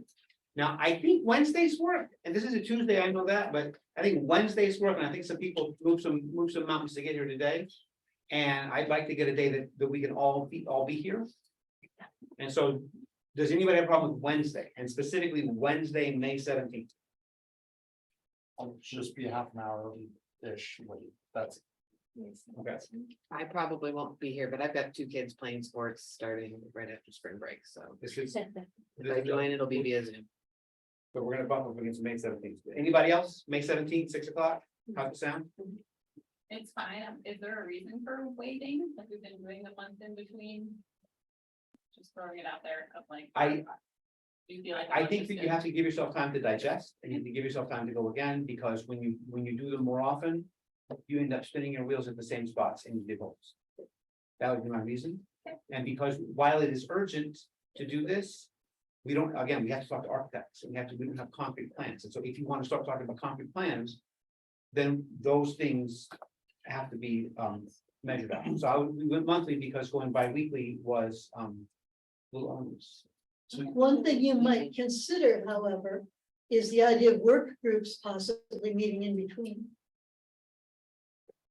S1: Now, I think Wednesdays work, and this is a Tuesday, I know that, but I think Wednesdays work, and I think some people move some mountains to get here today. And I'd like to get a day that we can all be here. And so, does anybody have a problem with Wednesday, and specifically Wednesday, May 17th?
S7: I'll just be half an hour-ish, that's.
S1: Okay.
S14: I probably won't be here, but I've got 2 kids playing sports starting right after spring break, so
S1: This is,
S14: if I join, it'll be via Zoom.
S1: but we're gonna bump up against May 17th. Anybody else? May 17th, 6 o'clock? How's it sound?
S4: It's fine. Is there a reason for waiting? Like we've been doing the month in between? Just throwing it out there of like. Do you feel like?
S1: I think that you have to give yourself time to digest, and you have to give yourself time to go again, because when you do them more often, you end up spinning your wheels at the same spots and you did holes. That would be my reason. And because while it is urgent to do this, we don't, again, we have to talk to architects, and we don't have concrete plans. And so if you want to start talking about concrete plans, then those things have to be measured out. So we went monthly because going bi-weekly was a little onerous.
S2: One thing you might consider, however, is the idea of work groups possibly meeting in between.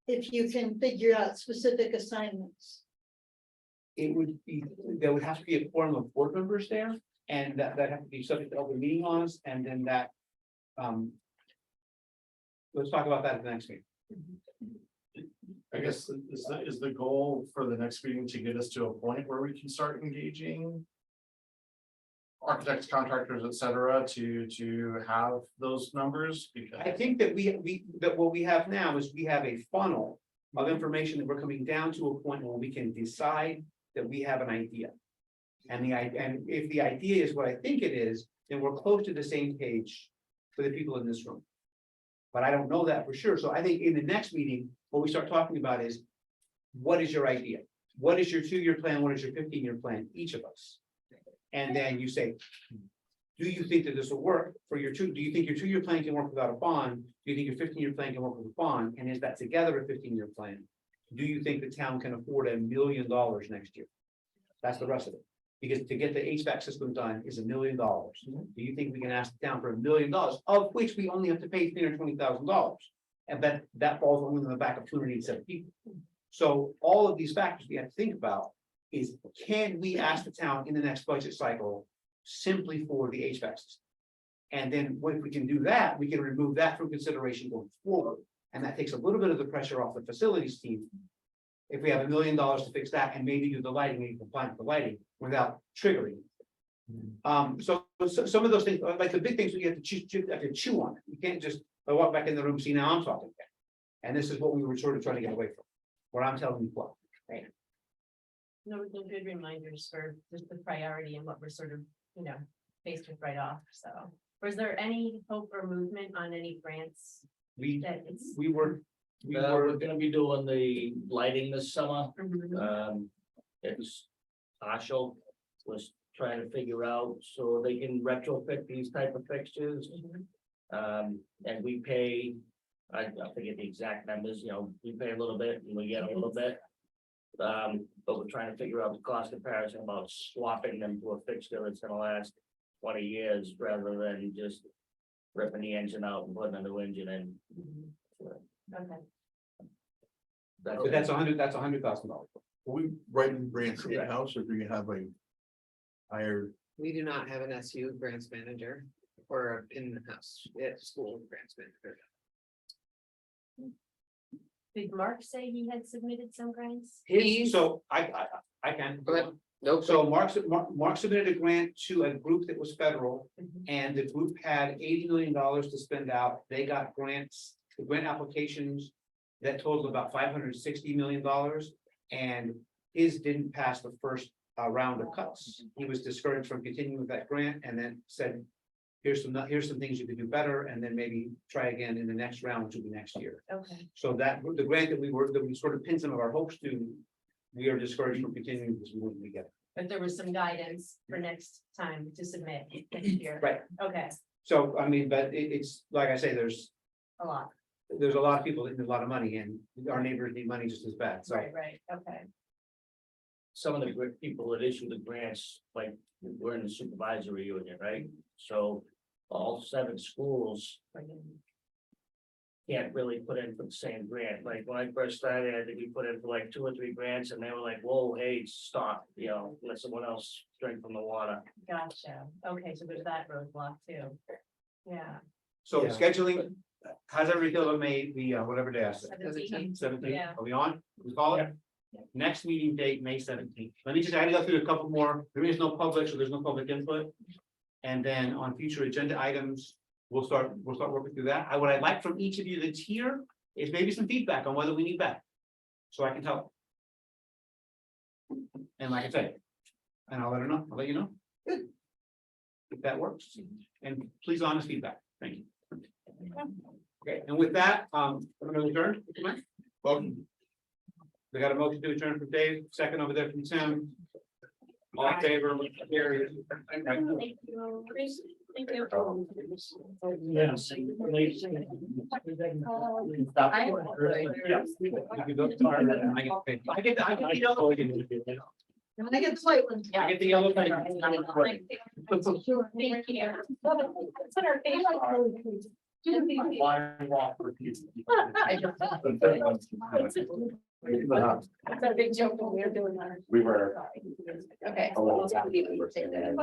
S2: If you can figure out specific assignments.
S1: It would be, there would have to be a quorum of board members there, and that have to be subject to open meeting laws, and then that. Let's talk about that at the next meeting.
S7: I guess is the goal for the next meeting to get us to a point where we can start engaging architects, contractors, et cetera, to have those numbers? Because
S1: I think that that what we have now is we have a funnel of information that we're coming down to a point where we can decide that we have an idea. And and if the idea is what I think it is, then we're close to the same page for the people in this room. But I don't know that for sure. So I think in the next meeting, what we start talking about is, what is your idea? What is your 2-year plan? What is your 15-year plan? Each of us. And then you say, do you think that this will work for your do you think your 2-year plan can work without a bond? Do you think your 15-year plan can work with a bond? And is that together a 15-year plan? Do you think the town can afford $1 million next year? That's the rest of it. Because to get the HVAC system done is $1 million. Do you think we can ask the town for $1 million, of which we only have to pay $320,000? And that falls only on the back of 287 people. So all of these factors we have to think about is, can we ask the town in the next budget cycle simply for the HVAC system? And then if we can do that, we can remove that from consideration going forward. And that takes a little bit of the pressure off the facilities team. If we have $1 million to fix that and maybe do the lighting, maybe comply with the lighting without triggering. So some of those things, like the big things, we have to chew on. You can't just walk back in the room, see, now I'm talking. And this is what we were sort of trying to get away from, where I'm telling you what.
S13: No, they're good reminders for just the priority and what we're sort of, faced with right off, so. Was there any hope or movement on any grants
S1: We
S13: that it's?
S1: were
S3: We're gonna be doing the lighting this summer.
S13: Mhm.
S3: It's partial, was trying to figure out so they can retrofit these type of fixtures. And we pay, I forget the exact numbers, we pay a little bit and we get a little bit. But we're trying to figure out the cost comparison about swapping them to a fixture that's gonna last 20 years rather than just ripping the engine out and putting a new engine in.
S13: Okay.
S1: But that's $100,000.
S12: Are we writing grants in-house or do you have a hired?
S14: We do not have an SU grants manager or in the house at school grants manager.
S6: Did Mark say he had submitted some grants?
S1: So I can.
S14: Go ahead. Nope.
S1: So Mark submitted a grant to a group that was federal, and the group had $80 million to spend out. They got grants, the grant applications that totaled about $560 million. And his didn't pass the first round of cuts. He was discouraged from continuing with that grant and then said, here's some things you could do better, and then maybe try again in the next round, which will be next year.
S6: Okay.
S1: So that the grant that we sort of pinned some of our hopes to, we are discouraged from continuing because we wouldn't be getting.
S6: But there was some guidance for next time to submit next year.
S1: Right.
S6: Okay,
S1: So, I mean, but it's, like I say, there's
S6: a lot.
S1: a lot of people that need a lot of money, and our neighbors need money just as bad, so.
S6: Right, okay.
S3: Some of the people that issue the grants, like, we're in the supervisory union, right? So all 7 schools can't really put in for the same grant. Like when I first started, I think we put in for like 2 or 3 grants and they were like, whoa, hey, stop, let someone else drink from the water.
S6: Gotcha. Okay, so there's that roadblock too. Yeah.
S1: So
S10: Yeah.
S1: scheduling, how's everybody feel about May, whatever day I said?
S6: 17.
S1: 17th,
S6: Yeah.
S1: are we on? We call it? Next meeting date, May 17th. Let me just, I gotta go through a couple more. There is no public, so there's no public input. And then on future agenda items, we'll start working through that. What I'd like from each of you that's here is maybe some feedback on whether we need that. So I can tell. And like I said, and I'll let you know. Good. If that works, and please honest feedback. Thank you. Okay, and with that, I'm gonna adjourn.
S12: Welcome.
S1: We got a motion to adjourn from Dave, second over there from Tim. All in favor? Carried.
S6: Thank you. Thank you.
S3: Yes.
S1: I get the yellow.
S2: I get the white one.
S1: I get the yellow.
S6: Thank you. Put our face. That's a big joke when we were doing that.
S8: We were.
S6: Okay.
S8: a long time ago, we were saying that.